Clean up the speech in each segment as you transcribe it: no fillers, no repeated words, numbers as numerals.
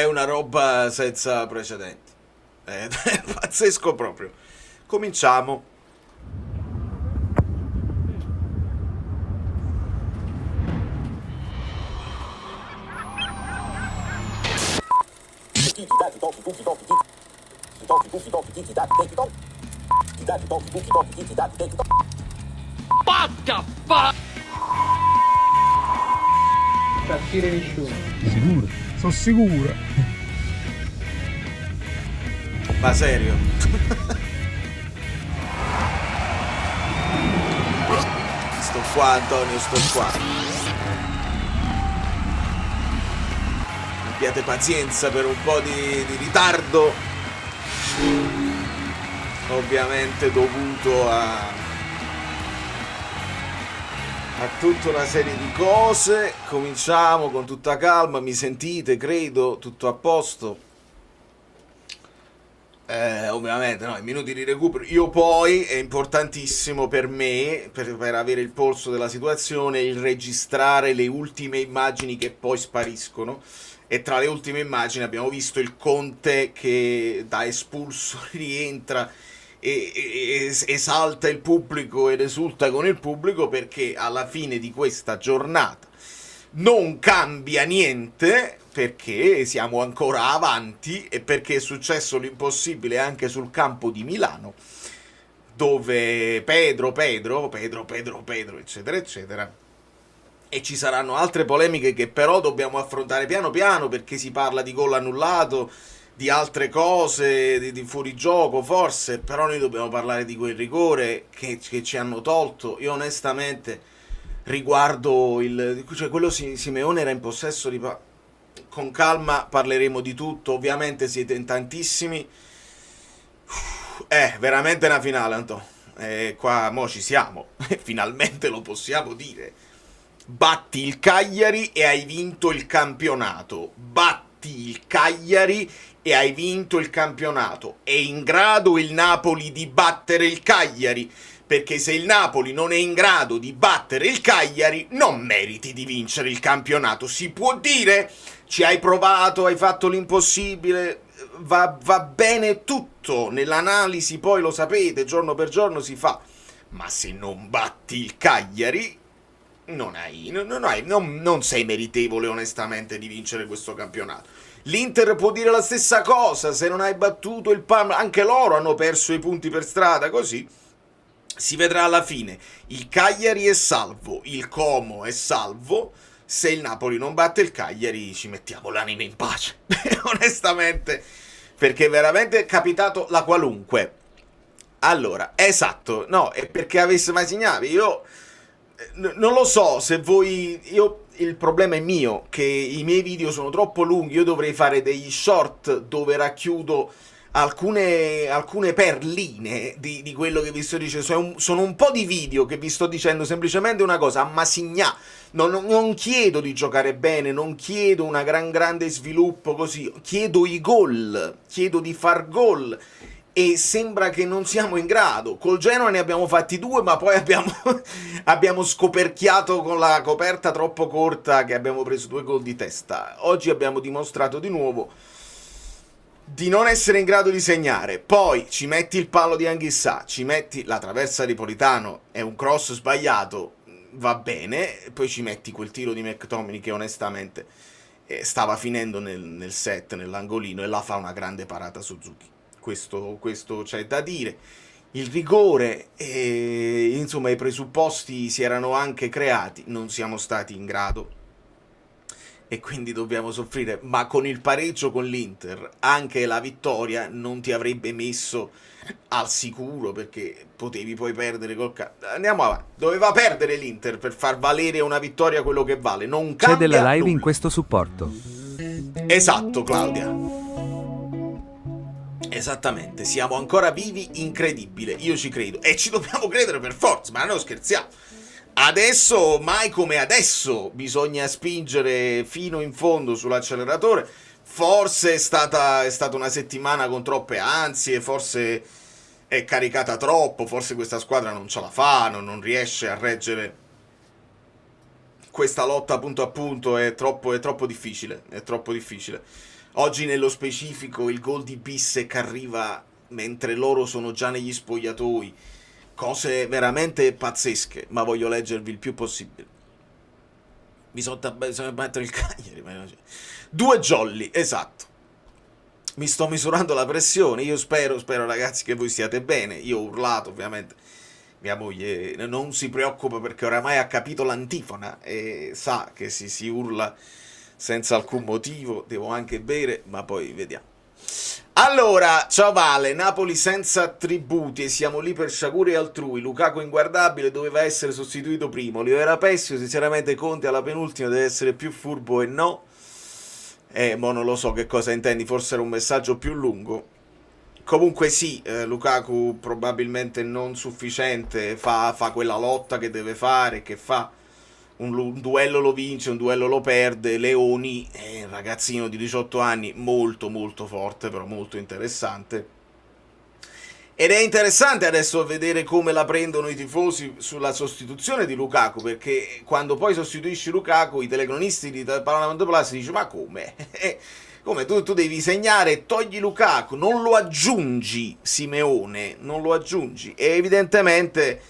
è una roba senza precedenti. È pazzesco proprio. Cominciamo. What the fuck? Partire nessuno. Sicuro? Sono sicuro. Ma serio? Sto qua, Antonio, sto qua. Abbiate pazienza per un po' di ritardo, ovviamente dovuto a tutta una serie di cose. Cominciamo con tutta calma, mi sentite? Credo, tutto a posto. Ovviamente no, i minuti di recupero. Io poi, è importantissimo per me, per avere il polso della situazione, il registrare le ultime immagini che poi spariscono. E tra le ultime immagini abbiamo visto il Conte che da espulso rientra e esalta il pubblico ed esulta con il pubblico, perché alla fine di questa giornata non cambia niente, perché siamo ancora avanti e perché è successo l'impossibile anche sul campo di Milano, dove Pedro, eccetera, eccetera. E ci saranno altre polemiche che però dobbiamo affrontare piano piano, perché si parla di gol annullato, di altre cose, di fuorigioco forse, però noi dobbiamo parlare di quel rigore che ci hanno tolto. Io onestamente riguardo quello Simeone era in possesso di con calma parleremo di tutto, ovviamente siete in tantissimi. È veramente una finale, Anto. Qua mo ci siamo, finalmente lo possiamo dire. Batti il Cagliari e hai vinto il campionato. Batti il Cagliari e hai vinto il campionato. È in grado il Napoli di battere il Cagliari, perché se il Napoli non è in grado di battere il Cagliari non meriti di vincere il campionato. Si può dire, ci hai provato, hai fatto l'impossibile, va bene tutto, nell'analisi poi lo sapete, giorno per giorno si fa, ma se non batti il Cagliari non sei meritevole onestamente di vincere questo campionato. L'Inter può dire la stessa cosa, se non hai battuto il Parma, anche loro hanno perso i punti per strada, così si vedrà alla fine. Il Cagliari è salvo, il Como è salvo. Se il Napoli non batte il Cagliari ci mettiamo l'anima in pace onestamente, perché veramente è capitato la qualunque. Allora, esatto, no, è perché avesse mai segnato. Io non lo so se voi, il problema è mio, che i miei video sono troppo lunghi. Io dovrei fare degli short dove racchiudo alcune perline di quello che vi sto dicendo. Sono un po' di video che vi sto dicendo semplicemente una cosa, a Masignà. Non chiedo di giocare bene, non chiedo una grande sviluppo così, chiedo i gol, chiedo di far gol. E sembra che non siamo in grado. Col Genoa ne abbiamo fatti 2, ma poi abbiamo scoperchiato con la coperta troppo corta, che abbiamo preso 2 gol di testa. Oggi abbiamo dimostrato di nuovo di non essere in grado di segnare. Poi ci metti il palo di Anghissà, ci metti la traversa di Politano, è un cross sbagliato, va bene. Poi ci metti quel tiro di McTominay che onestamente stava finendo nel set, nell'angolino, e là fa una grande parata Suzuki. Questo c'è da dire. Il rigore, insomma, i presupposti si erano anche creati, non siamo stati in grado e quindi dobbiamo soffrire. Ma con il pareggio con l'Inter anche la vittoria non ti avrebbe messo al sicuro, perché potevi poi perdere andiamo avanti. Doveva perdere l'Inter per far valere una vittoria quello che vale. Non cambia c'è della live nulla. in questo supporto. Esatto, Claudia. Esattamente, siamo ancora vivi, incredibile, io ci credo e ci dobbiamo credere per forza, ma non scherziamo. Adesso, mai come adesso, bisogna spingere fino in fondo sull'acceleratore. Forse è stata una settimana con troppe ansie, forse è caricata troppo, forse questa squadra non ce la fa, non riesce a reggere questa lotta punto a punto. È troppo difficile, Oggi nello specifico il gol di Bissek arriva mentre loro sono già negli spogliatoi, cose veramente pazzesche, ma voglio leggervi il più possibile. Bisogna mettere il Cagliari. 2 jolly, esatto. Mi sto misurando la pressione, io spero ragazzi che voi stiate bene. Io ho urlato, ovviamente. Mia moglie non si preoccupa perché oramai ha capito l'antifona e sa che si urla senza alcun motivo. Devo anche bere, ma poi vediamo. Allora, ciao Vale, Napoli senza attributi e siamo lì per sciagure altrui. Lukaku inguardabile, doveva essere sostituito primo. Leo era pessimo, sinceramente Conte alla penultima deve essere più furbo e no. Mo non lo so che cosa intendi, forse era un messaggio più lungo. Comunque sì, Lukaku probabilmente non sufficiente, fa quella lotta che deve fare, che fa. Un duello lo vince, un duello lo perde. Leoni è un ragazzino di 18 anni, molto molto forte, però molto interessante. Ed è interessante adesso vedere come la prendono i tifosi sulla sostituzione di Lukaku, perché quando poi sostituisci Lukaku i telecronisti di Paramount Plus dicono ma come? Come tu devi segnare e togli Lukaku, non lo aggiungi Simeone, non lo aggiungi. E evidentemente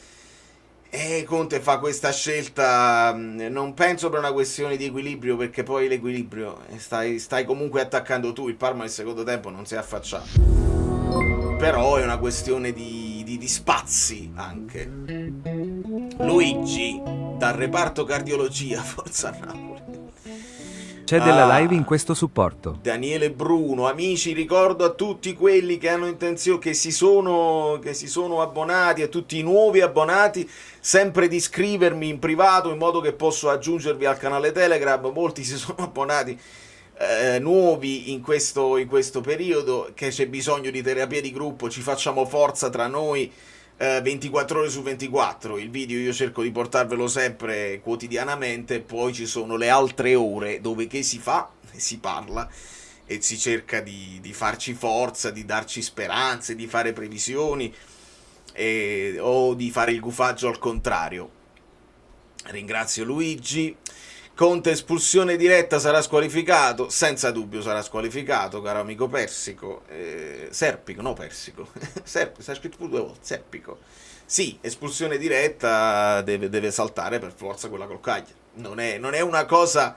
Conte fa questa scelta, non penso per una questione di equilibrio, perché poi l'equilibrio stai comunque attaccando tu. Il Parma nel secondo tempo non si è affacciato, però è una questione di spazi anche. Luigi dal reparto cardiologia, forza Napoli. C'è della live in questo supporto. Daniele Bruno, amici, ricordo a tutti quelli che hanno intenzione, che si sono abbonati, a tutti i nuovi abbonati, sempre di iscrivermi in privato in modo che posso aggiungervi al canale Telegram. Molti si sono abbonati nuovi in questo periodo, che c'è bisogno di terapia di gruppo, ci facciamo forza tra noi. 24 ore su 24, il video io cerco di portarvelo sempre quotidianamente, poi ci sono le altre ore dove che si fa, si parla e si cerca di farci forza, di darci speranze, di fare previsioni o di fare il gufaggio al contrario. Ringrazio Luigi. Conte espulsione diretta, sarà squalificato? Senza dubbio sarà squalificato, caro amico Persico. Serpico, no Persico. Serpico, sta scritto pure 2 volte, Serpico. Sì, espulsione diretta, deve saltare per forza quella col Cagliari. Non è una cosa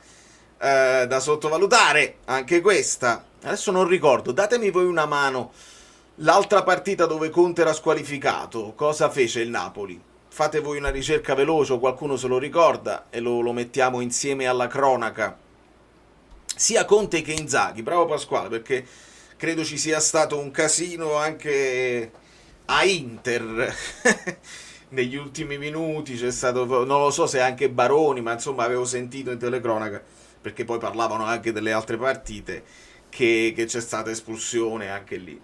da sottovalutare, anche questa. Adesso non ricordo, datemi voi una mano. L'altra partita dove Conte era squalificato, cosa fece il Napoli? Fate voi una ricerca veloce o qualcuno se lo ricorda e lo mettiamo insieme alla cronaca. Sia Conte che Inzaghi, bravo Pasquale, perché credo ci sia stato un casino anche a Inter negli ultimi minuti. C'è stato, non lo so se anche Baroni, ma insomma avevo sentito in telecronaca, perché poi parlavano anche delle altre partite, che c'è stata espulsione anche lì.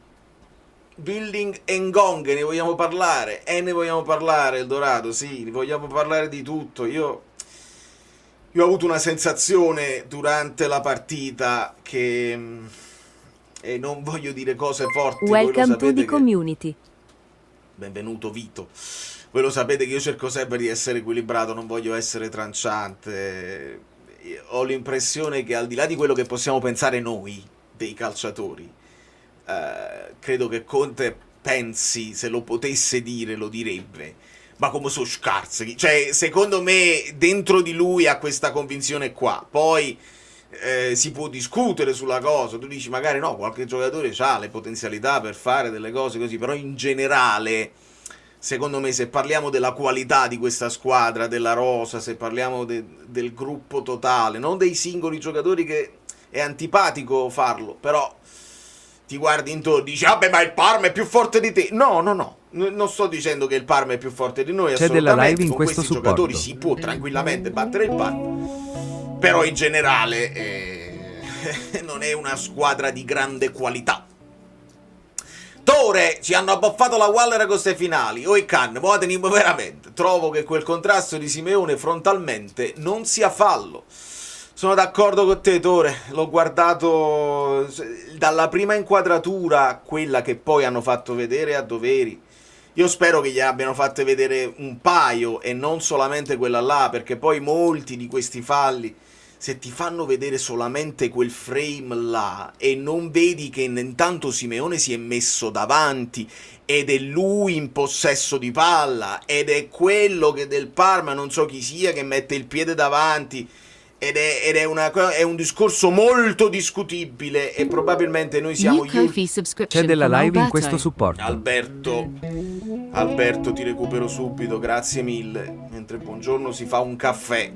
Building and Gong, ne vogliamo parlare? Ne vogliamo parlare, Eldorado, sì, ne vogliamo parlare di tutto. Io ho avuto una sensazione durante la partita che e non voglio dire cose forti. Welcome to the community. Benvenuto Vito. Voi lo sapete che io cerco sempre di essere equilibrato, non voglio essere tranciante. Ho l'impressione che al di là di quello che possiamo pensare noi dei calciatori, credo che Conte pensi, se lo potesse dire lo direbbe, ma come so scarsi, cioè secondo me dentro di lui ha questa convinzione qua. Poi si può discutere sulla cosa, tu dici magari no, qualche giocatore ha le potenzialità per fare delle cose così, però in generale secondo me, se parliamo della qualità di questa squadra, della rosa, se parliamo del gruppo totale, non dei singoli giocatori, che è antipatico farlo, però ti guardi intorno e dici vabbè, ma il Parma è più forte di te. No, non sto dicendo che il Parma è più forte di noi, c'è della live in con questo questi supporto. giocatori si può tranquillamente battere il Parma, però in generale non è una squadra di grande qualità. Tore, ci hanno abboffato la Waller con queste finali. O i can, mo teniamo veramente. Trovo che quel contrasto di Simeone frontalmente non sia fallo. Sono d'accordo con te, Tore, l'ho guardato dalla prima inquadratura, quella che poi hanno fatto vedere a doveri. Io spero che gli abbiano fatte vedere un paio e non solamente quella là, perché poi molti di questi falli se ti fanno vedere solamente quel frame là e non vedi che intanto Simeone si è messo davanti ed è lui in possesso di palla ed è quello che del Parma, non so chi sia, che mette il piede davanti ed è un discorso molto discutibile e probabilmente noi siamo gli ultimi. C'è della live in questo supporto. Alberto, ti recupero subito, grazie mille. Mentre Buongiorno si fa un caffè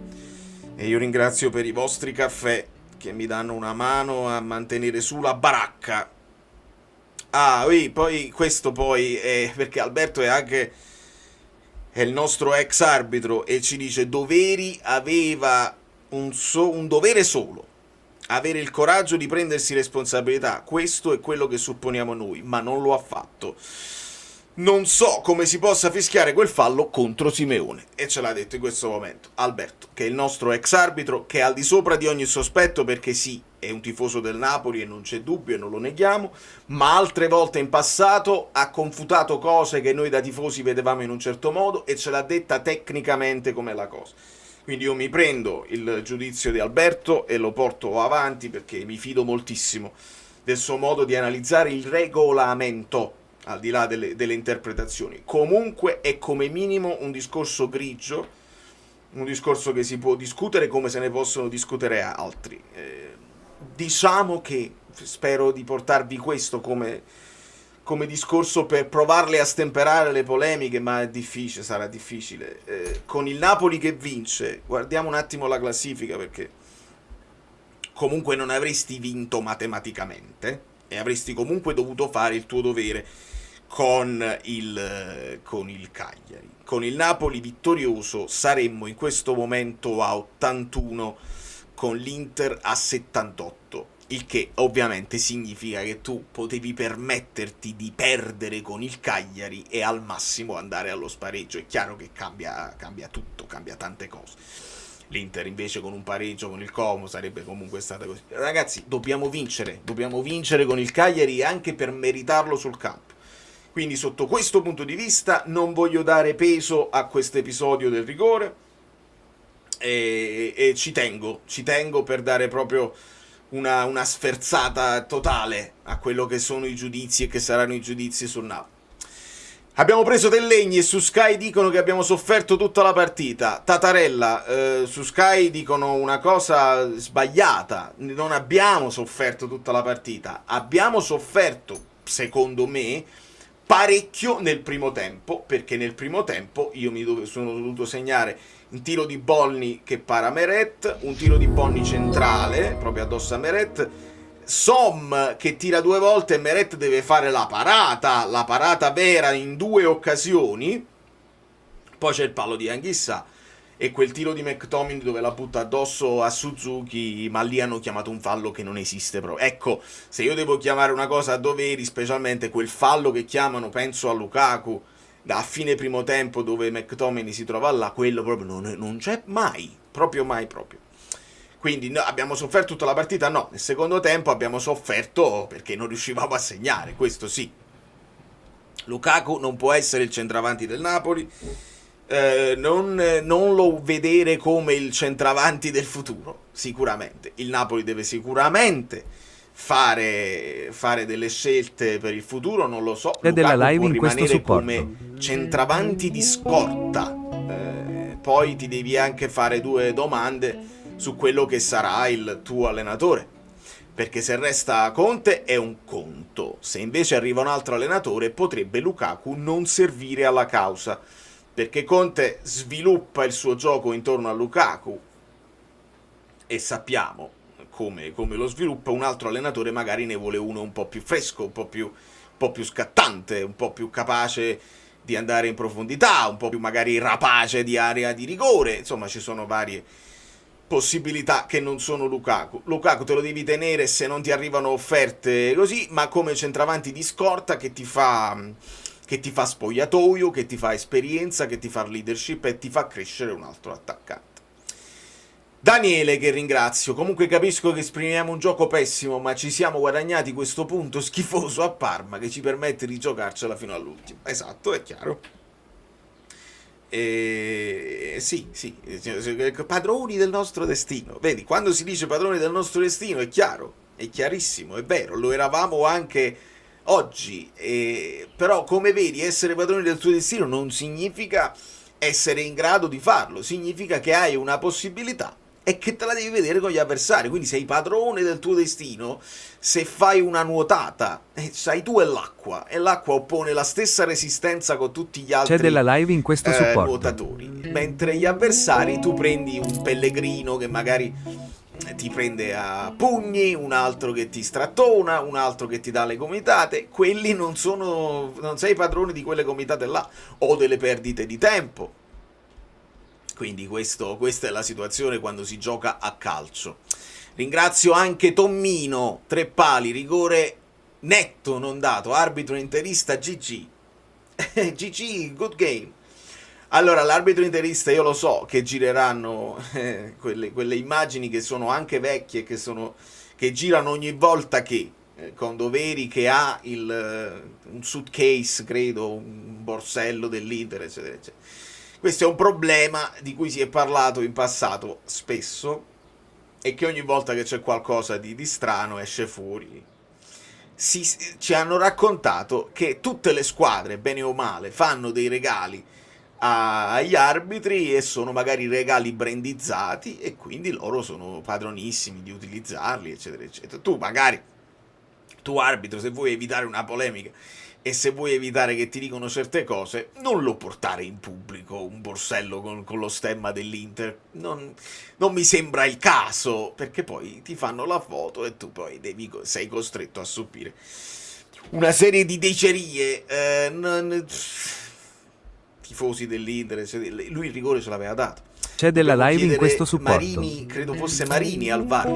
e io ringrazio per i vostri caffè che mi danno una mano a mantenere su la baracca. Ah, oui, poi questo poi è perché Alberto è il nostro ex arbitro e ci dice Doveri aveva un dovere solo, avere il coraggio di prendersi responsabilità. Questo è quello che supponiamo noi, ma non lo ha fatto. Non so come si possa fischiare quel fallo contro Simeone, e ce l'ha detto in questo momento Alberto, che è il nostro ex arbitro, che è al di sopra di ogni sospetto, perché sì, è un tifoso del Napoli e non c'è dubbio e non lo neghiamo, ma altre volte in passato ha confutato cose che noi da tifosi vedevamo in un certo modo e ce l'ha detta tecnicamente com'è la cosa. Quindi io mi prendo il giudizio di Alberto e lo porto avanti perché mi fido moltissimo del suo modo di analizzare il regolamento, al di là delle interpretazioni. Comunque è come minimo un discorso grigio, un discorso che si può discutere come se ne possono discutere altri. Diciamo che spero di portarvi questo come discorso per provarle a stemperare le polemiche, ma è difficile, sarà difficile. Con il Napoli che vince, guardiamo un attimo la classifica, perché comunque non avresti vinto matematicamente e avresti comunque dovuto fare il tuo dovere con il Cagliari. Con il Napoli vittorioso saremmo in questo momento a 81, con l'Inter a 78, il che ovviamente significa che tu potevi permetterti di perdere con il Cagliari e al massimo andare allo spareggio. È chiaro che cambia tutto, cambia tante cose. L'Inter invece con un pareggio con il Como sarebbe comunque stata così. Ragazzi, dobbiamo vincere con il Cagliari anche per meritarlo sul campo. Quindi sotto questo punto di vista non voglio dare peso a questo episodio del rigore e ci tengo per dare proprio una sferzata totale a quello che sono i giudizi e che saranno i giudizi sul Napoli. Abbiamo preso del legno e su Sky dicono che abbiamo sofferto tutta la partita. Tatarella, su Sky dicono una cosa sbagliata. Non abbiamo sofferto tutta la partita. Abbiamo sofferto, secondo me, parecchio nel primo tempo, perché nel primo tempo io sono dovuto segnare un tiro di Bolni che para Meret, un tiro di Bolni centrale, proprio addosso a Meret, Som che tira 2 volte e Meret deve fare la parata vera in 2 occasioni, poi c'è il palo di Anghissà e quel tiro di McTominay dove la butta addosso a Suzuki, ma lì hanno chiamato un fallo che non esiste proprio. Ecco, se io devo chiamare una cosa a doveri, specialmente quel fallo che chiamano, penso a Lukaku, a fine primo tempo dove McTominay si trova là, quello proprio non c'è mai, proprio mai proprio. Quindi no, abbiamo sofferto tutta la partita? No, nel secondo tempo abbiamo sofferto perché non riuscivamo a segnare, questo sì. Lukaku non può essere il centravanti del Napoli, non lo vedere come il centravanti del futuro, sicuramente. Il Napoli deve sicuramente fare delle scelte per il futuro, non lo so. C'è della live può in questo rimanere supporto come centravanti di scorta, poi ti devi anche fare 2 domande su quello che sarà il tuo allenatore, perché se resta Conte è un conto, se invece arriva un altro allenatore potrebbe Lukaku non servire alla causa, perché Conte sviluppa il suo gioco intorno a Lukaku e sappiamo come lo sviluppa. Un altro allenatore magari ne vuole uno un po' più fresco, un po' più scattante, un po' più capace di andare in profondità, un po' più magari rapace di area di rigore. Insomma, ci sono varie possibilità che non sono Lukaku. Lukaku te lo devi tenere se non ti arrivano offerte così, ma come centravanti di scorta che ti fa spogliatoio, che ti fa esperienza, che ti fa leadership e ti fa crescere un altro attaccante. Daniele, che ringrazio. Comunque capisco che esprimiamo un gioco pessimo, ma ci siamo guadagnati questo punto schifoso a Parma che ci permette di giocarcela fino all'ultimo. Esatto, è chiaro. Sì, padroni del nostro destino. Vedi, quando si dice padroni del nostro destino è chiaro, è chiarissimo, è vero, lo eravamo anche oggi, però come vedi essere padroni del tuo destino non significa essere in grado di farlo, significa che hai una possibilità e che te la devi vedere con gli avversari, quindi sei padrone del tuo destino se fai una nuotata, sai tu e l'acqua oppone la stessa resistenza con tutti gli altri C'è della live in questo supporto. nuotatori, mentre gli avversari tu prendi un pellegrino che magari ti prende a pugni, un altro che ti strattona, un altro che ti dà le gomitate, quelli non sei padrone di quelle gomitate là, o delle perdite di tempo. Quindi questa è la situazione quando si gioca a calcio. Ringrazio anche Tommino, 3 pali, rigore netto non dato, arbitro interista GG. GG, good game. Allora, l'arbitro interista io lo so che gireranno quelle immagini che sono anche vecchie, che girano ogni volta che con Doveri che ha un suitcase, credo, un borsello dell'Inter, eccetera, eccetera. Questo è un problema di cui si è parlato in passato spesso e che ogni volta che c'è qualcosa di strano esce fuori. Ci hanno raccontato che tutte le squadre, bene o male, fanno dei regali agli arbitri e sono magari regali brandizzati e quindi loro sono padronissimi di utilizzarli, eccetera, eccetera. Tu arbitro, se vuoi evitare una polemica e se vuoi evitare che ti dicono certe cose, non lo portare in pubblico un borsello con lo stemma dell'Inter. Non mi sembra il caso, perché poi ti fanno la foto e tu poi sei costretto a subire una serie di dicerie. Tifosi dell'Inter, lui il rigore ce l'aveva dato. C'è della Dobbiamo live in chiedere questo supporto. Marini, credo fosse Marini al VAR,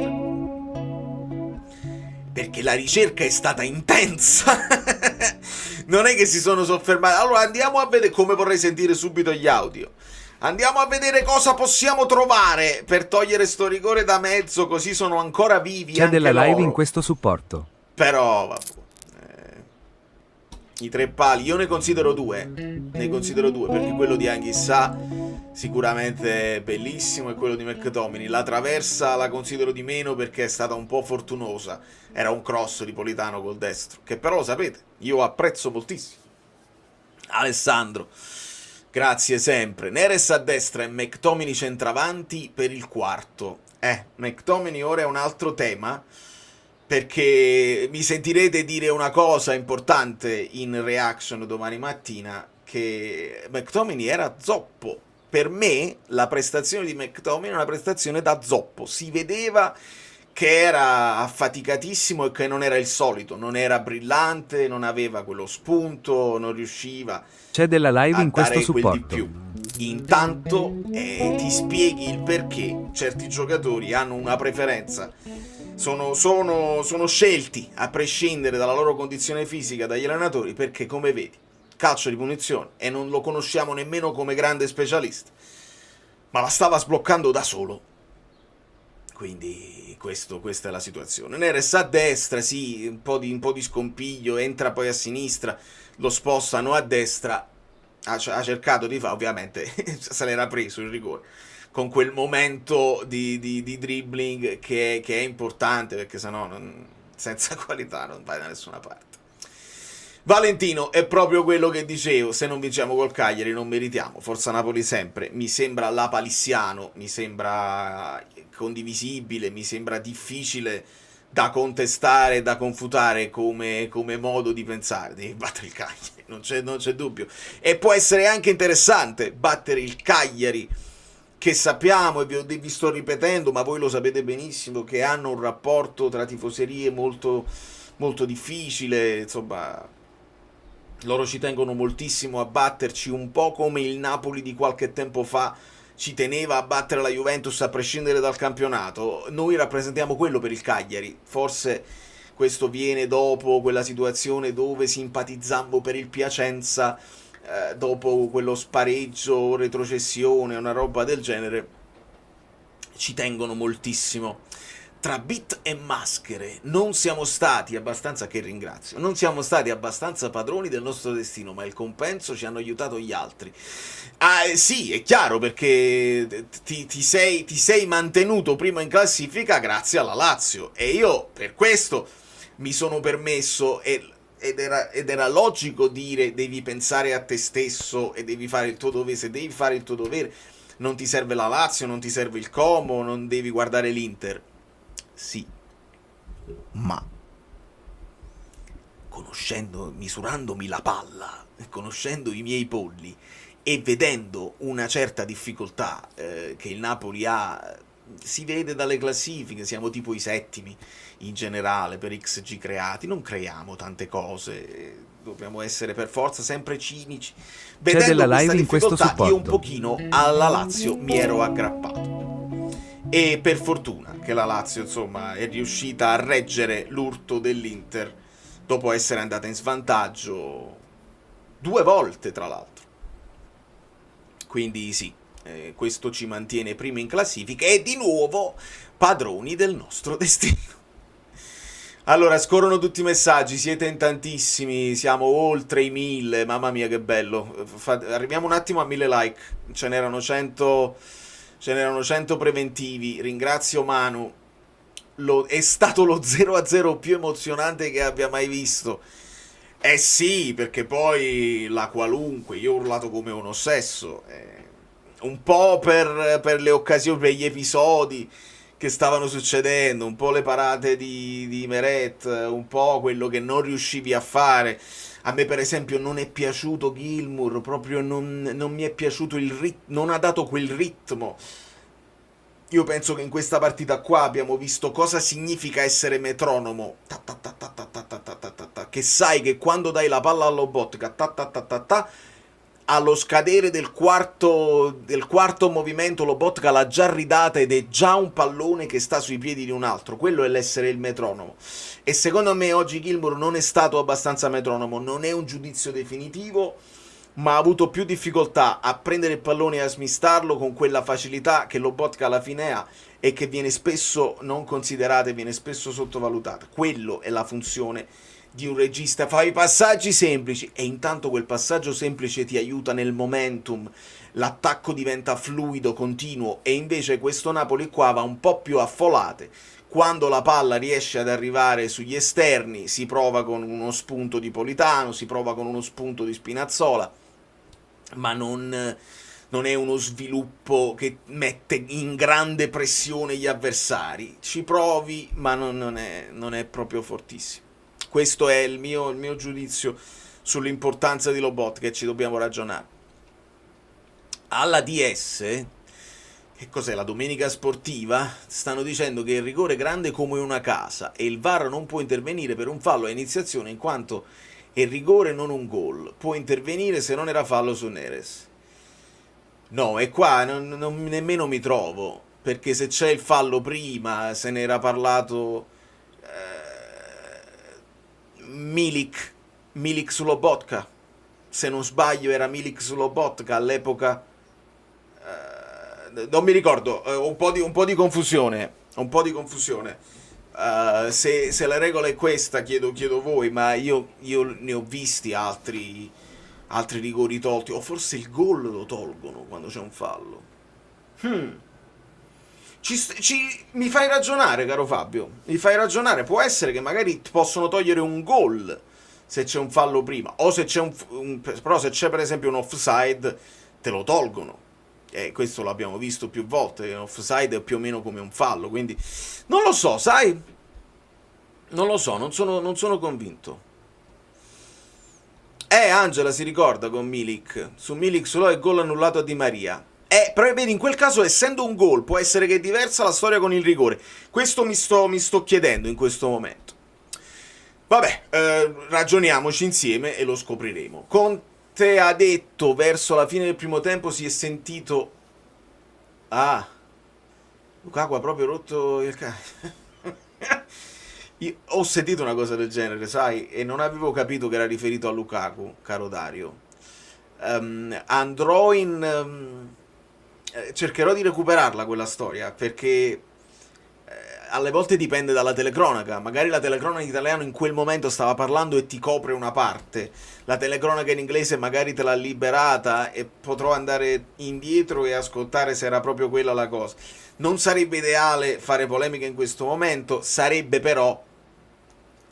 perché la ricerca è stata intensa. Non è che si sono soffermati. Allora andiamo a vedere, come vorrei sentire subito gli audio, andiamo a vedere cosa possiamo trovare per togliere sto rigore da mezzo, così sono ancora vivi. C'è anche della live loro. in questo supporto. Però vabbè, i 3 pali io ne considero 2, perché quello di Anghissà sicuramente bellissimo e quello di McTominay. La traversa la considero di meno perché è stata un po' fortunosa, era un cross di Politano col destro, che però lo sapete, io apprezzo moltissimo. Alessandro, grazie sempre. Neres a destra e McTominay centravanti per il quarto. McTominay ora è un altro tema, perché mi sentirete dire una cosa importante in reaction domani mattina, che McTominay era zoppo. Per me la prestazione di McTominay è una prestazione da zoppo, si vedeva che era affaticatissimo e che non era il solito, non era brillante, non aveva quello spunto, non riusciva C'è della live in a questo dare quel di supporto. più. Intanto ti spieghi il perché certi giocatori hanno una preferenza, sono scelti a prescindere dalla loro condizione fisica dagli allenatori, perché come vedi calcio di punizione e non lo conosciamo nemmeno come grande specialista, ma la stava sbloccando da solo. Quindi questa è la situazione. Neres a destra, sì, un po' di scompiglio, entra poi a sinistra, lo spostano a destra, ha cercato di fare, ovviamente se l'era preso il rigore, con quel momento di dribbling che è importante, perché sennò senza qualità non vai da nessuna parte. Valentino, è proprio quello che dicevo, se non vinciamo col Cagliari non meritiamo, forza Napoli sempre. Mi sembra lapalissiano, mi sembra condivisibile, mi sembra difficile da contestare, da confutare come modo di pensare. Devi battere il Cagliari, non c'è dubbio. E può essere anche interessante battere il Cagliari, che sappiamo, e vi sto ripetendo, ma voi lo sapete benissimo, che hanno un rapporto tra tifoserie molto, molto difficile, insomma. Loro ci tengono moltissimo a batterci, un po' come il Napoli di qualche tempo fa ci teneva a battere la Juventus a prescindere dal campionato. Noi rappresentiamo quello per il Cagliari. Forse questo viene dopo quella situazione dove simpatizzammo per il Piacenza, dopo quello spareggio, retrocessione, una roba del genere. Ci tengono moltissimo. tra bit e maschere non siamo stati abbastanza, che ringrazio, non siamo stati abbastanza padroni del nostro destino, ma il compenso ci hanno aiutato gli altri. Sì, è chiaro, perché ti sei mantenuto prima in classifica grazie alla Lazio, e io per questo mi sono permesso, ed era logico dire devi pensare a te stesso e devi fare il tuo dovere. Se devi fare il tuo dovere non ti serve la Lazio, non ti serve il Como, non devi guardare l'Inter. Sì, ma misurandomi la palla, conoscendo i miei polli e vedendo una certa difficoltà che il Napoli ha, si vede dalle classifiche, siamo tipo i settimi in generale per XG creati, non creiamo tante cose, dobbiamo essere per forza sempre cinici. Vedendo della questa live in questo difficoltà, io un supporto. pochino alla Lazio mi ero aggrappato, e per fortuna che la Lazio, insomma, è riuscita a reggere l'urto dell'Inter dopo essere andata in svantaggio 2 volte, tra l'altro. Quindi sì, questo ci mantiene prima in classifica e di nuovo padroni del nostro destino. Allora, scorrono tutti i messaggi, siete in tantissimi, siamo oltre i 1000, mamma mia che bello. Arriviamo un attimo a 1000 like, ce n'erano 100 preventivi, ringrazio Manu, è stato lo 0-0 più emozionante che abbia mai visto. Eh sì, perché poi la qualunque, io ho urlato come un ossesso, un po' per le occasioni, per gli episodi che stavano succedendo, un po' le parate di Meret, un po' quello che non riuscivi a fare. A me per esempio non è piaciuto Gilmour, proprio non mi è piaciuto il ritmo, non ha dato quel ritmo. Io penso che in questa partita qua abbiamo visto cosa significa essere metronomo, che sai che quando dai la palla allo Lobotka, allo scadere del quarto movimento Lobotka l'ha già ridata ed è già un pallone che sta sui piedi di un altro. Quello è l'essere il metronomo, e secondo me oggi Gilmour non è stato abbastanza metronomo. Non è un giudizio definitivo, ma ha avuto più difficoltà a prendere il pallone e a smistarlo con quella facilità che Lobotka alla fine ha e che viene spesso non considerata e viene spesso sottovalutata. Quello è la funzione di un regista, fa i passaggi semplici e intanto quel passaggio semplice ti aiuta nel momentum, l'attacco diventa fluido, continuo, e invece questo Napoli qua va un po' più a folate. Quando la palla riesce ad arrivare sugli esterni si prova con uno spunto di Politano, si prova con uno spunto di Spinazzola, ma non è uno sviluppo che mette in grande pressione gli avversari. Ci provi, ma non è proprio fortissimo. Questo è il mio giudizio sull'importanza di Lobotka, che ci dobbiamo ragionare. Alla DS, che cos'è, la domenica sportiva, stanno dicendo che il rigore è grande come una casa e il VAR non può intervenire per un fallo a iniziazione in quanto è rigore non un gol. Può intervenire se non era fallo su Neres. No, e qua nemmeno mi trovo, perché se c'è il fallo prima, se ne era parlato Milik su Lobotka, se non sbaglio era Milik su Lobotka all'epoca, non mi ricordo, un po' di confusione, se la regola è questa chiedo voi, ma io ne ho visti altri rigori tolti, o forse il gol lo tolgono quando c'è un fallo. Mi fai ragionare, caro Fabio, mi fai ragionare. Può essere che magari possono togliere un gol se c'è un fallo prima, o se c'è però se c'è per esempio un offside te lo tolgono, questo l'abbiamo visto più volte. Un offside è più o meno come un fallo, quindi non lo so, sai, non lo so, non sono convinto. Angela si ricorda con Milik, su Milik solo è gol annullato a Di Maria. Però vedi, in quel caso, essendo un gol, può essere che è diversa la storia con il rigore. Questo mi sto chiedendo in questo momento. Vabbè, ragioniamoci insieme e lo scopriremo. Conte ha detto verso la fine del primo tempo si è sentito... Lukaku ha proprio rotto il Io ho sentito una cosa del genere, sai, e non avevo capito che era riferito a Lukaku, caro Dario. Andrò cercherò di recuperarla quella storia, perché alle volte dipende dalla telecronaca. Magari la telecronaca in italiano in quel momento stava parlando e ti copre una parte. La telecronaca in inglese magari te l'ha liberata e potrò andare indietro e ascoltare se era proprio quella la cosa. Non sarebbe ideale fare polemica in questo momento, sarebbe però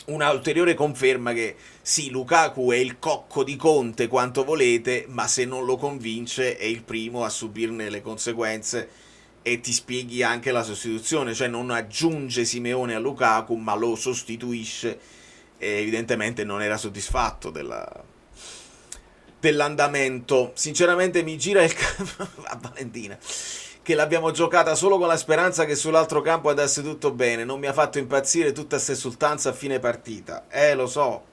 una ulteriore conferma che sì, Lukaku è il cocco di Conte quanto volete, ma se non lo convince è il primo a subirne le conseguenze, e ti spieghi anche la sostituzione, cioè non aggiunge Simeone a Lukaku ma lo sostituisce, e evidentemente non era soddisfatto dell'andamento. Sinceramente mi gira il a Valentina che l'abbiamo giocata solo con la speranza che sull'altro campo andasse tutto bene. Non mi ha fatto impazzire tutta questa esultanza a fine partita. Lo so,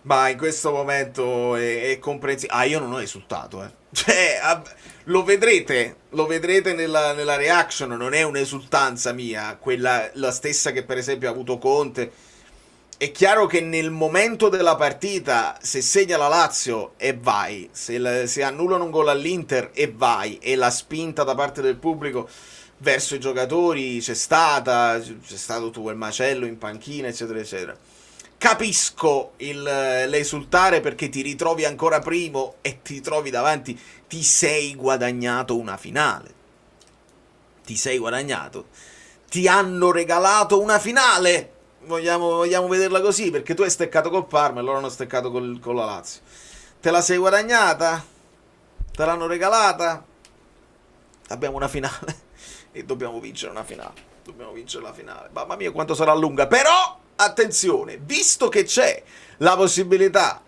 ma in questo momento è comprensibile. Io non ho esultato, Cioè, lo vedrete nella reaction, non è un'esultanza mia, quella la stessa che per esempio ha avuto Conte. È chiaro che nel momento della partita, se segna la Lazio e vai, se annullano un gol all'Inter e vai, e la spinta da parte del pubblico verso i giocatori c'è stato tutto quel macello in panchina, eccetera, eccetera. Capisco l'esultare perché ti ritrovi ancora primo e ti trovi davanti, ti sei guadagnato una finale. Ti sei guadagnato. Ti hanno regalato una finale. Vogliamo vederla così, perché tu hai steccato col Parma e loro hanno steccato con la Lazio. Te la sei guadagnata? Te l'hanno regalata? Abbiamo una finale e dobbiamo vincere una finale. Dobbiamo vincere la finale. Mamma mia quanto sarà lunga. Però, attenzione, visto che c'è la possibilità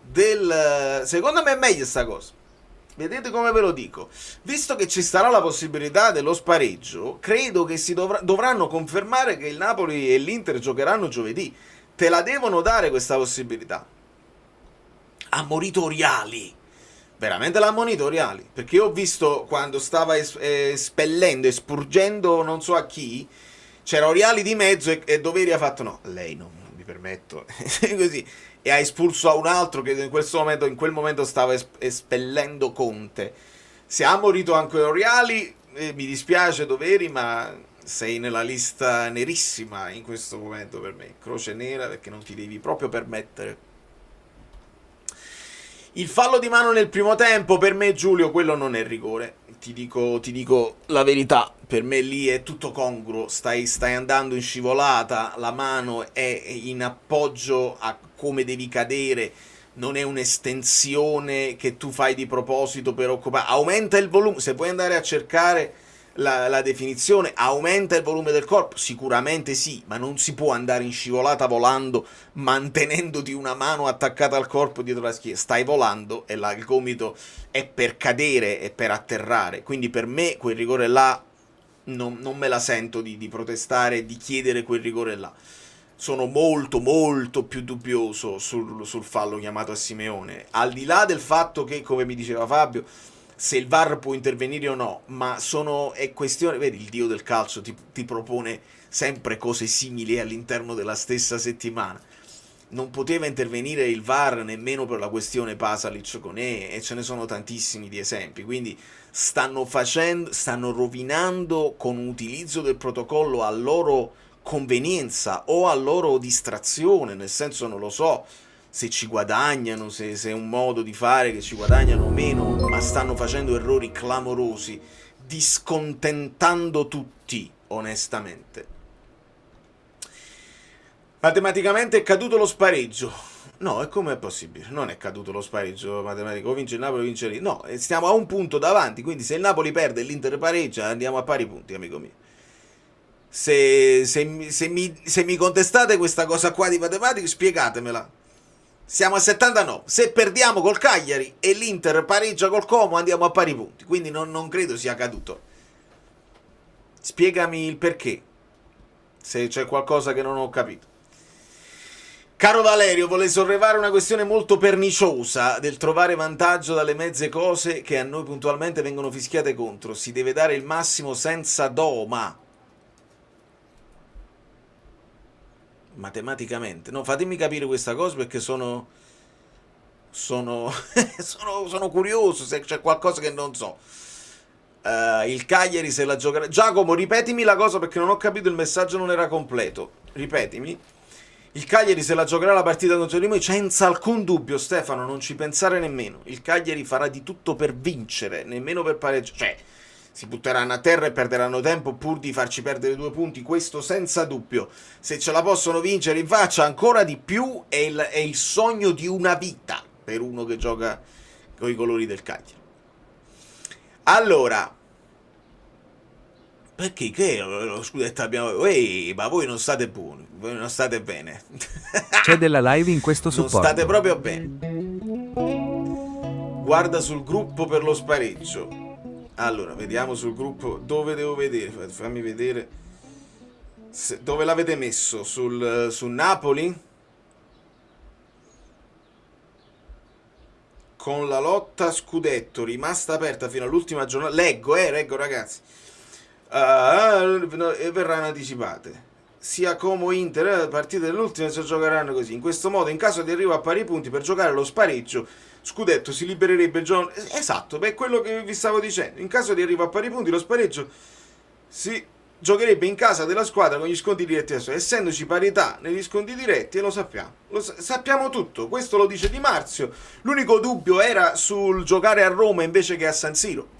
secondo me è meglio sta cosa. Vedete come ve lo dico? Visto che ci sarà la possibilità dello spareggio, credo che dovranno confermare che il Napoli e l'Inter giocheranno giovedì. Te la devono dare questa possibilità. Ammonitoriali. Veramente l'ammonitoriali. Perché io ho visto quando stava espurgendo non so a chi, c'era Oriali di mezzo e Doveri ha fatto no, lei non mi permetto. Così. E ha espulso a un altro che in quel momento stava espellendo Conte. Se ha morito anche Oriali, mi dispiace Doveri, ma sei nella lista nerissima in questo momento per me, croce nera, perché non ti devi proprio permettere. Il fallo di mano nel primo tempo, per me Giulio, quello non è rigore, ti dico la verità, per me lì è tutto congruo, stai andando in scivolata, la mano è in appoggio a come devi cadere, non è un'estensione che tu fai di proposito per occupare, aumenta il volume, se puoi andare a cercare la definizione, aumenta il volume del corpo, sicuramente sì, ma non si può andare in scivolata volando mantenendoti una mano attaccata al corpo dietro la schiena, stai volando e il gomito è per cadere e per atterrare, quindi per me quel rigore là non me la sento di protestare, di chiedere quel rigore là. Sono molto molto più dubbioso sul fallo chiamato a Simeone, al di là del fatto che, come mi diceva Fabio, se il VAR può intervenire o no, ma è questione, vedi, il dio del calcio ti propone sempre cose simili all'interno della stessa settimana. Non poteva intervenire il VAR nemmeno per la questione Pasalic-Koné, e ce ne sono tantissimi di esempi, quindi stanno rovinando con un utilizzo del protocollo a loro convenienza o a loro distrazione, nel senso non lo so se ci guadagnano, se è un modo di fare che ci guadagnano o meno, ma stanno facendo errori clamorosi, discontentando tutti, onestamente. Matematicamente è caduto lo spareggio. No, e come è possibile? Non è caduto lo spareggio matematico, o vince il Napoli o vince l'Inter. No, stiamo a un punto davanti, quindi se il Napoli perde e l'Inter pareggia andiamo a pari punti, amico mio. Se mi contestate questa cosa qua di matematica, spiegatemela. Siamo a 79. Se perdiamo col Cagliari e l'Inter pareggia col Como, andiamo a pari punti. Quindi non credo sia caduto. Spiegami il perché, se c'è qualcosa che non ho capito. Caro Valerio, volevo sollevare una questione molto perniciosa del trovare vantaggio dalle mezze cose che a noi puntualmente vengono fischiate contro. Si deve dare il massimo senza doma. Matematicamente, no, fatemi capire questa cosa perché sono curioso se c'è qualcosa che non so. Il Cagliari se la giocherà. Giacomo, ripetimi la cosa perché non ho capito, il messaggio non era completo. Ripetimi. Il Cagliari se la giocherà la partita contro di noi senza alcun dubbio, Stefano, non ci pensare nemmeno. Il Cagliari farà di tutto per vincere, nemmeno per pareggiare. Cioè, si butteranno a terra e perderanno tempo pur di farci perdere 2 punti, questo senza dubbio. Se ce la possono vincere in faccia ancora di più è il sogno di una vita per uno che gioca con i colori del Cagliari. Allora, perché che lo scudetto abbiamo... Ehi, ma voi non state buoni, voi non state bene. C'è della live in questo Non supporto. state proprio bene. Guarda sul gruppo per lo spareggio. Allora, vediamo sul gruppo dove devo vedere. Fammi vedere. Dove l'avete messo? Sul Napoli? Con la lotta scudetto rimasta aperta fino all'ultima giornata. Leggo ragazzi. Verranno anticipate. Sia Como Inter, le partite dell'ultima si giocheranno così. In questo modo, in caso di arrivo a pari punti per giocare lo spareggio, scudetto si libererebbe il giorno. Esatto, beh, quello che vi stavo dicendo. In caso di arrivo a pari punti, lo spareggio si giocherebbe in casa della squadra con gli sconti diretti. Essendoci parità negli sconti diretti, e lo sappiamo. Sappiamo tutto. Questo lo dice Di Marzio. L'unico dubbio era sul giocare a Roma invece che a San Siro.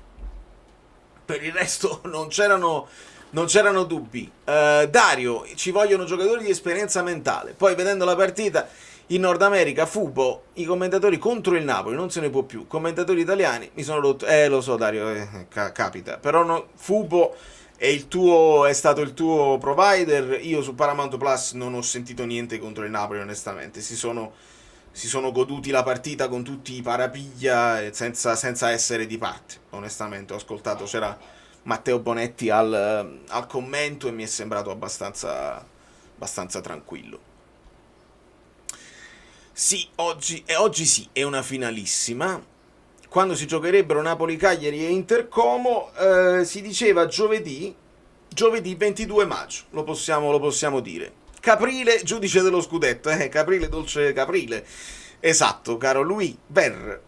Per il resto non c'erano dubbi. Dario, ci vogliono giocatori di esperienza mentale. Poi vedendo la partita in Nord America, Fubo, i commentatori contro il Napoli, non se ne può più. Commentatori italiani, mi sono rotto. Lo so Dario, capita. Però no, Fubo è stato il tuo provider. Io su Paramount Plus non ho sentito niente contro il Napoli, onestamente. Si sono goduti la partita con tutti i parapiglia senza essere di parte. Onestamente ho ascoltato, c'era Matteo Bonetti al commento e mi è sembrato abbastanza tranquillo. Sì, oggi sì, è una finalissima. Quando si giocherebbero Napoli, Cagliari e Inter Como, si diceva giovedì 22 maggio, lo possiamo dire. Caprile, giudice dello scudetto, Caprile, dolce Caprile. Esatto, caro Louis Ver.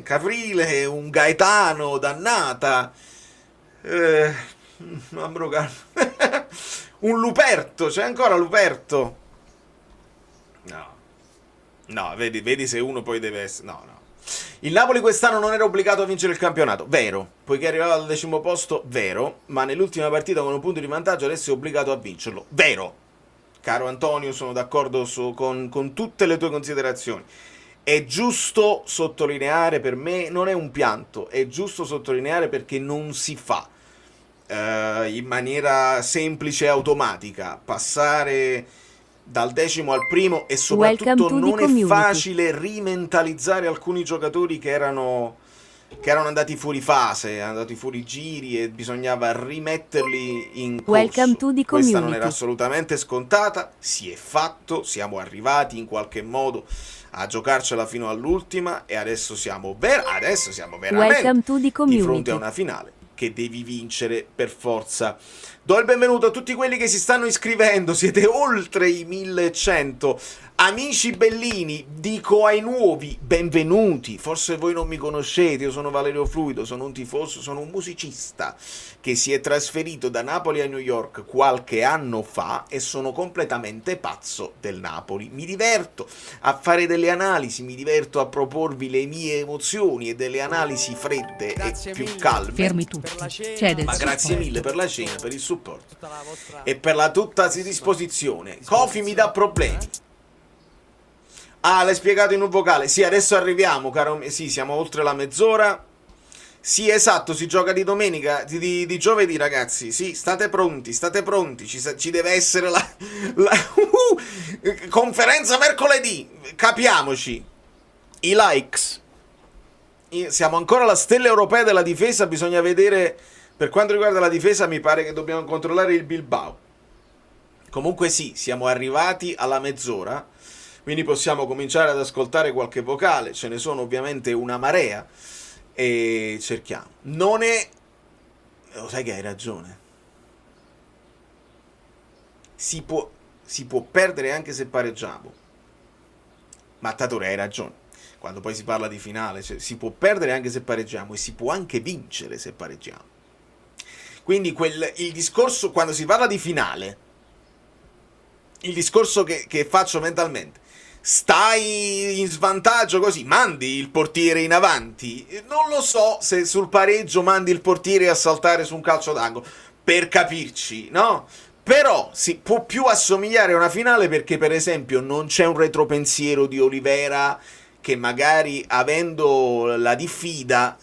Caprile, un Gaetano, dannata. Un Luperto, c'è ancora Luperto. No, vedi se uno poi deve essere... No. Il Napoli quest'anno non era obbligato a vincere il campionato, vero, poiché arrivava al 10° posto, vero, ma nell'ultima partita con un punto di vantaggio adesso è obbligato a vincerlo, vero. Caro Antonio, sono d'accordo con tutte le tue considerazioni. È giusto sottolineare, per me non è un pianto, è giusto sottolineare perché non si fa in maniera semplice e automatica passare dal 10° al 1° e soprattutto non è facile rimentalizzare alcuni giocatori che erano andati fuori fase, andati fuori giri e bisognava rimetterli in corso. Questa non era assolutamente scontata, si è fatto, siamo arrivati in qualche modo a giocarcela fino all'ultima e adesso siamo veramente di fronte a una finale che devi vincere per forza. Do il benvenuto a tutti quelli che si stanno iscrivendo, siete oltre i 1100. Amici bellini, dico ai nuovi, benvenuti. Forse voi non mi conoscete, io sono Valerio Fluido, sono un tifoso, sono un musicista che si è trasferito da Napoli a New York qualche anno fa e sono completamente pazzo del Napoli. Mi diverto a fare delle analisi, mi diverto a proporvi le mie emozioni e delle analisi fredde e più calme. Fermi tutti. Ma grazie mille per la cena, per il supporto e per la tutta disposizione. Kofi mi dà problemi. Ah, l'hai spiegato in un vocale. Sì, adesso arriviamo, caro. Sì, siamo oltre la mezz'ora. Sì, esatto, si gioca di domenica, di giovedì, ragazzi. Sì, state pronti. Ci deve essere la conferenza mercoledì. Capiamoci. I likes. Siamo ancora alla stella europea della difesa. Bisogna vedere. Per quanto riguarda la difesa, mi pare che dobbiamo controllare il Bilbao. Comunque sì, siamo arrivati alla mezz'ora. Quindi possiamo cominciare ad ascoltare qualche vocale, ce ne sono ovviamente una marea, e cerchiamo. Non è... Lo sai che hai ragione. Si può perdere anche se pareggiamo. Mattatore, hai ragione. Quando poi si parla di finale, si può perdere anche se pareggiamo e si può anche vincere se pareggiamo. Quindi il discorso, quando si parla di finale, il discorso che faccio mentalmente, stai in svantaggio così, mandi il portiere in avanti. Non lo so se sul pareggio mandi il portiere a saltare su un calcio d'angolo, per capirci, no? Però si può più assomigliare a una finale perché, per esempio, non c'è un retropensiero di Olivera che magari, avendo la diffida,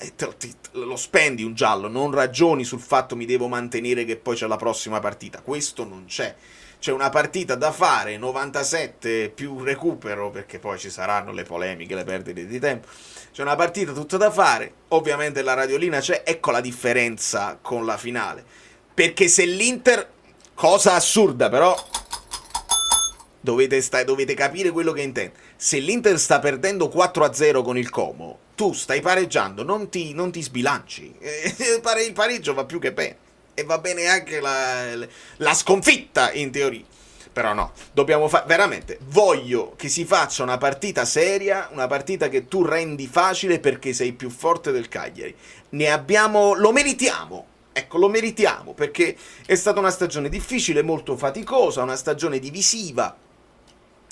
lo spendi un giallo, non ragioni sul fatto mi devo mantenere che poi c'è la prossima partita. Questo non c'è. C'è una partita da fare, 97 più recupero, perché poi ci saranno le polemiche, le perdite di tempo. C'è una partita tutta da fare, ovviamente la radiolina c'è, ecco la differenza con la finale. Perché se l'Inter, cosa assurda però, dovete capire quello che intendo, se l'Inter sta perdendo 4-0 con il Como, tu stai pareggiando, non ti sbilanci, il pareggio va più che bene. E va bene anche la sconfitta, in teoria. Però no, dobbiamo fare... Veramente, voglio che si faccia una partita seria, una partita che tu rendi facile perché sei più forte del Cagliari. Lo meritiamo. Ecco, lo meritiamo, perché è stata una stagione difficile, molto faticosa, una stagione divisiva.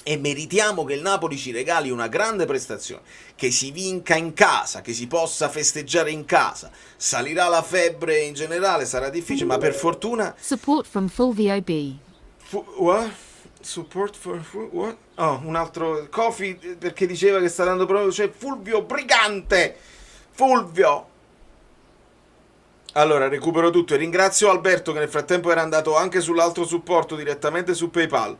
E meritiamo che il Napoli ci regali una grande prestazione, che si vinca in casa, che si possa festeggiare in casa. Salirà la febbre in generale, sarà difficile, ma per fortuna... Support from Fulvio B. What? Support for... What? Oh, un altro... Coffee, perché diceva che sta dando proprio... Cioè, Fulvio Brigante! Fulvio! Allora, recupero tutto e ringrazio Alberto che nel frattempo era andato anche sull'altro supporto direttamente su PayPal.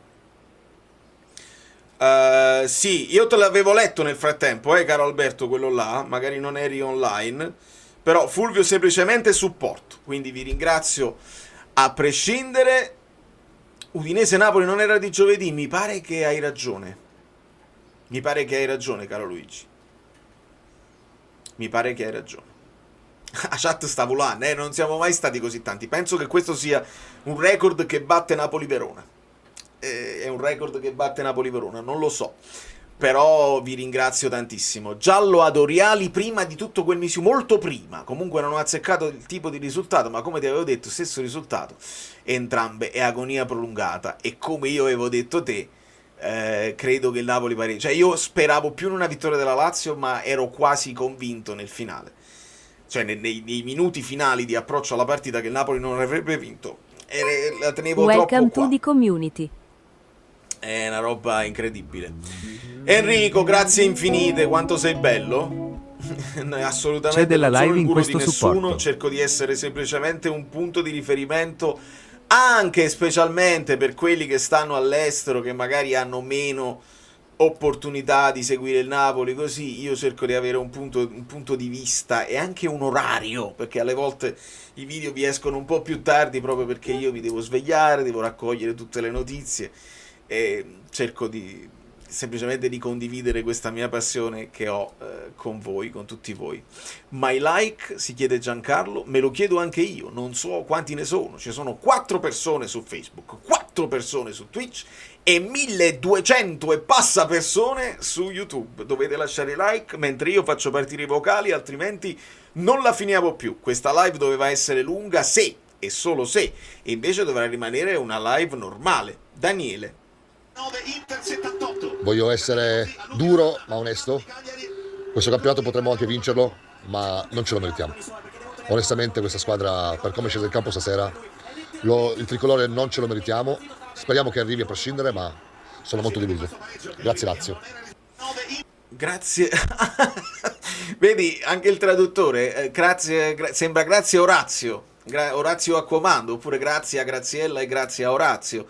Sì, io te l'avevo letto nel frattempo, caro Alberto, quello là, magari non eri online, però Fulvio semplicemente supporto, quindi vi ringrazio a prescindere. Udinese-Napoli non era di giovedì, mi pare che hai ragione, caro Luigi, mi pare che hai ragione. A chat sta volando, non siamo mai stati così tanti, penso che questo sia un record che batte Napoli-Verona. È un record che batte Napoli-Verona, non lo so, però vi ringrazio tantissimo. Giallo ad Oriali prima di tutto quel misio, molto prima, comunque non ho azzeccato il tipo di risultato, ma come ti avevo detto, stesso risultato, entrambe, è agonia prolungata, e come io avevo detto te, credo che il Napoli pareggi. Cioè io speravo più in una vittoria della Lazio, ma ero quasi convinto nel finale, cioè nei minuti finali di approccio alla partita, che il Napoli non avrebbe vinto, e la tenevo troppo Welcome qua. to the community. È una roba incredibile. Enrico, grazie infinite, quanto sei bello. Assolutamente C'è della non sono live il in guru di questo nessuno, supporto. cerco di essere semplicemente un punto di riferimento, anche e specialmente per quelli che stanno all'estero, che magari hanno meno opportunità di seguire il Napoli, così io cerco di avere un punto di vista e anche un orario, perché alle volte i video vi escono un po' più tardi proprio perché io mi devo svegliare, devo raccogliere tutte le notizie, e cerco semplicemente di condividere questa mia passione che ho con voi, con tutti voi. My like, si chiede Giancarlo, me lo chiedo anche io, non so quanti ne sono, ci sono 4 persone su Facebook, 4 persone su Twitch e 1200 e passa persone su YouTube. Dovete lasciare like mentre io faccio partire i vocali, altrimenti non la finiamo più. Questa live doveva essere lunga se e solo se, e invece dovrà rimanere una live normale. Daniele. Voglio essere duro ma onesto. Questo campionato potremmo anche vincerlo, ma non ce lo meritiamo. Onestamente questa squadra, per come è scesa in campo stasera, il tricolore non ce lo meritiamo. Speriamo che arrivi a prescindere, ma sono molto deluso. Grazie Lazio. Grazie. Vedi, anche il traduttore, sembra grazie Orazio. Orazio a comando, oppure grazie a Graziella e grazie a Orazio.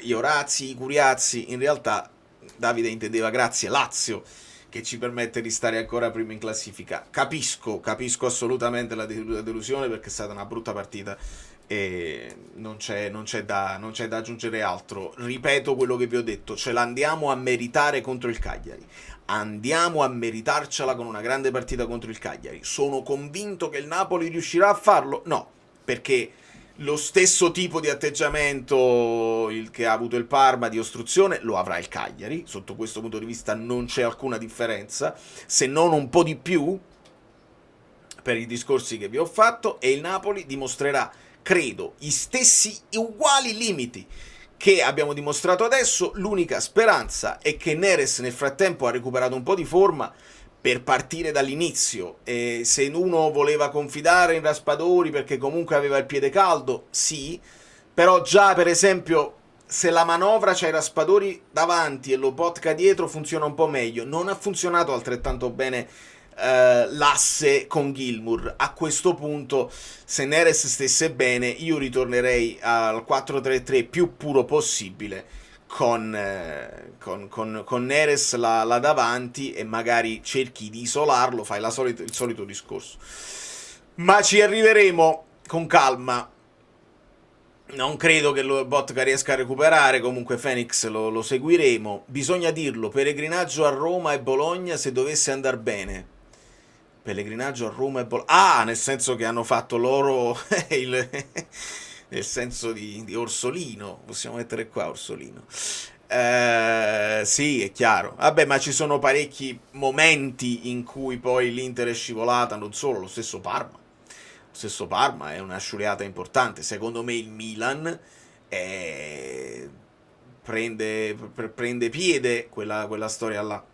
Gli Orazi, i Curiazzi, in realtà Davide intendeva grazie Lazio, che ci permette di stare ancora prima in classifica. Capisco assolutamente la delusione, perché è stata una brutta partita e non c'è da aggiungere altro. Ripeto quello che vi ho detto, ce l'andiamo a meritare contro il Cagliari, andiamo a meritarcela con una grande partita contro il Cagliari. Sono convinto che il Napoli riuscirà a farlo? No, perché lo stesso tipo di atteggiamento che ha avuto il Parma di ostruzione lo avrà il Cagliari. Sotto questo punto di vista non c'è alcuna differenza, se non un po' di più, per i discorsi che vi ho fatto, e il Napoli dimostrerà credo, gli stessi uguali limiti che abbiamo dimostrato adesso. L'unica speranza è che Neres nel frattempo ha recuperato un po' di forma per partire dall'inizio, e se uno voleva confidare in Raspadori perché comunque aveva il piede caldo, sì, però già per esempio se la manovra c'hai Raspadori davanti e Lobotka dietro funziona un po' meglio. Non ha funzionato altrettanto bene l'asse con Gilmour. A questo punto, se Neres stesse bene, io ritornerei al 4-3-3 più puro possibile con Neres là davanti, e magari cerchi di isolarlo, fai il solito discorso. Ma ci arriveremo con calma. Non credo che Lobotka riesca a recuperare, comunque Phoenix lo seguiremo. Bisogna dirlo, pellegrinaggio a Roma e Bologna se dovesse andare bene. Pellegrinaggio a Roma e Bologna. Nel senso che hanno fatto loro nel senso di Orsolino. Possiamo mettere qua Orsolino. Sì, è chiaro. Vabbè, ma ci sono parecchi momenti in cui poi l'Inter è scivolata, non solo, lo stesso Parma. Lo stesso Parma è una sciuliata importante. Secondo me il Milan prende piede quella storia là.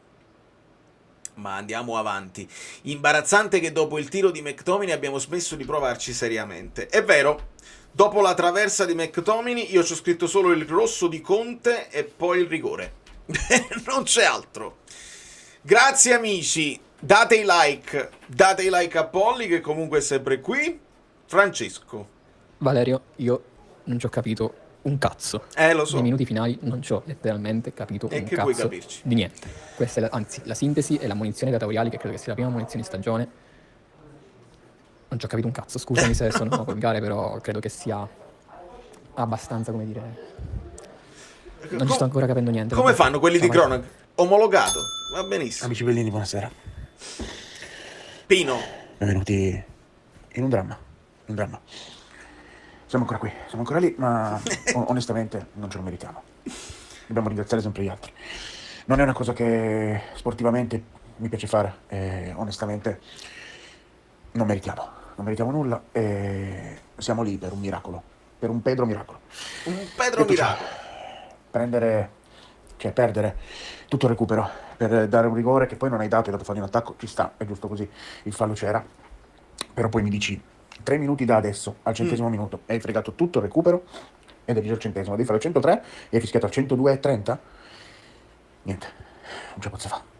Ma andiamo avanti. Imbarazzante che dopo il tiro di McTominay abbiamo smesso di provarci seriamente. È vero, dopo la traversa di McTominay io ci ho scritto solo il rosso di Conte e poi il rigore. Non c'è altro. Grazie amici, date i like a Polly che comunque è sempre qui. Francesco. Valerio, io non ci ho capito un cazzo. Lo so. Nei minuti finali non ci ho letteralmente capito E un che vuoi cazzo capirci? di niente. Questa è anzi, la sintesi e la munizione datoriali, che credo che sia la prima munizione di stagione. Non ci ho capito un cazzo, scusami se sono volgare, però credo che sia abbastanza, come dire... Non ci sto ancora capendo niente. Come fanno quelli di Insomma, cronaca? Omologato, va benissimo. Amici bellini, buonasera. Pino. Benvenuti in un dramma. Siamo ancora qui, siamo ancora lì, ma onestamente non ce lo meritiamo. Dobbiamo ringraziare sempre gli altri. Non è una cosa che sportivamente mi piace fare, e onestamente non meritiamo nulla, e siamo lì per un miracolo, per un Pedro miracolo. Un Pedro Detto ciò, miracolo. perdere tutto il recupero per dare un rigore che poi non hai dato, hai dato fallo in attacco, ci sta, è giusto così, il fallo c'era, però poi mi dici 3 minuti da adesso al 100° minuto e hai fregato tutto il recupero ed è già al 100°, devi fare al 103 e hai fischiato al 102,30. Niente, non ce la posso fare.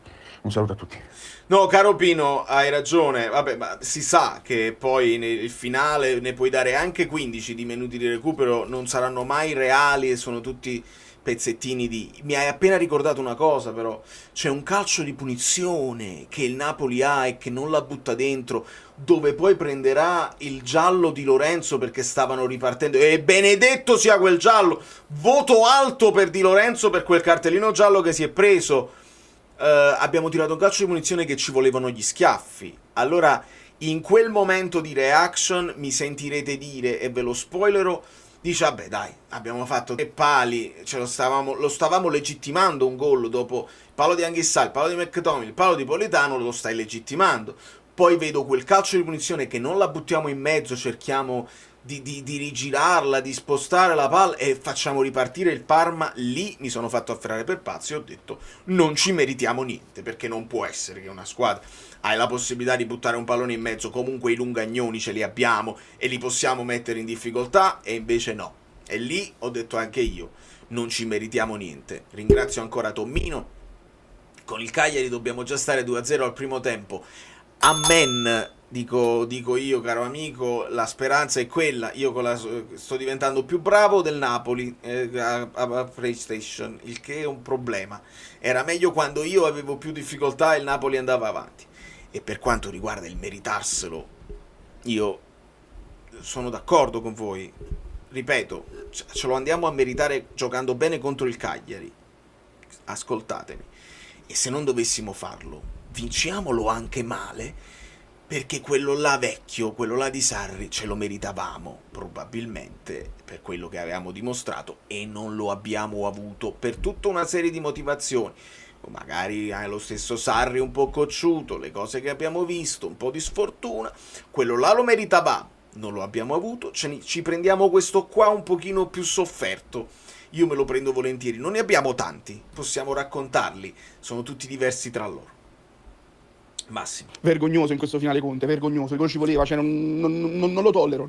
Un saluto a tutti. No, caro Pino, hai ragione. Vabbè, ma si sa che poi nel finale ne puoi dare anche 15 di minuti di recupero, non saranno mai reali e sono tutti pezzettini di... Mi hai appena ricordato una cosa, però. C'è un calcio di punizione che il Napoli ha e che non la butta dentro, dove poi prenderà il giallo di Lorenzo perché stavano ripartendo. E benedetto sia quel giallo! Voto alto per Di Lorenzo per quel cartellino giallo che si è preso. Abbiamo tirato un calcio di punizione che ci volevano gli schiaffi. Allora, in quel momento di reaction mi sentirete dire, e ve lo spoilerò, dice, vabbè dai, abbiamo fatto 3 pali, lo stavamo legittimando un gol dopo il palo di Anghissà, il palo di McTominay, il palo di Politano, lo stai legittimando. Poi vedo quel calcio di punizione che non la buttiamo in mezzo, cerchiamo di rigirarla, di spostare la palla e facciamo ripartire il Parma. Lì mi sono fatto afferrare per pazzo e ho detto non ci meritiamo niente, perché non può essere che una squadra hai la possibilità di buttare un pallone in mezzo, comunque i lungagnoni ce li abbiamo e li possiamo mettere in difficoltà, e invece no. E lì ho detto anche io non ci meritiamo niente. Ringrazio ancora Tommino. Con il Cagliari dobbiamo già stare 2-0 al primo tempo. Amen, dico io, caro amico, la speranza è quella. Io sto diventando più bravo del Napoli a PlayStation, il che è un problema. Era meglio quando io avevo più difficoltà e il Napoli andava avanti. E per quanto riguarda il meritarselo, io sono d'accordo con voi. Ripeto, ce lo andiamo a meritare giocando bene contro il Cagliari. Ascoltatemi. E se non dovessimo farlo, vinciamolo anche male, perché quello là vecchio, quello là di Sarri, ce lo meritavamo, probabilmente, per quello che avevamo dimostrato, e non lo abbiamo avuto per tutta una serie di motivazioni. Magari lo stesso Sarri un po' cocciuto, le cose che abbiamo visto, un po' di sfortuna, quello là lo meritavamo. non lo abbiamo avuto, ci prendiamo questo qua un pochino più sofferto, io me lo prendo volentieri, non ne abbiamo tanti, possiamo raccontarli, sono tutti diversi tra loro. Massimo. Vergognoso in questo finale Conte, vergognoso, il gol ci voleva, cioè non lo tollero,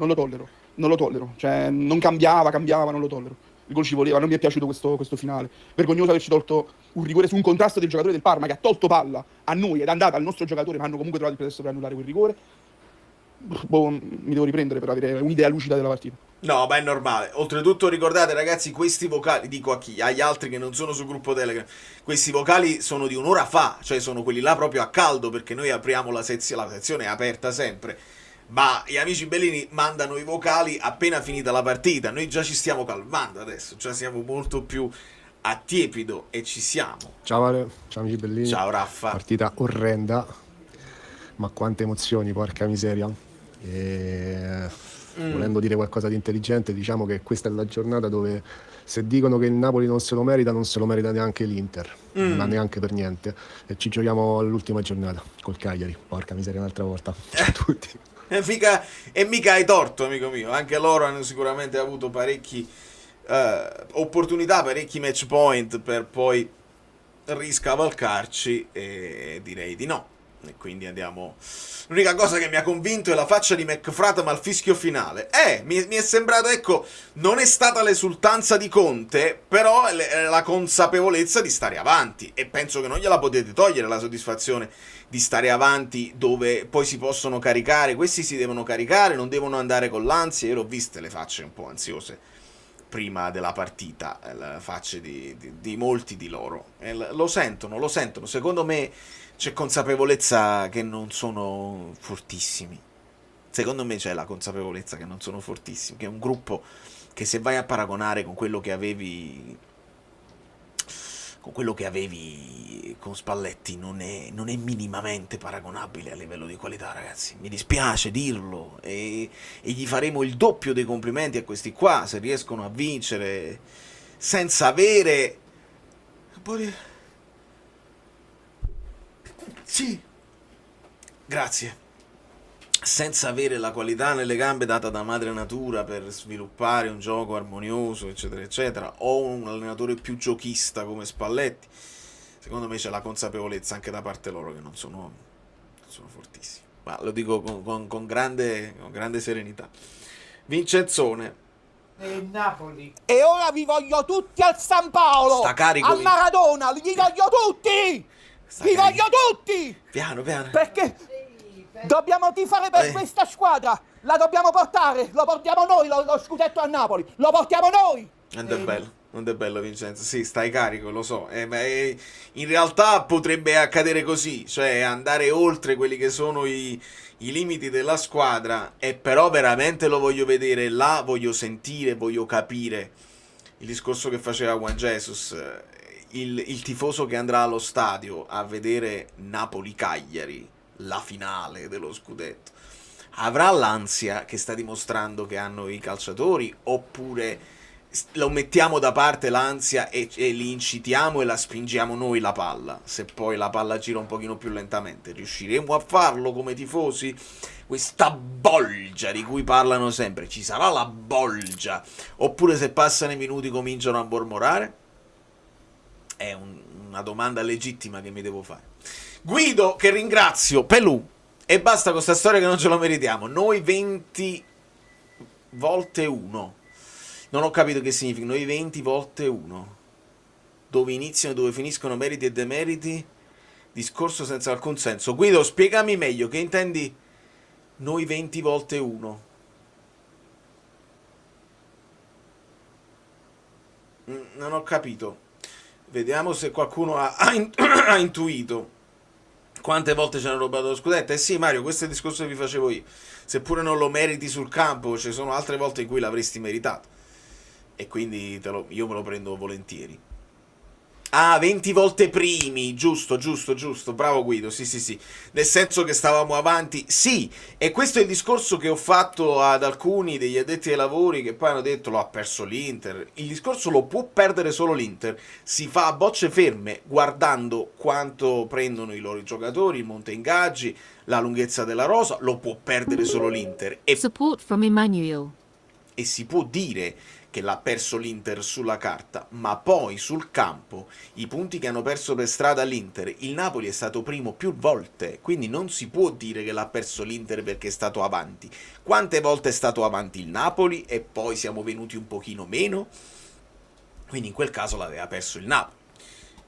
cioè non cambiava, non lo tollero. Il gol ci voleva, non mi è piaciuto questo finale. Vergognoso averci tolto un rigore su un contrasto del giocatore del Parma che ha tolto palla a noi ed è andata al nostro giocatore, ma hanno comunque trovato il pretesto per annullare quel rigore. Mi devo riprendere per avere un'idea lucida della partita. No, ma è normale. Oltretutto ricordate ragazzi, questi vocali, dico agli altri che non sono sul gruppo Telegram, questi vocali sono di un'ora fa, cioè sono quelli là proprio a caldo, perché noi apriamo la sezione è aperta sempre, ma gli amici bellini mandano i vocali appena finita la partita, noi già ci stiamo calmando adesso, cioè siamo molto più a tiepido e ci siamo. Ciao Mario, ciao amici bellini. Ciao Raffa. Partita orrenda, ma quante emozioni, porca miseria. Volendo dire qualcosa di intelligente, diciamo che questa è la giornata dove se dicono che il Napoli non se lo merita, non se lo merita neanche l'Inter, ma neanche per niente. E ci giochiamo all'ultima giornata col Cagliari, porca miseria, un'altra volta. Ciao a tutti. E mica hai torto, amico mio, anche loro hanno sicuramente avuto parecchi opportunità, parecchi match point per poi riscavalcarci, e direi di no. E quindi andiamo. L'unica cosa che mi ha convinto è la faccia di McFratama al fischio finale. Mi è sembrato, ecco, non è stata l'esultanza di Conte, però la consapevolezza di stare avanti. E penso che non gliela potete togliere la soddisfazione di stare avanti, dove poi si possono caricare. Questi si devono caricare, non devono andare con l'ansia. Io l'ho viste le facce un po' ansiose prima della partita, le facce di molti di loro. Lo sentono. Secondo me c'è consapevolezza che non sono fortissimi. Secondo me c'è la consapevolezza che non sono fortissimi, che è un gruppo che, se vai a paragonare con quello che avevi con Spalletti, non è minimamente paragonabile a livello di qualità, ragazzi. Mi dispiace dirlo, e gli faremo il doppio dei complimenti a questi qua se riescono a vincere senza avere un po' di... Sì, grazie. Senza avere la qualità nelle gambe data da madre natura per sviluppare un gioco armonioso, eccetera, eccetera, o un allenatore più giochista come Spalletti. Secondo me c'è la consapevolezza anche da parte loro che non sono fortissimi. Ma lo dico con grande serenità. Vincenzone. Napoli. E ora vi voglio tutti al San Paolo. Sta carico. A Maradona, li voglio tutti. Vi voglio tutti! Piano. Perché dobbiamo tifare per questa squadra! La dobbiamo portare! Lo portiamo noi lo scudetto a Napoli! Lo portiamo noi! Non è bello, Vincenzo. Sì, stai carico, lo so. In realtà potrebbe accadere così, cioè andare oltre quelli che sono i limiti della squadra, e però veramente lo voglio vedere là, voglio sentire, voglio capire il discorso che faceva Juan Jesus. Il tifoso che andrà allo stadio a vedere Napoli-Cagliari, la finale dello scudetto, avrà l'ansia che sta dimostrando che hanno i calciatori, oppure lo mettiamo da parte l'ansia e li incitiamo e la spingiamo noi la palla? Se poi la palla gira un pochino più lentamente, riusciremo a farlo come tifosi? Questa bolgia di cui parlano sempre, ci sarà la bolgia? Oppure se passano i minuti cominciano a mormorare? È una domanda legittima che mi devo fare. Guido, che ringrazio, Pelù, e basta con questa storia che non ce lo meritiamo. Noi 20 volte 1. Non ho capito che significa. Noi 20 volte 1. Dove iniziano e dove finiscono meriti e demeriti. Discorso senza alcun senso. Guido, spiegami meglio, che intendi noi 20 volte 1? Non ho capito. Vediamo se qualcuno ha intuito quante volte ci hanno rubato lo scudetto. Sì, Mario, questo è il discorso che vi facevo io. Seppure non lo meriti sul campo, ci sono altre volte in cui l'avresti meritato, e quindi io me lo prendo volentieri. Ah, 20 volte primi, giusto, bravo Guido, sì, nel senso che stavamo avanti, sì, e questo è il discorso che ho fatto ad alcuni degli addetti ai lavori che poi hanno detto lo ha perso l'Inter, il discorso lo può perdere solo l'Inter, si fa a bocce ferme guardando quanto prendono i loro giocatori, il monte ingaggi, la lunghezza della rosa, lo può perdere solo l'Inter, Support from Emmanuel. e si può dire che l'ha perso l'Inter sulla carta, ma poi sul campo i punti che hanno perso per strada l'Inter, il Napoli è stato primo più volte, quindi non si può dire che l'ha perso l'Inter perché è stato avanti. Quante volte è stato avanti il Napoli e poi siamo venuti un pochino meno? Quindi in quel caso l'aveva perso il Napoli.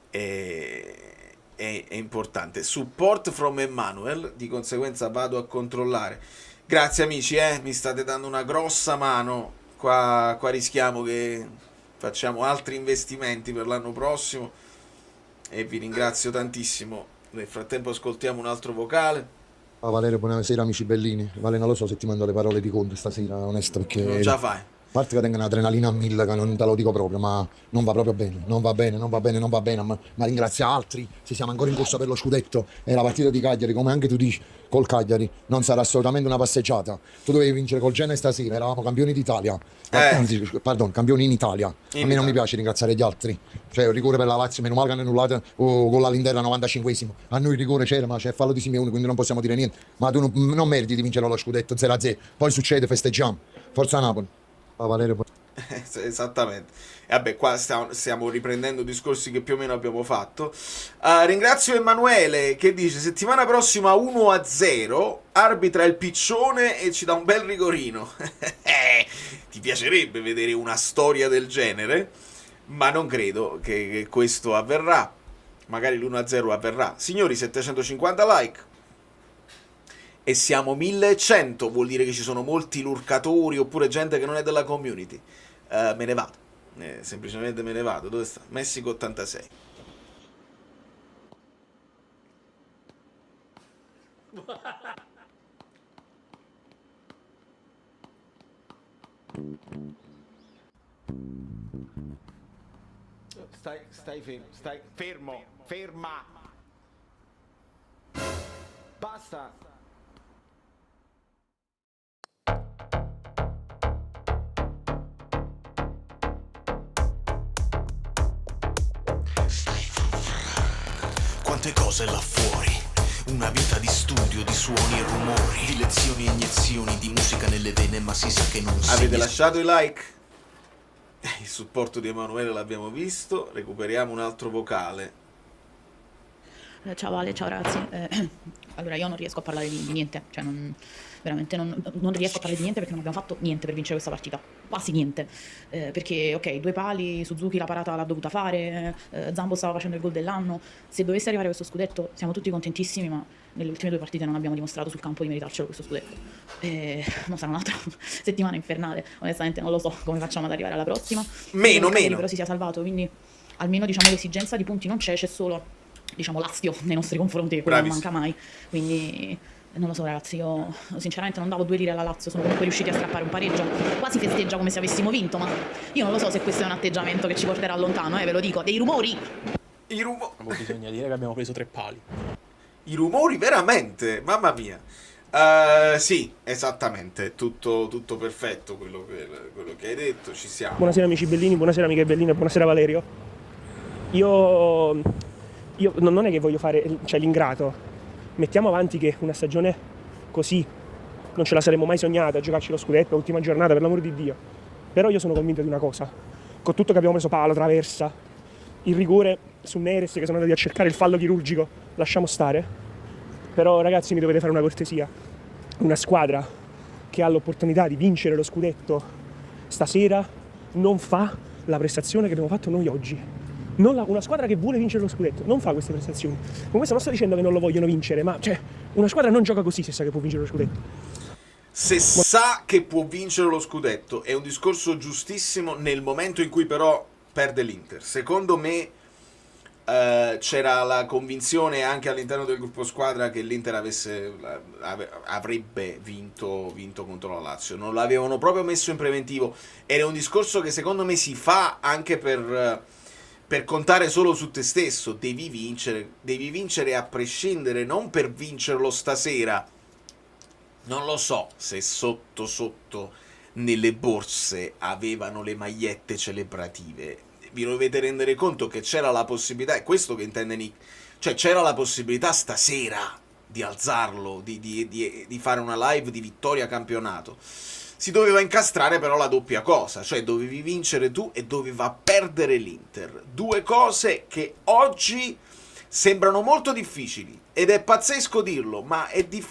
È importante. Support from Emmanuel, di conseguenza vado a controllare. Grazie amici, mi state dando una grossa mano. Qua rischiamo che facciamo altri investimenti per l'anno prossimo e vi ringrazio tantissimo. Nel frattempo ascoltiamo un altro vocale. Valerio, buonasera amici bellini. Vale, non lo so se ti mando le parole di Conte stasera, onesto, perché Non già fai. a parte che tengo un'adrenalina a 1000, che non te lo dico proprio, ma non va proprio bene, non va bene, ma ringrazia altri, se siamo ancora in corsa per lo scudetto e la partita di Cagliari, come anche tu dici, col Cagliari, non sarà assolutamente una passeggiata, tu dovevi vincere col Genoa stasera, eravamo campioni d'Italia, anzi, pardon, campioni in Italia, a me non mi piace ringraziare gli altri, cioè il rigore per la Lazio, meno male che hanno annullato con all'interno al 95esimo, a noi il rigore c'era, ma c'è fallo di Simeone, quindi non possiamo dire niente, ma tu non meriti di vincere lo scudetto 0-0, poi succede, festeggiamo, forza Napoli. Valerio. Esattamente. E vabbè, qua stiamo riprendendo discorsi che più o meno abbiamo fatto. Ringrazio Emanuele che dice: settimana prossima 1-0, arbitra il piccione e ci dà un bel rigorino. Ti piacerebbe vedere una storia del genere? Ma non credo che questo avverrà. Magari l'1-0 avverrà. Signori, 750 like. E siamo 1100, vuol dire che ci sono molti lurcatori oppure gente che non è della community. Me ne vado, semplicemente me ne vado. Dove sta? Messico 86. Stai fermo, ferma. Basta. Quante cose là fuori, una vita di studio, di suoni e rumori, di lezioni e iniezioni, di musica nelle vene, ma si sa che non si... Avete lasciato i like? Il supporto di Emanuele l'abbiamo visto, recuperiamo un altro vocale. Ciao Ale, ciao ragazzi. Allora io non riesco a parlare di niente, cioè veramente non riesco a parlare di niente perché non abbiamo fatto niente per vincere questa partita, quasi niente, perché ok, 2 pali, Suzuki la parata l'ha dovuta fare, Zambo stava facendo il gol dell'anno, se dovesse arrivare questo scudetto siamo tutti contentissimi, ma nelle ultime 2 partite non abbiamo dimostrato sul campo di meritarcelo questo scudetto, non sarà un'altra settimana infernale, onestamente non lo so come facciamo ad arrivare alla prossima. Meno. Però si sia salvato, quindi almeno diciamo l'esigenza di punti non c'è solo diciamo l'astio nei nostri confronti, quello non manca mai, quindi non lo so ragazzi, io sinceramente non davo 2 lire alla Lazio, sono comunque riusciti a strappare un pareggio, quasi festeggia come se avessimo vinto, ma io non lo so se questo è un atteggiamento che ci porterà lontano, ve lo dico, dei rumori! Bisogna dire che abbiamo preso 3 pali. I rumori veramente, mamma mia. Sì, esattamente, tutto perfetto quello che hai detto, ci siamo. Buonasera amici bellini, buonasera amiche belline, buonasera Valerio. Io non è che voglio fare l'ingrato, mettiamo avanti che una stagione così non ce la saremmo mai sognata, giocarci lo scudetto, ultima giornata, per l'amor di Dio. Però io sono convinto di una cosa, con tutto che abbiamo preso palo, traversa, il rigore su Neres che sono andati a cercare il fallo chirurgico, lasciamo stare. Però ragazzi mi dovete fare una cortesia, una squadra che ha l'opportunità di vincere lo scudetto stasera non fa la prestazione che abbiamo fatto noi oggi. Una squadra che vuole vincere lo scudetto non fa queste prestazioni. Con questo non sto dicendo che non lo vogliono vincere, ma una squadra non gioca così se sa che può vincere lo scudetto. Se sa che può vincere lo scudetto è un discorso giustissimo nel momento in cui però perde l'Inter. Secondo me c'era la convinzione anche all'interno del gruppo squadra che l'Inter avrebbe vinto contro la Lazio. Non l'avevano proprio messo in preventivo. Ed è un discorso che secondo me si fa anche per per contare solo su te stesso, devi vincere a prescindere, non per vincerlo stasera. Non lo so se sotto nelle borse avevano le magliette celebrative. Vi dovete rendere conto che c'era la possibilità, è questo che intende Nick, cioè c'era la possibilità stasera di alzarlo, di fare una live di vittoria campionato. Si doveva incastrare però la doppia cosa, cioè dovevi vincere tu e doveva perdere l'Inter. Due cose che oggi sembrano molto difficili, ed è pazzesco dirlo, ma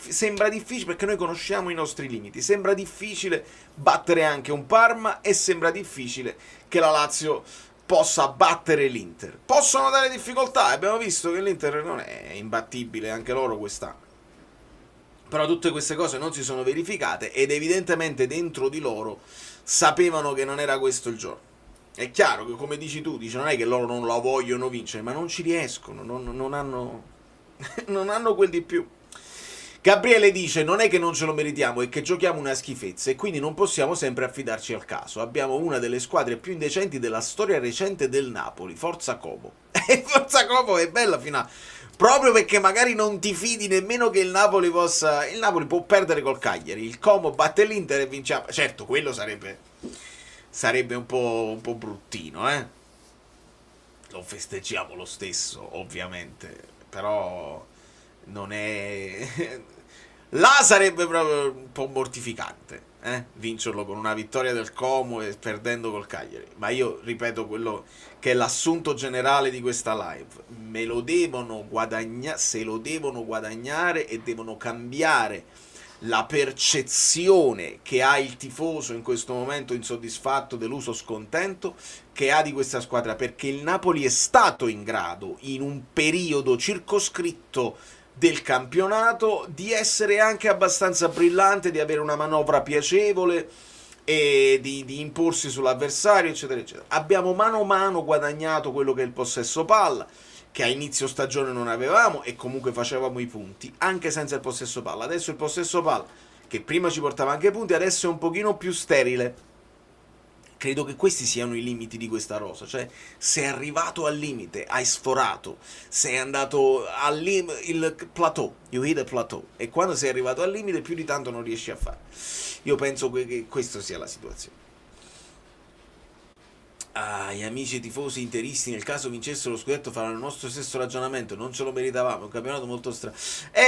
sembra difficile perché noi conosciamo i nostri limiti. Sembra difficile battere anche un Parma e sembra difficile che la Lazio possa battere l'Inter. Possono dare difficoltà, abbiamo visto che l'Inter non è imbattibile anche loro quest'anno. Però tutte queste cose non si sono verificate ed evidentemente dentro di loro sapevano che non era questo il giorno. È chiaro che, come dici tu, non è che loro non la vogliono vincere, ma non ci riescono, non hanno quel di più. Gabriele dice: non è che non ce lo meritiamo, è che giochiamo una schifezza e quindi non possiamo sempre affidarci al caso. Abbiamo una delle squadre più indecenti della storia recente del Napoli. Forza Como. Forza Como è bella finale, proprio perché magari non ti fidi nemmeno che il Napoli possa... Il Napoli può perdere col Cagliari, il Como batte l'Inter e vinciamo. Certo, quello sarebbe un po' bruttino, eh? Lo festeggiamo lo stesso, ovviamente, però non è... Là sarebbe proprio un po' mortificante, vincerlo con una vittoria del Como e perdendo col Cagliari. Ma io ripeto quello che è l'assunto generale di questa live: me lo devono guadagnare, se lo devono guadagnare, e devono cambiare la percezione che ha il tifoso in questo momento insoddisfatto, deluso, scontento, che ha di questa squadra, perché il Napoli è stato in grado, in un periodo circoscritto del campionato, di essere anche abbastanza brillante, di avere una manovra piacevole e di imporsi sull'avversario, eccetera eccetera. Abbiamo mano a mano guadagnato quello che è il possesso palla, che a inizio stagione non avevamo, e comunque facevamo i punti anche senza il possesso palla. Adesso il possesso palla, che prima ci portava anche punti, adesso è un pochino più sterile. Credo che questi siano i limiti di questa rosa, cioè sei arrivato al limite, hai sforato, sei andato il plateau, you hit a plateau, e quando sei arrivato al limite più di tanto non riesci a fare. Io penso che questa sia la situazione. Gli amici tifosi interisti, nel caso vincessero lo scudetto, faranno il nostro stesso ragionamento: non ce lo meritavamo, è un campionato molto strano.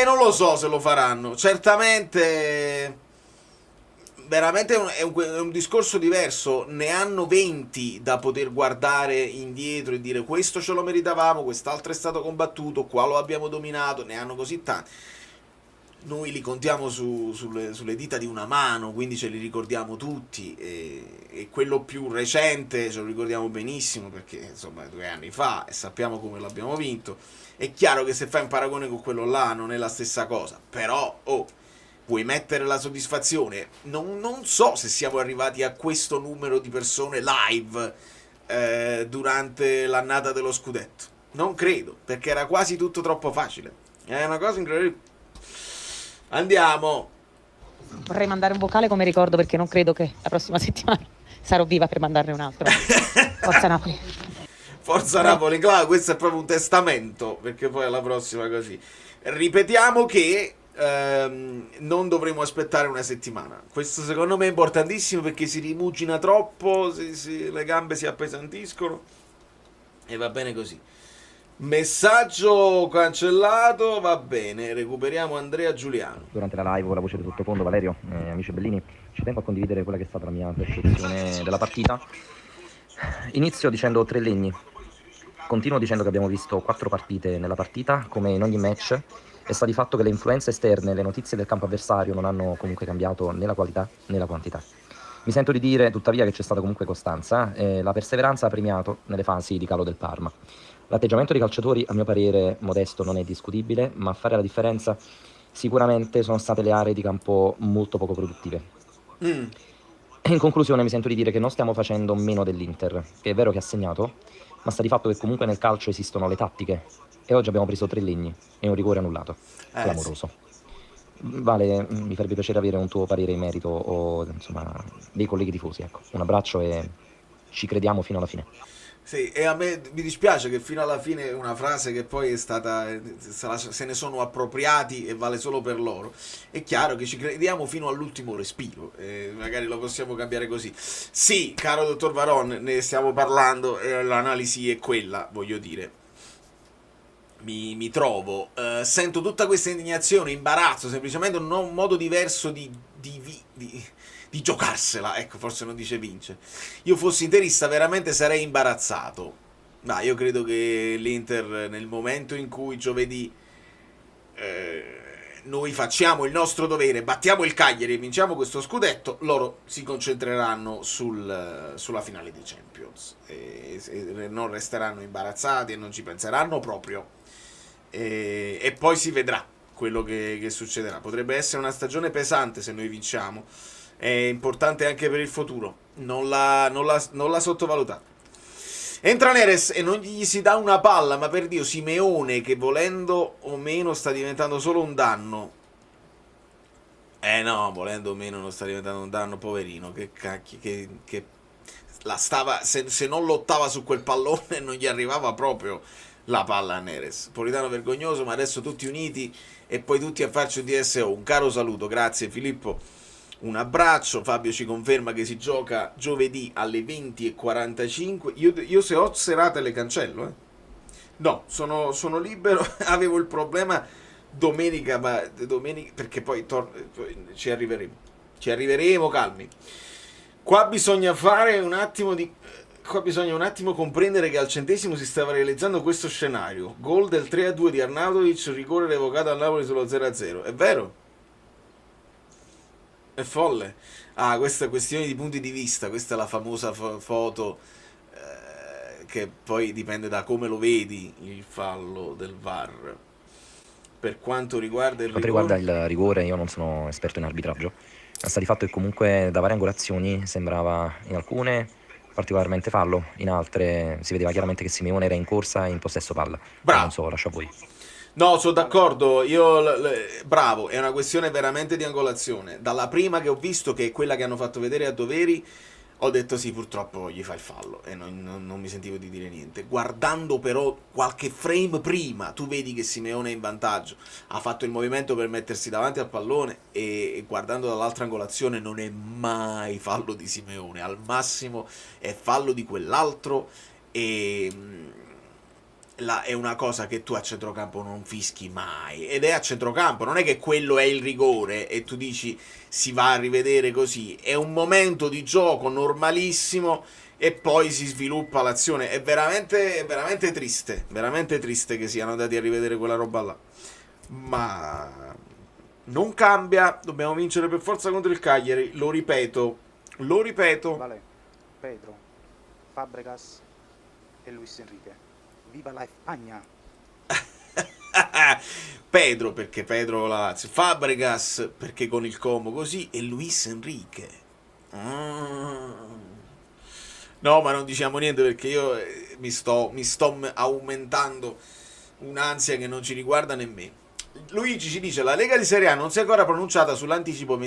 Non lo so se lo faranno, certamente. Veramente è un discorso diverso. Ne hanno 20 da poter guardare indietro e dire: questo ce lo meritavamo, quest'altro è stato combattuto, qua lo abbiamo dominato. Ne hanno così tanti, noi li contiamo sulle dita di una mano, quindi ce li ricordiamo tutti, e quello più recente ce lo ricordiamo benissimo perché insomma è 2 anni fa e sappiamo come l'abbiamo vinto. È chiaro che se fai un paragone con quello là non è la stessa cosa, però vuoi mettere la soddisfazione? Non so se siamo arrivati a questo numero di persone live durante l'annata dello scudetto. Non credo, perché era quasi tutto troppo facile. È una cosa incredibile. Andiamo. Vorrei mandare un vocale come ricordo, perché non credo che la prossima settimana sarò viva per mandarne un altro. Forza Napoli. Forza Napoli, claro, questo è proprio un testamento, perché poi alla prossima così. Ripetiamo che non dovremo aspettare una settimana. Questo secondo me è importantissimo, perché si rimugina troppo, le gambe si appesantiscono e va bene così. Messaggio cancellato, va bene, recuperiamo Andrea Giuliano. Durante la live con la voce di sottofondo, Valerio, amici Bellini, ci tengo a condividere quella che è stata la mia percezione della partita. Inizio dicendo 3 legni, continuo dicendo che abbiamo visto 4 partite nella partita, come in ogni match. E sta di fatto che le influenze esterne, le notizie del campo avversario non hanno comunque cambiato né la qualità né la quantità. Mi sento di dire tuttavia che c'è stata comunque costanza, la perseveranza ha premiato nelle fasi di calo del Parma. L'atteggiamento dei calciatori, a mio parere modesto, non è discutibile, ma a fare la differenza sicuramente sono state le aree di campo molto poco produttive. E in conclusione mi sento di dire che non stiamo facendo meno dell'Inter, che è vero che ha segnato, ma sta di fatto che comunque nel calcio esistono le tattiche, e oggi abbiamo preso 3 legni e un rigore annullato. Clamoroso. Vale, mi farebbe piacere avere un tuo parere in merito, o insomma dei colleghi tifosi, ecco. Un abbraccio e ci crediamo fino alla fine. Sì, e a me mi dispiace che fino alla fine una frase che poi è stata, se ne sono appropriati e vale solo per loro. È chiaro che ci crediamo fino all'ultimo respiro, magari lo possiamo cambiare così. Sì, caro dottor Varon, ne stiamo parlando e l'analisi è quella, voglio dire. Mi trovo, sento tutta questa indignazione, imbarazzo, semplicemente un modo diverso di giocarsela, ecco, forse non dice vince. Io fossi interista veramente sarei imbarazzato, ma io credo che l'Inter nel momento in cui giovedì noi facciamo il nostro dovere, battiamo il Cagliari e vinciamo questo scudetto, loro si concentreranno sulla finale di Champions e non resteranno imbarazzati e non ci penseranno proprio, e poi si vedrà quello che succederà. Potrebbe essere una stagione pesante se noi vinciamo, è importante anche per il futuro, non la sottovalutate. Entra Neres e non gli si dà una palla, ma per Dio, Simeone, che volendo o meno sta diventando solo un danno. No, volendo o meno non sta diventando un danno, poverino, che cacchio, che la stava, se non lottava su quel pallone non gli arrivava proprio la palla a Neres. Politano vergognoso, ma adesso tutti uniti e poi tutti a farci un DSO. Un caro saluto, grazie Filippo. Un abbraccio. Fabio ci conferma che si gioca giovedì alle 20:45. Io se ho serate le cancello, no, sono libero. Avevo il problema domenica, ma domenica perché poi ci arriveremo calmi. Qua bisogna un attimo comprendere che al 100° si stava realizzando questo scenario. Gol del 3-2 di Arnautovic, rigore revocato al Napoli sullo 0-0. È vero? È folle. Questa è questione di punti di vista. Questa è la famosa foto che poi dipende da come lo vedi il fallo del VAR. Per quanto riguarda il rigore, io non sono esperto in arbitraggio. Sta di fatto che comunque da varie angolazioni sembrava in alcune particolarmente fallo, in altre si vedeva chiaramente che Simeone era in corsa e in possesso palla. Bravo. Non so, lascia a voi. No, sono d'accordo, bravo, è una questione veramente di angolazione. Dalla prima che ho visto, che è quella che hanno fatto vedere a Doveri, ho detto sì, purtroppo gli fa il fallo e non mi sentivo di dire niente. Guardando però qualche frame prima, tu vedi che Simeone è in vantaggio, ha fatto il movimento per mettersi davanti al pallone e guardando dall'altra angolazione non è mai fallo di Simeone, al massimo è fallo di quell'altro e... è una cosa che tu a centrocampo non fischi mai, ed è a centrocampo, non è che quello è il rigore e tu dici si va a rivedere così, è un momento di gioco normalissimo e poi si sviluppa l'azione. È veramente triste che siano andati a rivedere quella roba là, ma non cambia, dobbiamo vincere per forza contro il Cagliari, lo ripeto. Vale, Pedro, Fabregas e Luis Enrique. Viva la Spagna! Pedro perché Pedro la Lazio, Fabregas perché con il Como così, e Luis Enrique. No, ma non diciamo niente perché io mi sto aumentando un'ansia che non ci riguarda nemmeno. Luigi ci dice: la Lega di Serie A non si è ancora pronunciata sull'anticipo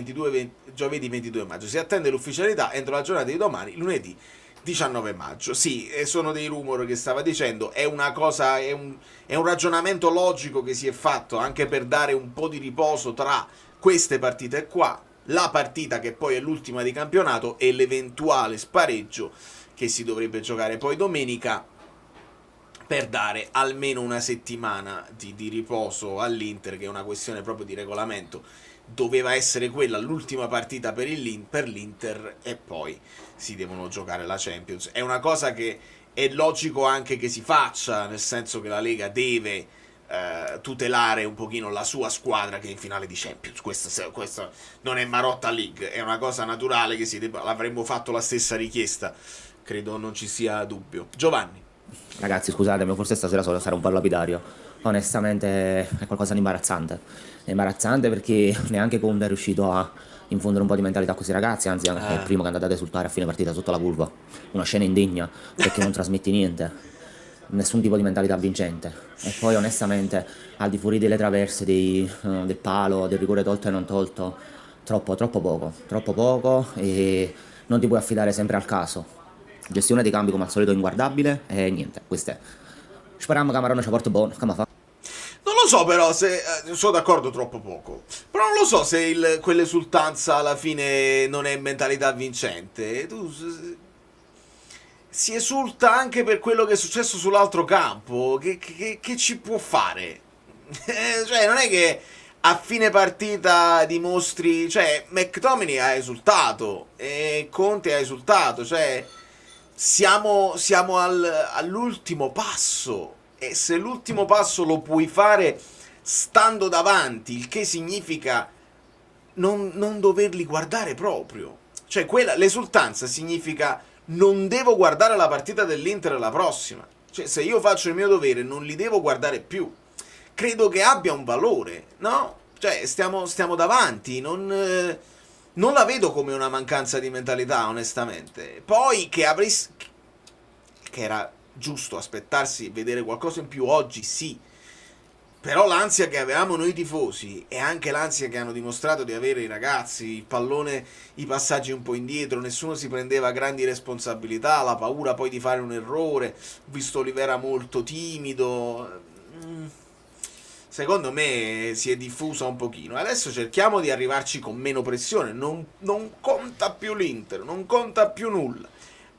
giovedì 22 maggio, si attende l'ufficialità entro la giornata di domani, lunedì 19 maggio. Sì, sono dei rumor che stava dicendo, è una cosa, è un ragionamento logico che si è fatto anche per dare un po' di riposo tra queste partite qua, la partita che poi è l'ultima di campionato e l'eventuale spareggio che si dovrebbe giocare poi domenica, per dare almeno una settimana di riposo all'Inter, che è una questione proprio di regolamento. Doveva essere quella l'ultima partita per l'Inter e poi si devono giocare la Champions. È una cosa che è logico anche che si faccia, nel senso che la Lega deve tutelare un pochino la sua squadra che è in finale di Champions. Questa non è Marotta League, è una cosa naturale che l'avremmo fatto la stessa richiesta, credo non ci sia dubbio. Giovanni. Ragazzi, scusatemi, forse stasera sarà un po' lapidario. Onestamente è qualcosa di imbarazzante. È imbarazzante perché neanche Conte è riuscito a infondere un po' di mentalità a questi ragazzi, anzi è il primo che è andato ad esultare a fine partita sotto la curva. Una scena indegna, perché non trasmetti niente, nessun tipo di mentalità vincente. E poi onestamente, al di fuori delle traverse, del palo, del rigore tolto e non tolto, troppo poco, e non ti puoi affidare sempre al caso. Gestione dei cambi come al solito inguardabile e niente, questo è. Speriamo che Camarone ci porta buono, come fa? Non lo so però se... sono d'accordo troppo poco. Però non lo so se quell'esultanza alla fine non è mentalità vincente. Si esulta anche per quello che è successo sull'altro campo. Che ci può fare? Cioè non è che a fine partita dimostri... Cioè McTominay ha esultato e Conte ha esultato. Cioè siamo all'ultimo passo. E se l'ultimo passo lo puoi fare stando davanti, il che significa non doverli guardare proprio. Cioè l'esultanza significa non devo guardare la partita dell'Inter la prossima. Cioè se io faccio il mio dovere non li devo guardare più. Credo che abbia un valore, no? Cioè stiamo davanti, non la vedo come una mancanza di mentalità, onestamente. Poi che era giusto aspettarsi e vedere qualcosa in più oggi, sì. Però l'ansia che avevamo noi tifosi e anche l'ansia che hanno dimostrato di avere i ragazzi, il pallone, i passaggi un po' indietro, nessuno si prendeva grandi responsabilità, la paura poi di fare un errore, visto Olivera molto timido, secondo me si è diffusa un pochino. Adesso cerchiamo di arrivarci con meno pressione, non conta più l'Inter, non conta più nulla.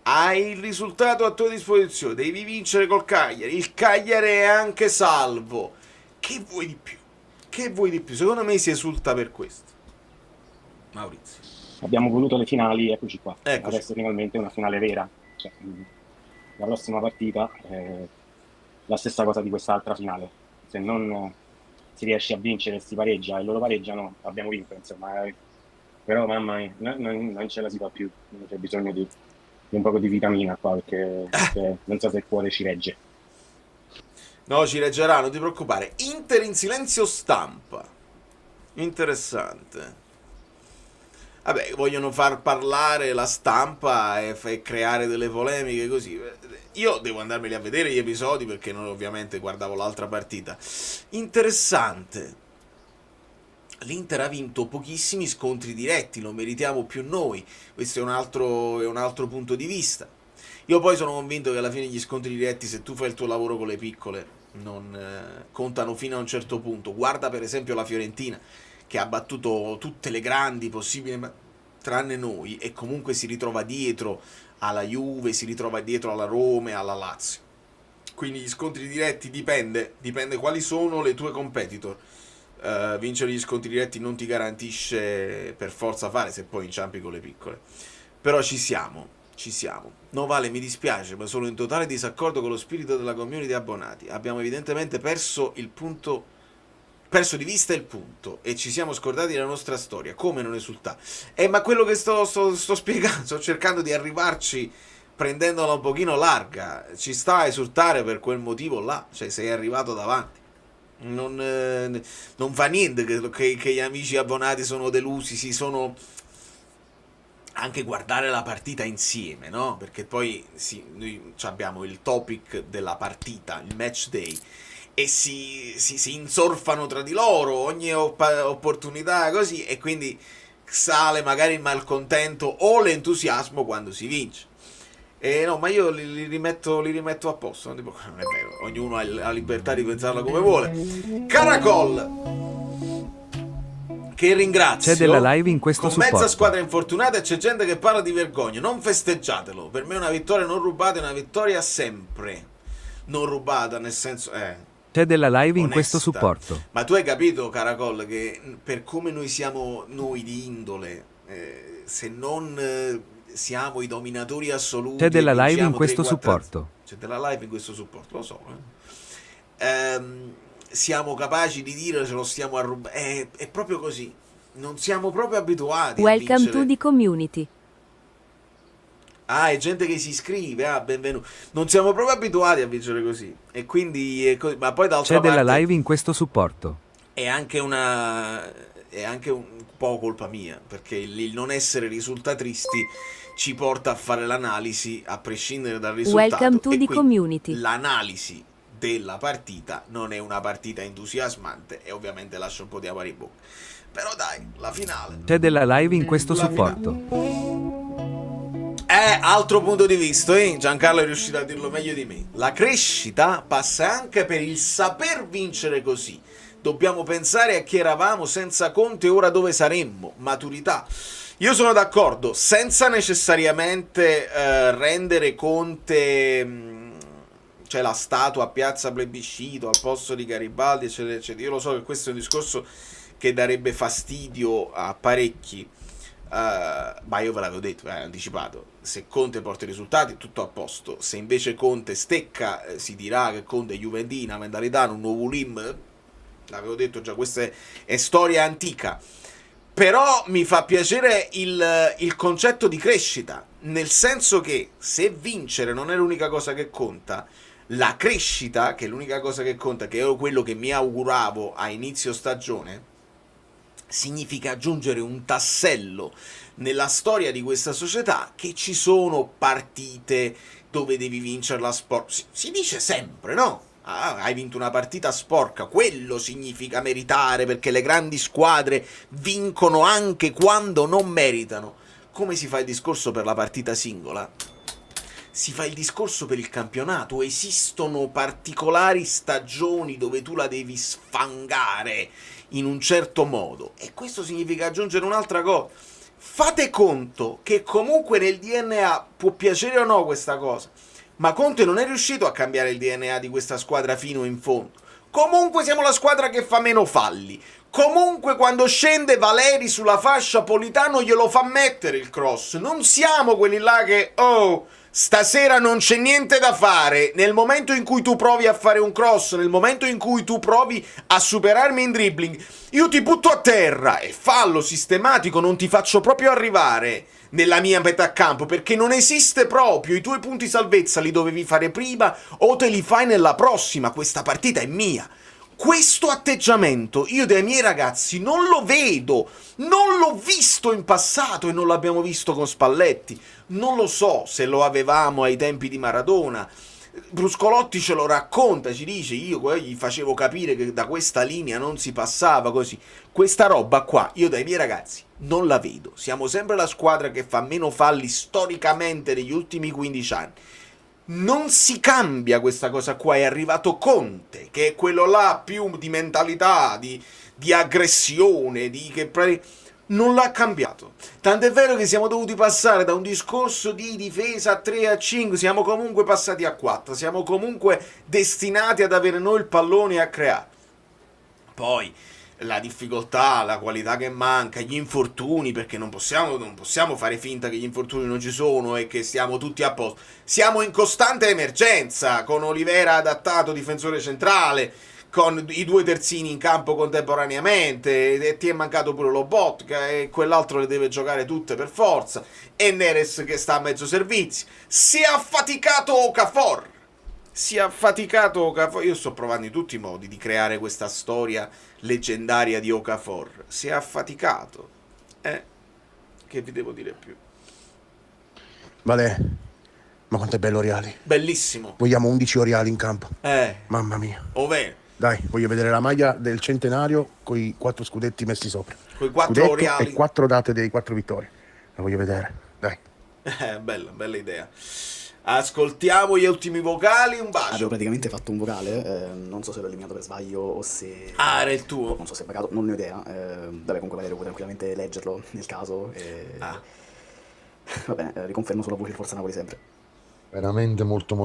Hai il risultato a tua disposizione, devi vincere col Cagliari, il Cagliari è anche salvo. Che vuoi di più? Che vuoi di più? Secondo me si esulta per questo. Maurizio. Abbiamo voluto le finali, eccoci qua. Eccoci. Adesso finalmente una finale vera. Cioè, la prossima partita è la stessa cosa di quest'altra finale. Se non si riesce a vincere, si pareggia e loro pareggiano, abbiamo vinto, insomma. Però mamma mia, non ce la si fa più. C'è bisogno di un po' di vitamina qua perché non so se il cuore ci regge. No, ci reggerà, non ti preoccupare. Inter in silenzio stampa. Interessante. Vabbè, vogliono far parlare la stampa e creare delle polemiche così. Io devo andarmeli a vedere gli episodi perché non ovviamente guardavo l'altra partita. Interessante. L'Inter ha vinto pochissimi scontri diretti, lo meritiamo più noi. Questo è un altro punto di vista. Io poi sono convinto che alla fine gli scontri diretti, se tu fai il tuo lavoro con le piccole, non contano fino a un certo punto. Guarda per esempio la Fiorentina, che ha battuto tutte le grandi possibili tranne noi, e comunque si ritrova dietro alla Juve, si ritrova dietro alla Roma e alla Lazio. Quindi gli scontri diretti dipende quali sono le tue competitor. Vincere gli scontri diretti non ti garantisce per forza fare se poi inciampi con le piccole. Però ci siamo. No Vale, mi dispiace, ma sono in totale disaccordo con lo spirito della community abbonati. Abbiamo evidentemente perso di vista il punto e ci siamo scordati della nostra storia. Come non esultare? Ma quello che sto spiegando, sto cercando di arrivarci prendendola un pochino larga. Ci sta a esultare per quel motivo là, cioè sei arrivato davanti. Non fa niente che gli amici abbonati sono delusi, si sono... anche guardare la partita insieme, no? Perché poi noi abbiamo il topic della partita, il match day, e si insorfano tra di loro ogni opportunità così, e quindi sale magari il malcontento o l'entusiasmo quando si vince. No, ma io li rimetto a posto, non è vero, ognuno ha la libertà di pensarla come vuole. Caracol, che ringrazio. C'è della live in questo con supporto. mezza squadra infortunata e c'è gente che parla di vergogna. Non festeggiatelo. Per me una vittoria non rubata è una vittoria sempre. Non rubata, nel senso... C'è della live in onesta. questo supporto. Ma tu hai capito, Caracol, che per come noi siamo noi di indole, se non siamo i dominatori assoluti... C'è della live in vinciamo questo 3-4... supporto. C'è della live in questo supporto, lo so. Siamo capaci di dire ce lo stiamo a rubare. È proprio così. Non siamo proprio abituati a Welcome vincere. to the community. È gente che si iscrive, benvenuto. Non siamo proprio abituati a vincere così. E quindi ma poi d'altra C'è parte della live in questo supporto. è anche un po' colpa mia, perché il non essere risultatristi ci porta a fare l'analisi a prescindere dal risultato. Welcome to e the quindi community. l'analisi della partita non è una partita entusiasmante e ovviamente lascia un po' di amaro in bocca. Però dai, la finale. C'è della live in questo La supporto. Altro punto di vista, Giancarlo è riuscito a dirlo meglio di me. La crescita passa anche per il saper vincere così. Dobbiamo pensare a chi eravamo senza Conte e ora dove saremmo. Maturità. Io sono d'accordo, senza necessariamente rendere Conte cioè la statua a piazza Plebiscito al posto di Garibaldi, eccetera, eccetera. Io lo so che questo è un discorso che darebbe fastidio a parecchi, ma io ve l'avevo detto, anticipato. Se Conte porta i risultati, tutto a posto. Se invece Conte stecca, si dirà che Conte è Juventina, mentalità, un nuovo Lim. L'avevo detto già, questa è storia antica. Però mi fa piacere il concetto di crescita, nel senso che se vincere non è l'unica cosa che conta, la crescita, che è l'unica cosa che conta, che è quello che mi auguravo a inizio stagione, significa aggiungere un tassello nella storia di questa società, che ci sono partite dove devi vincerla si dice sempre, no? Hai vinto una partita sporca, quello significa meritare, perché le grandi squadre vincono anche quando non meritano. Come si fa il discorso per la partita singola? Si fa il discorso per il campionato. Esistono particolari stagioni dove tu la devi sfangare in un certo modo, e questo significa aggiungere un'altra cosa. Fate conto che comunque nel DNA, può piacere o no questa cosa, ma Conte non è riuscito a cambiare il DNA di questa squadra fino in fondo. Comunque siamo la squadra che fa meno falli. Comunque quando scende Valeri sulla fascia, Politano glielo fa mettere il cross. Non siamo quelli là che, stasera non c'è niente da fare. Nel momento in cui tu provi a fare un cross, nel momento in cui tu provi a superarmi in dribbling, io ti butto a terra e fallo sistematico, non ti faccio proprio arrivare nella mia metà campo, perché non esiste proprio. I tuoi punti salvezza li dovevi fare prima o te li fai nella prossima. Questa partita è mia. Questo atteggiamento io dai miei ragazzi non lo vedo, non l'ho visto in passato e non l'abbiamo visto con Spalletti. Non lo so se lo avevamo ai tempi di Maradona. Bruscolotti ce lo racconta, ci dice, io gli facevo capire che da questa linea non si passava così. Questa roba qua io dai miei ragazzi non la vedo. Siamo sempre la squadra che fa meno falli storicamente negli ultimi 15 anni. Non si cambia questa cosa qua. È arrivato Conte, che è quello là più di mentalità, di aggressione, non l'ha cambiato. Tant'è vero che siamo dovuti passare da un discorso di difesa a 3 a 5, siamo comunque passati a 4, siamo comunque destinati ad avere noi il pallone e a creare. Poi la difficoltà, la qualità che manca, gli infortuni, perché non possiamo fare finta che gli infortuni non ci sono e che stiamo tutti a posto. Siamo in costante emergenza, con Olivera adattato difensore centrale, con i 2 terzini in campo contemporaneamente, e ti è mancato pure Lobotka, e quell'altro le deve giocare tutte per forza, e Neres che sta a mezzo servizi. Si è affaticato Okafor. Io sto provando in tutti i modi di creare questa storia leggendaria di Okafor. Si è affaticato. Che vi devo dire più? Vale, ma quanto è bello Oriali. Bellissimo. Vogliamo 11 Oriali in campo. Mamma mia. Ov'è? Dai, voglio vedere la maglia del centenario con i 4 scudetti messi sopra. Con i 4 Scudetto Oriali. e 4 date dei 4 vittorie. La voglio vedere, dai. Bella idea. Ascoltiamo gli ultimi vocali, un bacio. Avevo praticamente fatto un vocale, non so se l'ho eliminato per svaglio o se... era il tuo. Non so se è pagato, non ne ho idea. Vabbè, comunque Valerio può tranquillamente leggerlo nel caso. Va bene, riconfermo sulla voce il Forza Napoli sempre. Veramente molto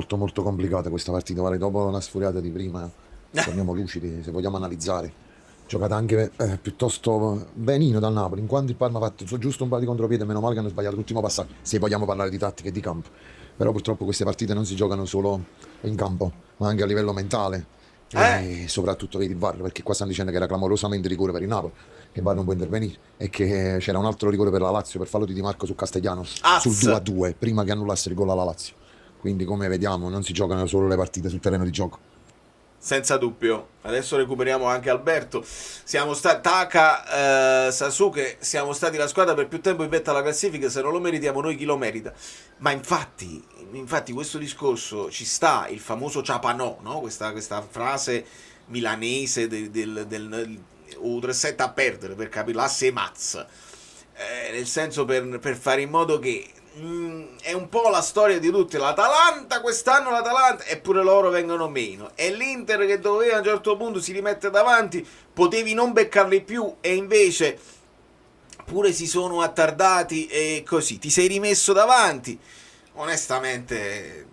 complicata questa partita, vale, dopo una sfuriata di prima, torniamo lucidi, se vogliamo analizzare. Giocata anche piuttosto benino dal Napoli, in quanto il Parma ha fatto giusto un paio di contropiede, meno male che hanno sbagliato l'ultimo passaggio, se vogliamo parlare di tattica e di campo. Però purtroppo queste partite non si giocano solo in campo, ma anche a livello mentale, e soprattutto per il VAR, perché qua stanno dicendo che era clamorosamente rigore per il Napoli, che il VAR non può intervenire, e che c'era un altro rigore per la Lazio per fallo di Di Marco su Castellanos, sul 2-2, prima che annullasse il gol alla Lazio. Quindi, come vediamo, non si giocano solo le partite sul terreno di gioco. Senza dubbio. Adesso recuperiamo anche Alberto. Siamo stati Taka, Sasuke, siamo stati la squadra per più tempo in vetta alla classifica. Se non lo meritiamo noi, chi lo merita? Ma infatti questo discorso ci sta, il famoso ciapanò, no? Questa frase milanese del 3-7 a perdere, per capire, l'asse mazza, nel senso per fare in modo che è un po' la storia di tutti. L'Atalanta quest'anno, eppure loro vengono meno, e l'Inter che doveva a un certo punto si rimette davanti, potevi non beccarli più e invece pure si sono attardati e così ti sei rimesso davanti. Onestamente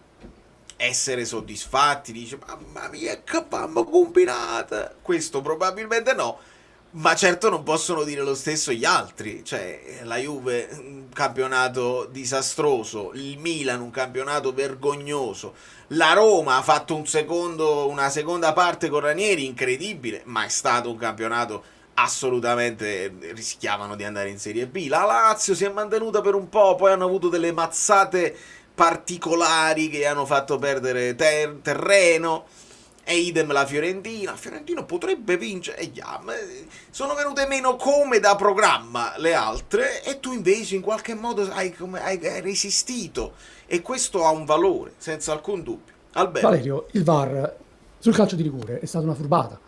essere soddisfatti, dice mamma mia che abbiamo combinata, questo probabilmente no, ma certo non possono dire lo stesso gli altri. Cioè la Juve un campionato disastroso, il Milan un campionato vergognoso, la Roma ha fatto una seconda parte con Ranieri incredibile, ma è stato un campionato assolutamente, rischiavano di andare in Serie B. La Lazio si è mantenuta per un po', poi hanno avuto delle mazzate particolari che hanno fatto perdere terreno, e idem la Fiorentina potrebbe vincere, e sono venute meno come da programma le altre, e tu invece in qualche modo hai resistito, e questo ha un valore senza alcun dubbio. Alberto. Valerio, il VAR sul calcio di rigore è stata una furbata,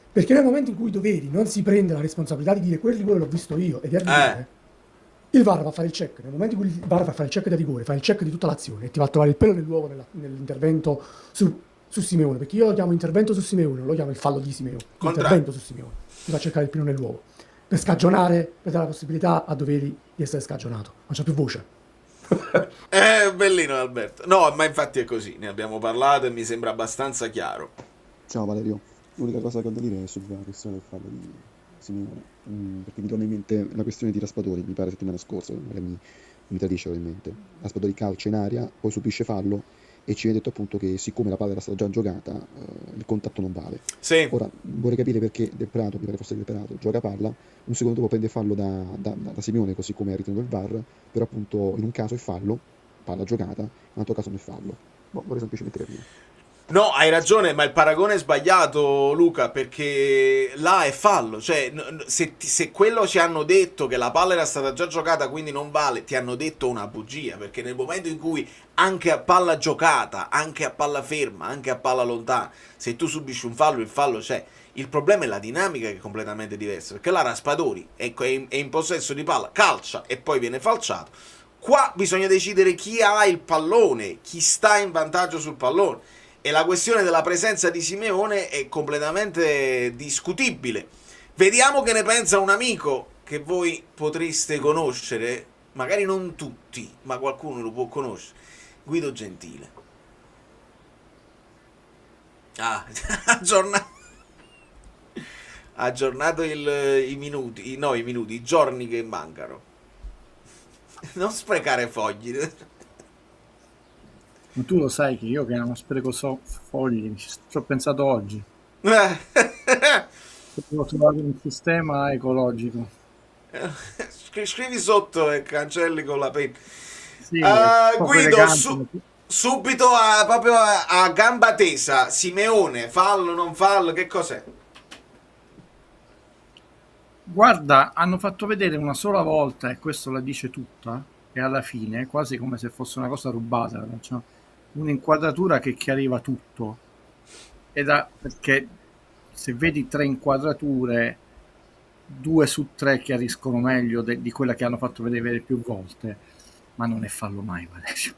perché nel momento in cui dovevi non si prende la responsabilità di dire quel rigore l'ho visto io e di arbitrare, il VAR va a fare il check. Nel momento in cui il VAR va a fare il check del rigore, fa il check di tutta l'azione e ti va a trovare il pelo nell'uovo nell'intervento su Simeone, perché io lo chiamo intervento su Simeone, non lo chiamo il fallo di Simeone, intervento su Simeone, ti va a cercare il pelo nell'uovo per scagionare, per dare la possibilità a Doveri di essere scagionato, non c'è più voce. Bellino Alberto. No, ma infatti è così, ne abbiamo parlato e mi sembra abbastanza chiaro. Ciao Valerio, l'unica cosa che ho da dire è sulla questione del fallo di Simeone, perché mi torna in mente la questione di Raspadori, mi pare settimana scorsa, magari mi tradisce in mente. Raspadori calcia in aria, poi subisce fallo e ci viene detto appunto che siccome la palla era stata già giocata, il contatto non vale. Sì. Ora vorrei capire perché Del Prato, mi pare fosse Del Prato, gioca palla, un secondo dopo prende fallo da Simeone, così come ha ritenuto il VAR, però appunto in un caso è fallo, palla giocata, in un altro caso non è fallo. Vorrei semplicemente capire. No, hai ragione, ma il paragone è sbagliato, Luca, perché là è fallo. Cioè, se quello ci hanno detto che la palla era stata già giocata, quindi non vale, ti hanno detto una bugia, perché nel momento in cui anche a palla giocata, anche a palla ferma, anche a palla lontana, se tu subisci un fallo, il fallo c'è. Il problema è la dinamica che è completamente diversa, perché là Raspadori è in possesso di palla, calcia e poi viene falciato. Qua bisogna decidere chi ha il pallone, chi sta in vantaggio sul pallone. E la questione della presenza di Simeone è completamente discutibile. Vediamo che ne pensa un amico che voi potreste conoscere, magari non tutti, ma qualcuno lo può conoscere. Guido Gentile. Aggiornato i giorni che mancano. Non sprecare fogli. Ma tu lo sai che io che non spreco fogli, ci ho pensato oggi. Devo trovare un sistema ecologico. Scrivi sotto e cancelli con la penna. Sì, Guido, subito proprio a gamba tesa, Simeone, fallo, non fallo, che cos'è? Guarda, hanno fatto vedere una sola volta, e questo la dice tutta, e alla fine, quasi come se fosse una cosa rubata, cioè, un'inquadratura che chiariva tutto. Perché se vedi 3 inquadrature, 2 su 3 chiariscono meglio di quella che hanno fatto vedere più volte, ma non è fallo mai, Valerio.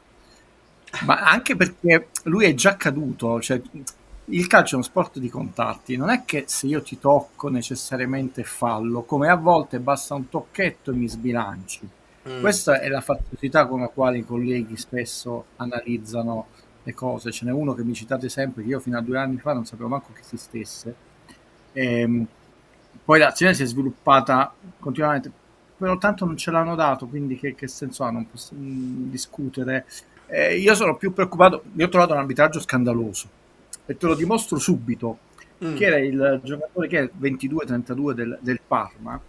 Ma anche perché lui è già caduto, cioè il calcio è uno sport di contatti, non è che se io ti tocco necessariamente fallo, come a volte basta un tocchetto e mi sbilanci. Questa è la faziosità con la quale i colleghi spesso analizzano le cose. Ce n'è uno che mi citate sempre, che io fino a 2 anni fa non sapevo manco che esistesse. Poi l'azione si è sviluppata continuamente, però tanto non ce l'hanno dato, quindi che senso ha? Non possiamo discutere. Io sono più preoccupato, io ho trovato un arbitraggio scandaloso e te lo dimostro subito, che era il giocatore che è il 22-32 del Parma,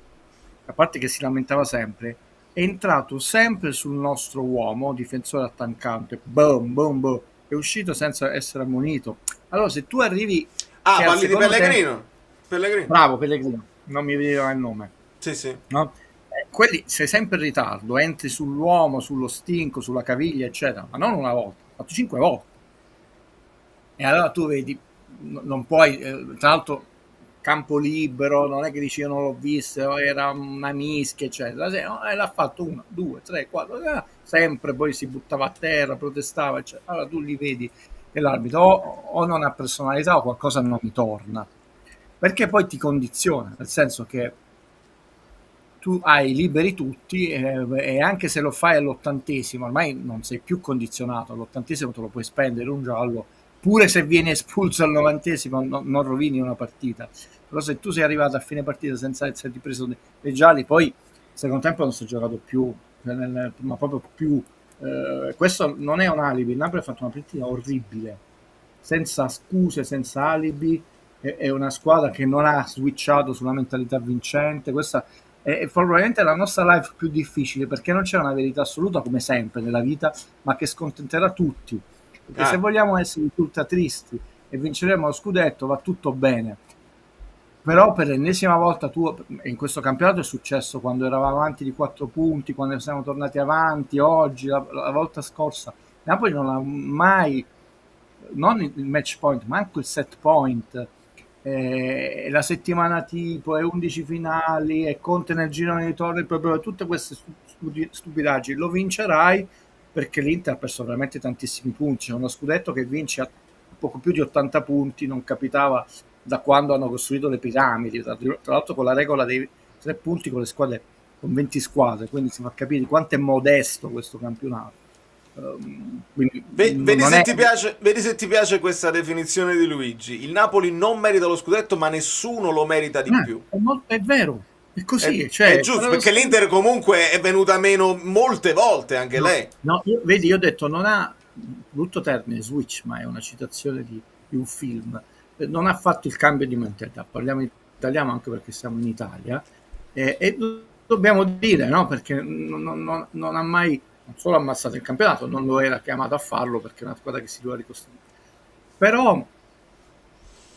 a parte che si lamentava sempre, è entrato sempre sul nostro uomo, difensore attaccante, boom, boom, boom, è uscito senza essere ammonito. Allora se tu arrivi... parli di Pellegrino? Pellegrino. Bravo, Pellegrino, non mi veniva il nome. Sì. No? Quelli sei sempre in ritardo, entri sull'uomo, sullo stinco, sulla caviglia, eccetera, ma non una volta, ho fatto 5 volte. E allora tu vedi, non puoi, tra l'altro campo libero, non è che dici io non l'ho visto, era una mischia, eccetera. L'ha fatto 1, 2, 3, 4, sempre poi si buttava a terra, protestava, eccetera. Allora tu li vedi che l'arbitro o non ha personalità o qualcosa non mi torna, perché poi ti condiziona, nel senso che tu hai liberi tutti e anche se lo fai all'80esimo ormai non sei più condizionato, all'80esimo te lo puoi spendere un giallo, pure se vieni espulso al 90esimo non rovini una partita, però se tu sei arrivato a fine partita senza esserti preso dei gialli, poi il secondo tempo non si è giocato più, ma proprio più, questo non è un alibi, il Napoli ha fatto una partita orribile, senza scuse, senza alibi, è una squadra che non ha switchato sulla mentalità vincente, questa è probabilmente la nostra live più difficile, perché non c'è una verità assoluta come sempre nella vita, ma che scontenterà tutti, perché se vogliamo essere ultra tristi e vinceremo lo scudetto va tutto bene, però per l'ennesima volta in questo campionato è successo quando eravamo avanti di 4 punti, quando siamo tornati avanti, oggi, la volta scorsa Napoli non ha mai, non il match point ma anche il set point, la settimana tipo e 11 finali e Conte nel girone di ritorno, proprio tutte queste stupidaggini. Lo vincerai perché l'Inter ha perso veramente tantissimi punti, c'è uno scudetto che vince a poco più di 80 punti, non capitava da quando hanno costruito le piramidi, tra l'altro con la regola dei 3 punti con le squadre, con 20 squadre, quindi si fa capire quanto è modesto questo campionato. Vedi se ti piace questa definizione di Luigi. Il Napoli non merita lo scudetto, ma nessuno lo merita di più. È vero, è così. È giusto, perché l'Inter comunque è venuta meno molte volte, anche lei. No, io ho detto, non ha, brutto termine, switch, ma è una citazione di un film. Non ha fatto il cambio di mentalità. Parliamo in italiano anche perché siamo in Italia. E dobbiamo dire, no? Perché non ha mai... non solo ammazzato il campionato, non lo era chiamato a farlo perché è una squadra che si doveva ricostruire, però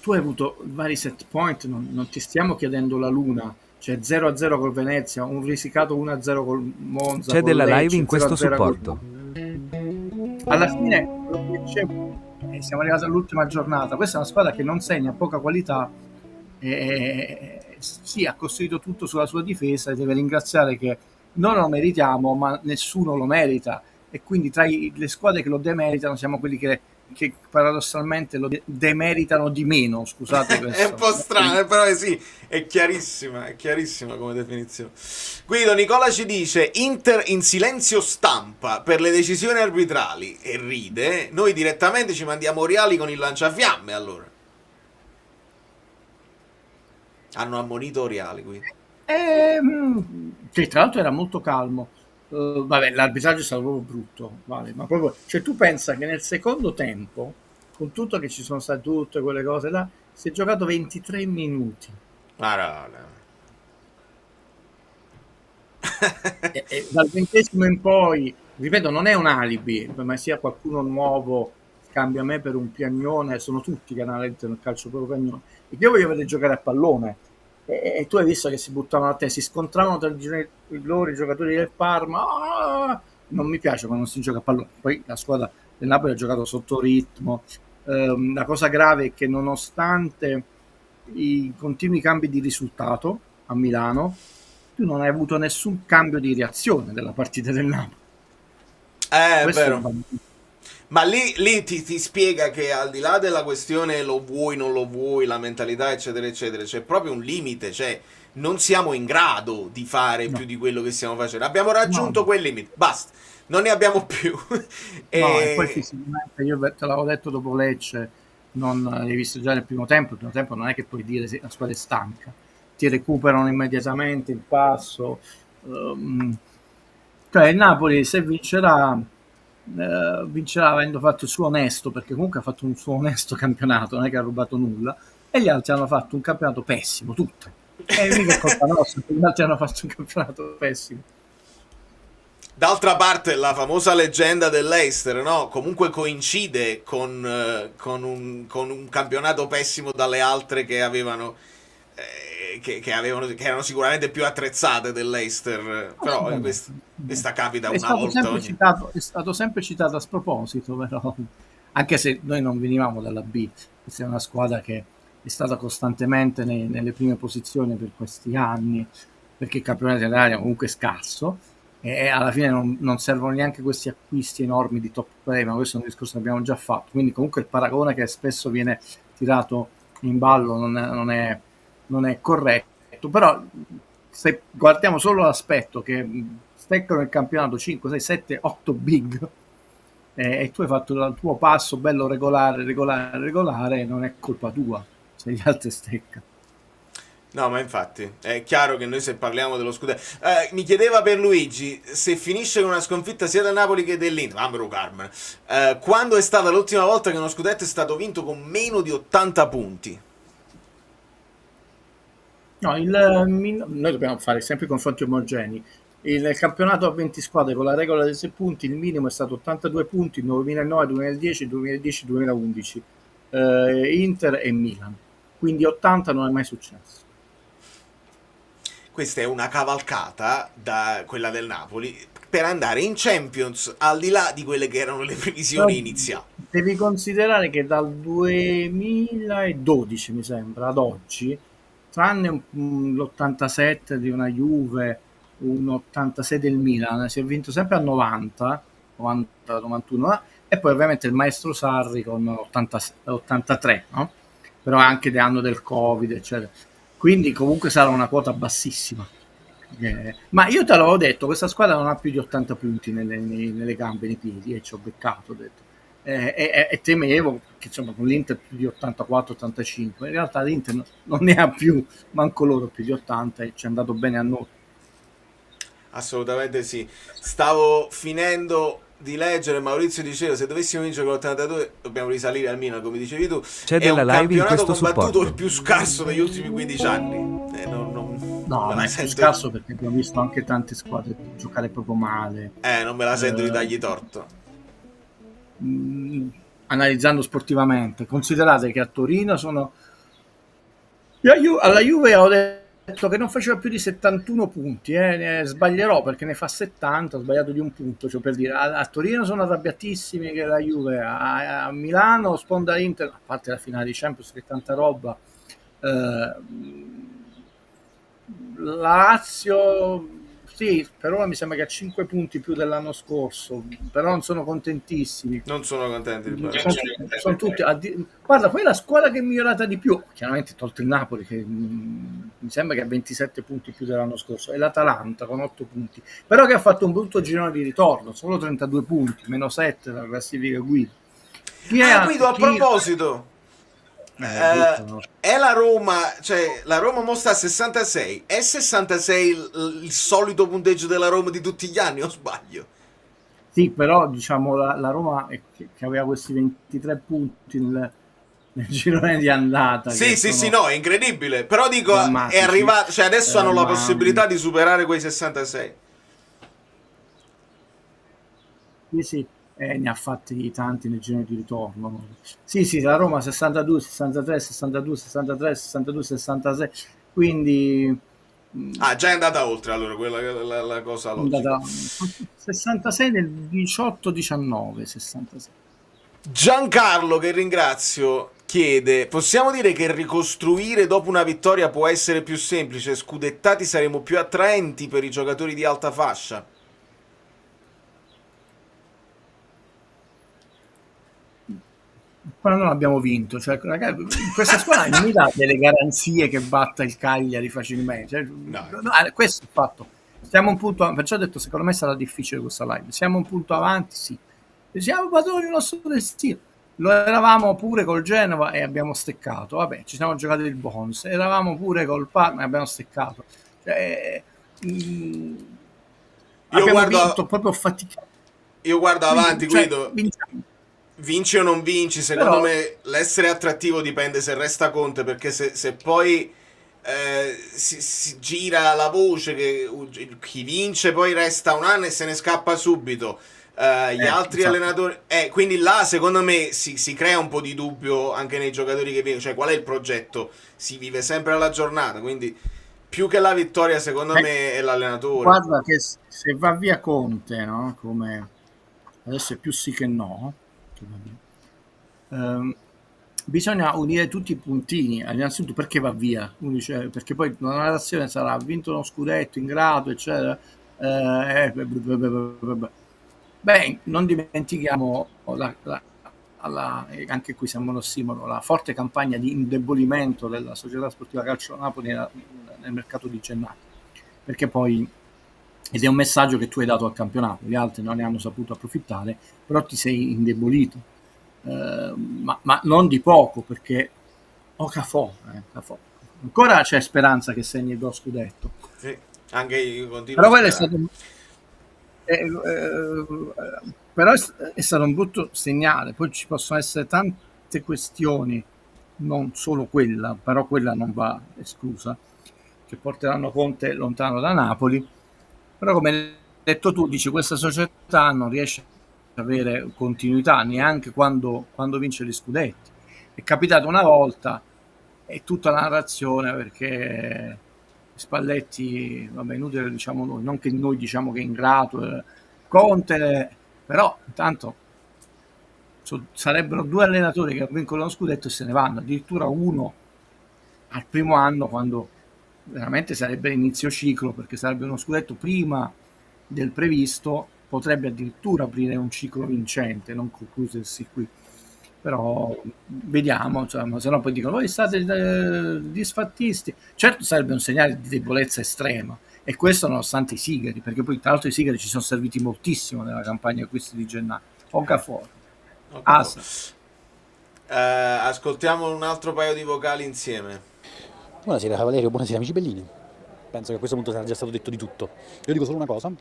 tu hai avuto vari set point, non ti stiamo chiedendo la luna, cioè 0-0 col Venezia, un risicato 1-0 col Monza, c'è della Lecce, live in questo 0-0 supporto. alla fine siamo arrivati all'ultima giornata, questa è una squadra che non segna, poca qualità, sì, ha costruito tutto sulla sua difesa e deve ringraziare che non lo meritiamo, ma nessuno lo merita, e quindi tra le squadre che lo demeritano siamo quelli che paradossalmente lo demeritano di meno, scusate questo. È un po' strano, però sì, è chiarissima come definizione. Guido, Nicola ci dice Inter in silenzio stampa per le decisioni arbitrali e ride, noi direttamente ci mandiamo Reali con il lanciafiamme, allora hanno ammonito Reali qui. Che tra l'altro era molto calmo. Vabbè, l'arbitraggio è stato proprio brutto, vale, ma proprio, cioè tu pensa che nel secondo tempo, con tutto che ci sono state tutte quelle cose là, si è giocato 23 minuti. E dal 20esimo in poi, ripeto, non è un alibi, ma sia qualcuno nuovo cambia me per un piagnone, sono tutti che analizzano il calcio proprio piagnone, e io voglio vedere giocare a pallone. E tu hai visto che si buttavano a te, si scontravano tra loro i giocatori del Parma. Non mi piace quando si gioca a pallone. Poi la squadra del Napoli ha giocato sotto ritmo. La cosa grave è che nonostante i continui cambi di risultato a Milano, tu non hai avuto nessun cambio di reazione della partita del Napoli. È vero. Ma lì ti spiega che al di là della questione lo vuoi, non lo vuoi, la mentalità, eccetera, eccetera, c'è proprio un limite, cioè non siamo in grado di fare più di quello che stiamo facendo. Abbiamo raggiunto quel limite, basta, non ne abbiamo più. E poi fisicamente, io te l'avevo detto dopo Lecce, non l'hai visto già nel primo tempo, non è che puoi dire se la squadra è stanca, ti recuperano immediatamente il passo. Cioè il Napoli se vincerà avendo fatto il suo onesto, perché comunque ha fatto un suo onesto campionato, non è che ha rubato nulla, e gli altri hanno fatto un campionato pessimo, tutto. E mica è colpa nostra, gli altri hanno fatto un campionato pessimo. D'altra parte la famosa leggenda dell'Leicester, no? Comunque coincide con un campionato pessimo dalle altre che avevano che erano sicuramente più attrezzate dell'Leicester, però questa capita una volta ogni... È stato sempre citato a sproposito, però, anche se noi non venivamo dalla B, questa è una squadra che è stata costantemente nelle prime posizioni per questi anni, perché il campionato italiano è comunque scarso, e alla fine non servono neanche questi acquisti enormi di top play, ma questo è un discorso che abbiamo già fatto. Quindi comunque il paragone che spesso viene tirato in ballo non è corretto, però se guardiamo solo l'aspetto che steccano il campionato 5, 6, 7, 8 big, e tu hai fatto il tuo passo bello regolare, non è colpa tua se gli altri steccano. No, ma infatti è chiaro che noi, se parliamo dello scudetto, mi chiedeva per Luigi se finisce con una sconfitta sia del Napoli che dell'Inter, Ambro Carmen, quando è stata l'ultima volta che uno scudetto è stato vinto con meno di 80 punti? No, noi dobbiamo fare sempre i confronti omogenei. Il campionato a 20 squadre con la regola dei 6 punti, il minimo è stato 82 punti nel 2009, 2010, 2010, 2011, Inter e Milan, quindi 80 non è mai successo. Questa è una cavalcata, da quella del Napoli, per andare in Champions, al di là di quelle che erano le previsioni iniziali. Devi considerare che dal 2012, mi sembra, ad oggi, tranne l'87 di una Juve, un 86 del Milan, si è vinto sempre a 90, 91, e poi ovviamente il maestro Sarri con 83, no? Però anche l'anno del Covid, eccetera. Quindi comunque sarà una quota bassissima. Ma io te l'avevo detto, questa squadra non ha più di 80 punti nelle gambe, nei piedi, e ci ho beccato, ho detto. E temevo che insomma con l'Inter più di 84-85, in realtà l'Inter non ne ha più, manco loro più di 80, e ci è andato bene a noi. Assolutamente sì. Stavo finendo di leggere, Maurizio diceva: se dovessimo vincere con l'82 dobbiamo risalire al Milan, come dicevi tu. C'è è un della live in campionato questo combattuto supporto. il più scarso degli ultimi 15 anni. No, ma è più scarso perché abbiamo visto anche tante squadre giocare proprio male. Non me la sento di dargli torto. Analizzando sportivamente, considerate che a Torino sono alla Juve ho detto che non faceva più di 71 punti, sbaglierò perché ne fa 70, ho sbagliato di un punto, cioè per dire, a Torino sono arrabbiatissimi che la Juve, a Milano sponda Inter, a parte la finale di Champions che è tanta roba, Lazio sì, per ora mi sembra che ha 5 punti più dell'anno scorso, però non sono contentissimi. Non sono contenti di sono tutti guarda, poi la squadra che è migliorata di più, chiaramente tolto il Napoli che mi sembra che ha 27 punti più dell'anno scorso, è l'Atalanta con 8 punti, però che ha fatto un brutto girone di ritorno, solo 32 punti, meno 7 dalla classifica Guido. Guido, a proposito, è la Roma, cioè la Roma mo sta a 66, è 66 il solito punteggio della Roma di tutti gli anni, o sbaglio? Sì, però diciamo la Roma che aveva questi 23 punti nel girone di andata. Sì, no, è incredibile, però dico, è arrivato, cioè adesso hanno la possibilità di superare quei 66. Sì, ne ha fatti tanti nel girone di ritorno. Sì, la Roma 62, 63, 62, 63, 62, 66, quindi già è andata oltre, allora quella la cosa logica. 66 nel 18-19, 66. Giancarlo, che ringrazio, chiede: possiamo dire che ricostruire dopo una vittoria può essere più semplice, scudettati saremo più attraenti per i giocatori di alta fascia? Quando non abbiamo vinto, cioè, ragazzi, questa squadra non mi dà delle garanzie che batta il Cagliari facilmente, cioè, no, questo è il fatto. Siamo un punto, perciò ho detto, secondo me sarà difficile questa live, siamo un punto avanti, sì, siamo padroni del nostro destino, lo eravamo pure col Genova e abbiamo steccato, vabbè, ci siamo giocati il bonus, eravamo pure col Parma e abbiamo steccato, cioè, abbiamo vinto proprio faticato. Io guardo avanti, cioè, Guido. vinciamo. Vinci o non vinci, secondo me l'essere attrattivo dipende se resta Conte, perché se poi si gira la voce che chi vince poi resta un anno e se ne scappa subito, gli altri allenatori, quindi là secondo me si crea un po' di dubbio anche nei giocatori che vengono, cioè qual è il progetto? Si vive sempre alla giornata, quindi più che la vittoria secondo me è l'allenatore. Guarda che se va via Conte, no? Come adesso è più sì che no, bisogna unire tutti i puntini. Innanzitutto perché va via? Uno dice, perché poi la narrazione sarà ha vinto uno scudetto in grado, eccetera. Beh, non dimentichiamo anche qui siamo l'ossimoro, la forte campagna di indebolimento della Società Sportiva Calcio Napoli nel mercato di gennaio, perché poi, ed è un messaggio che tu hai dato al campionato, gli altri non ne hanno saputo approfittare, però ti sei indebolito, ma non di poco, perché Cafò. Ancora c'è speranza che segni il scudetto. Sì, anche io continuo Però a quello è sperare. stato però è stato un brutto segnale. Poi ci possono essere tante questioni, non solo quella, però quella non va esclusa, che porteranno Conte lontano da Napoli. Però come hai detto tu, dici, questa società non riesce ad avere continuità neanche quando vince gli scudetti. È capitato una volta, è tutta la narrazione, perché Spalletti, vabbè, inutile diciamo noi, non che noi diciamo che è ingrato, Conte, però intanto sarebbero 2 allenatori che vincono lo scudetto e se ne vanno, addirittura uno al primo anno, quando veramente sarebbe inizio ciclo, perché sarebbe uno scudetto prima del previsto, potrebbe addirittura aprire un ciclo vincente, non concludersi qui. Però vediamo, insomma, se no poi dicono voi state disfattisti. Certo sarebbe un segnale di debolezza estrema, e questo nonostante i sigari, perché poi tra l'altro i sigari ci sono serviti moltissimo nella campagna acquisti di gennaio. Okafor, Asa. Ascoltiamo un altro paio di vocali insieme. Buonasera Valerio, buonasera amici bellini. Penso che a questo punto sarà già stato detto di tutto. Io dico solo una cosa,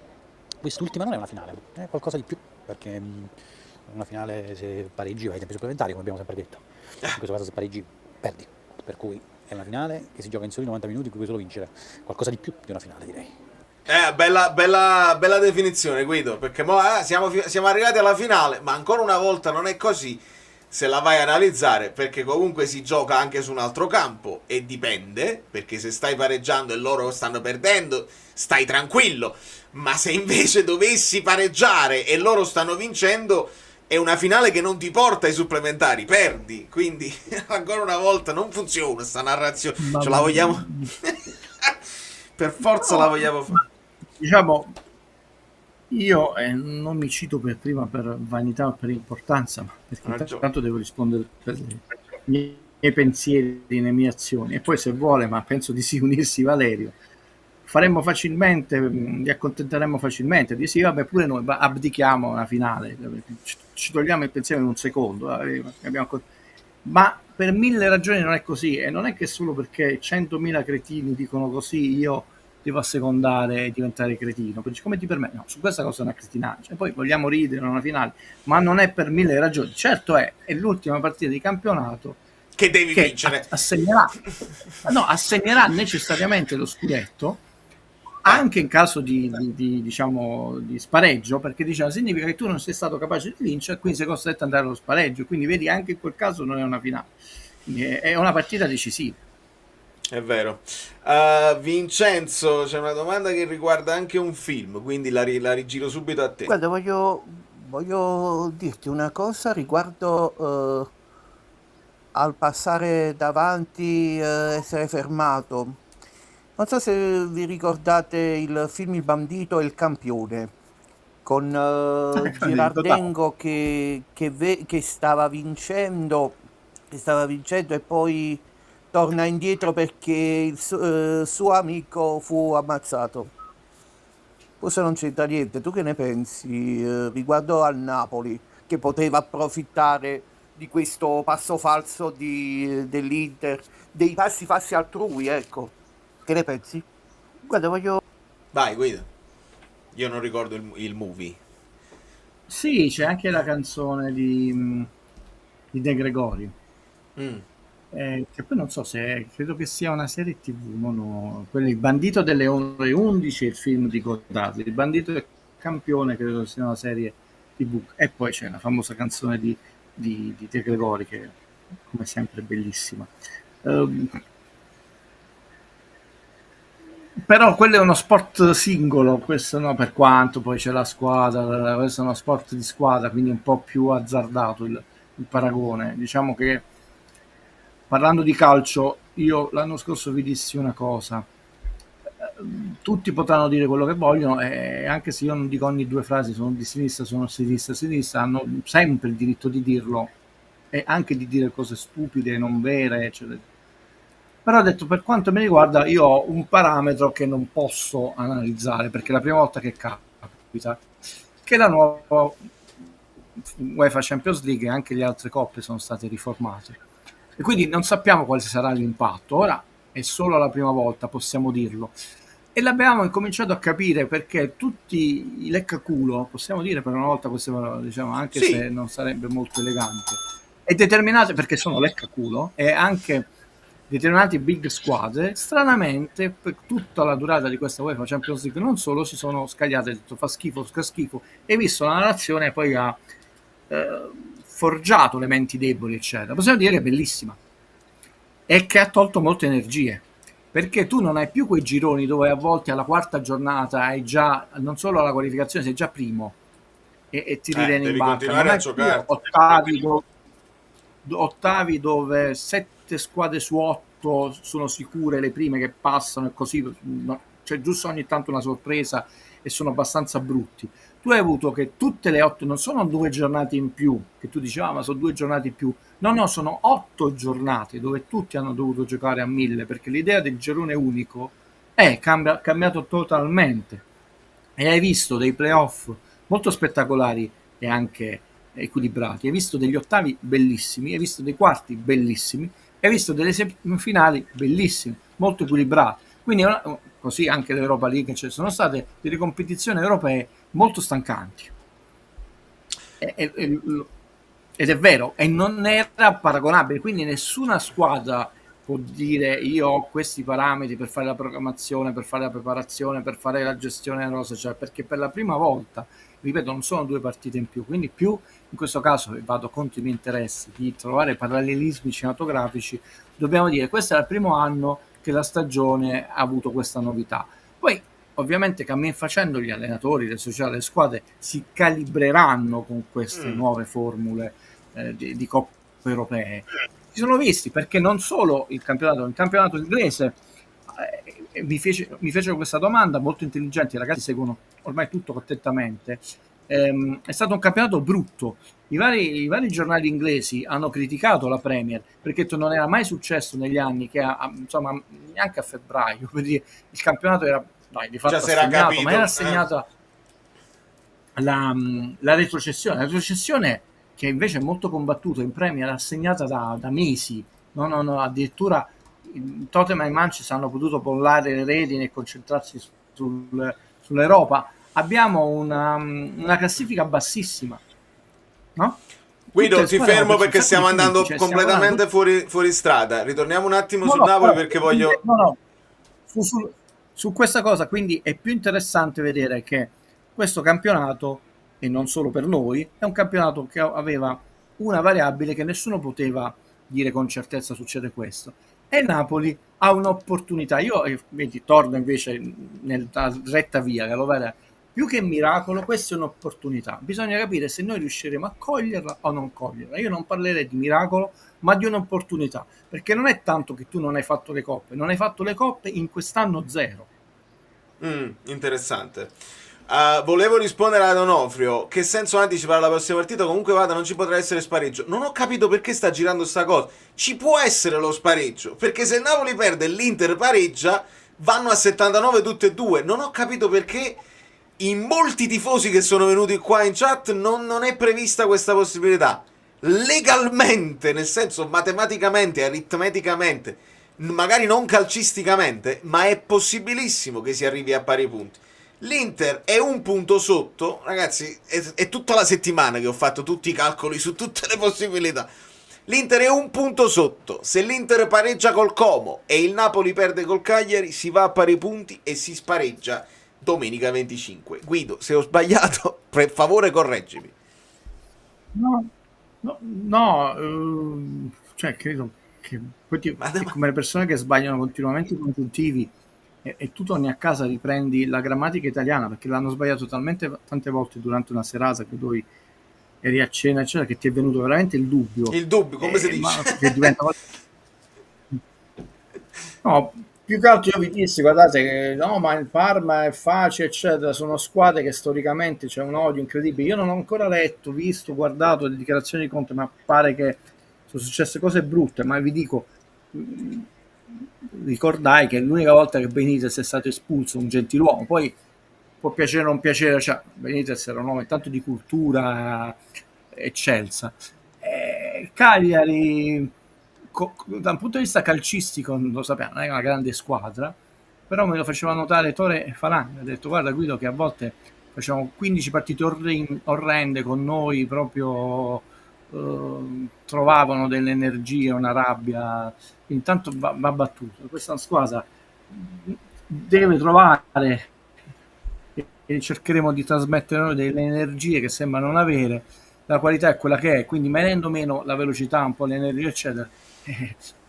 quest'ultima non è una finale, è qualcosa di più, perché una finale se pareggi vai ai tempi supplementari, come abbiamo sempre detto. In questo caso se pareggi perdi, per cui è una finale che si gioca in soli 90 minuti in cui puoi solo vincere. Qualcosa di più di una finale, direi. Bella definizione, Guido, perché siamo arrivati alla finale, ma ancora una volta non è così se la vai a analizzare, perché comunque si gioca anche su un altro campo e dipende, perché se stai pareggiando e loro stanno perdendo stai tranquillo, ma se invece dovessi pareggiare e loro stanno vincendo è una finale che non ti porta ai supplementari, perdi, quindi ancora una volta non funziona sta narrazione, ce la vogliamo per forza la vogliamo fare. Diciamo, io non mi cito per prima per vanità o per importanza, ma perché intanto devo rispondere per i miei pensieri, le mie azioni, e poi se vuole, ma penso di sì, unirsi Valerio, faremmo facilmente, li accontenteremmo facilmente, di sì, vabbè, pure noi abdichiamo una finale, ci togliamo il pensiero in un secondo, ma per 1000 ragioni non è così, e non è che solo perché 100.000 cretini dicono così io devo assecondare e diventare cretino, perché come ti permette? No, su questa cosa è una cretinaggia. Poi vogliamo ridere in una finale, ma non è per 1000 ragioni. Certo è l'ultima partita di campionato che devi vincere. Assegnerà necessariamente lo scudetto, anche in caso di spareggio, perché diciamo significa che tu non sei stato capace di vincere, quindi sei costretto ad andare allo spareggio. Quindi vedi, anche in quel caso non è una finale, è una partita decisiva. È vero. Vincenzo, c'è una domanda che riguarda anche un film, quindi la rigiro subito a te. Guarda, voglio dirti una cosa riguardo al passare davanti, essere fermato. Non so se vi ricordate il film Il bandito e il campione, con Girardengo che stava vincendo e poi torna indietro perché il suo amico fu ammazzato. Forse non c'entra niente. Tu che ne pensi riguardo al Napoli, che poteva approfittare di questo passo falso dell'Inter, dei passi falsi altrui, ecco. Che ne pensi? Guarda, Vai, Guido. Io non ricordo il movie. Sì, c'è anche la canzone di De Gregorio. Che poi non so se credo che sia una serie TV, Il bandito delle ore 11 è il film di Godardo, Il bandito del campione credo sia una serie TV, e poi c'è la famosa canzone di De Gregori che come sempre è bellissima. Però quello è uno sport singolo, questo no, per quanto poi c'è la squadra, questo è uno sport di squadra, quindi un po' più azzardato il paragone. Diciamo che parlando di calcio, io l'anno scorso vi dissi una cosa: tutti potranno dire quello che vogliono, e anche se io non dico ogni due frasi sono di sinistra, sono sinistra, hanno sempre il diritto di dirlo e anche di dire cose stupide, non vere, eccetera. Però ho detto, per quanto mi riguarda, io ho un parametro che non posso analizzare, perché è la prima volta che capita che la nuova UEFA Champions League e anche le altre coppe sono state riformate, e quindi non sappiamo quale sarà l'impatto. Ora è solo la prima volta, possiamo dirlo, e l'abbiamo incominciato a capire perché tutti i leccaculo, possiamo dire per una volta, possiamo, diciamo, anche Sì. se non sarebbe molto elegante, e determinate, perché sono leccaculo, e anche determinati big squadre, stranamente per tutta la durata di questa UEFA Champions League non solo si sono scagliate e detto fa schifo, e visto la narrazione poi ha forgiato le menti deboli, eccetera. Possiamo dire che è bellissima e che ha tolto molte energie, perché tu non hai più quei gironi dove a volte alla quarta giornata hai già, non solo alla qualificazione, sei già primo e ti rivieni in devi barca. continuare Non a hai più giocare. ottavi dove 7 squadre su 8 sono sicure le prime che passano, e così c'è giusto ogni tanto una sorpresa e sono abbastanza brutti. Tu hai avuto che tutte le 8 non sono 2 giornate in più, che tu dici ma sono 2 giornate in più, no, sono 8 giornate dove tutti hanno dovuto giocare a 1000, perché l'idea del girone unico è cambiato totalmente, e hai visto dei playoff molto spettacolari e anche equilibrati, hai visto degli ottavi bellissimi, hai visto dei quarti bellissimi, hai visto delle semifinali bellissime, molto equilibrate. Quindi così anche l'Europa League, cioè, sono state delle competizioni europee molto stancanti, ed è vero, e non era paragonabile, quindi nessuna squadra può dire io ho questi parametri per fare la programmazione, per fare la preparazione, per fare la gestione della rosa, cioè, perché per la prima volta, ripeto, non sono 2 partite in più, quindi più in questo caso vado contro i miei interessi di trovare parallelismi cinematografici, dobbiamo dire questo è il primo anno che la stagione ha avuto questa novità. Poi ovviamente cammin facendo gli allenatori, le società, le squadre si calibreranno con queste nuove formule di coppe europee. Si sono visti, perché non solo il campionato inglese, mi fecero questa domanda molto intelligente, i ragazzi seguono ormai tutto attentamente, è stato un campionato brutto. I vari giornali inglesi hanno criticato la Premier perché non era mai successo negli anni che insomma neanche a febbraio, per dire, il campionato era di fatto assegnato, ma era assegnata la retrocessione. La retrocessione, che invece è molto combattuta in Premier, è assegnata da mesi, no, addirittura Tottenham e Manchester hanno potuto bollare le redini e concentrarsi sull'Europa. Abbiamo una classifica bassissima, no? Guido, ti fermo perché stiamo andando completamente fuori strada. Ritorniamo un attimo sul Napoli perché voglio... Su questa cosa, quindi è più interessante vedere che questo campionato, e non solo per noi, è un campionato che aveva una variabile che nessuno poteva dire con certezza succede questo, e Napoli ha un'opportunità. Io torno invece nella retta via, che più che miracolo, questa è un'opportunità. Bisogna capire se noi riusciremo a coglierla o non coglierla. Io non parlerei di miracolo, ma di un'opportunità, perché non è tanto che tu non hai fatto le coppe, non hai fatto le coppe in quest'anno 0. Interessante. Volevo rispondere ad Onofrio. Che senso ha anticipare la prossima partita? Comunque vada, non ci potrà essere spareggio. Non ho capito perché sta girando sta cosa. Ci può essere lo spareggio, perché se il Napoli perde e l'Inter pareggia, vanno a 79 tutte e due. Non ho capito perché in molti tifosi che sono venuti qua in chat non è prevista questa possibilità. Legalmente, nel senso matematicamente, aritmeticamente, magari non calcisticamente, ma è possibilissimo che si arrivi a pari punti. L'Inter è un punto sotto, ragazzi, è tutta la settimana che ho fatto tutti i calcoli su tutte le possibilità. L'Inter è un punto sotto. Se l'Inter pareggia col Como e il Napoli perde col Cagliari, si va a pari punti e si spareggia domenica 25. Guido, se ho sbagliato, per favore correggimi. Cioè credo che è come le persone che sbagliano continuamente i congiuntivi e tu torni a casa, riprendi la grammatica italiana perché l'hanno sbagliato talmente tante volte durante una serata che tu eri a cena, eccetera, che ti è venuto veramente il dubbio. Il dubbio, come si dice? Che diventa No, più che altro io vi dissi, guardate, che no, ma il Parma è facile, eccetera, sono squadre che storicamente c'è un odio incredibile. Io non ho ancora letto, visto, guardato le dichiarazioni di Conte, ma pare che sono successe cose brutte, ma vi dico, ricordai che l'unica volta che Benitez è stato espulso, un gentiluomo, poi può piacere o non piacere, cioè Benitez era un uomo intanto di cultura eccelsa. Cagliari, da un punto di vista calcistico, lo sappiamo, non è una grande squadra, però me lo faceva notare Tore Falani, ha detto guarda Guido che a volte facciamo 15 partite orrende con noi, proprio trovavano delle energie, una rabbia, intanto va battuto. Questa è una squadra deve trovare e cercheremo di trasmettere noi delle energie che sembra non avere, la qualità è quella che è, quindi venendo meno la velocità, un po' l'energia eccetera,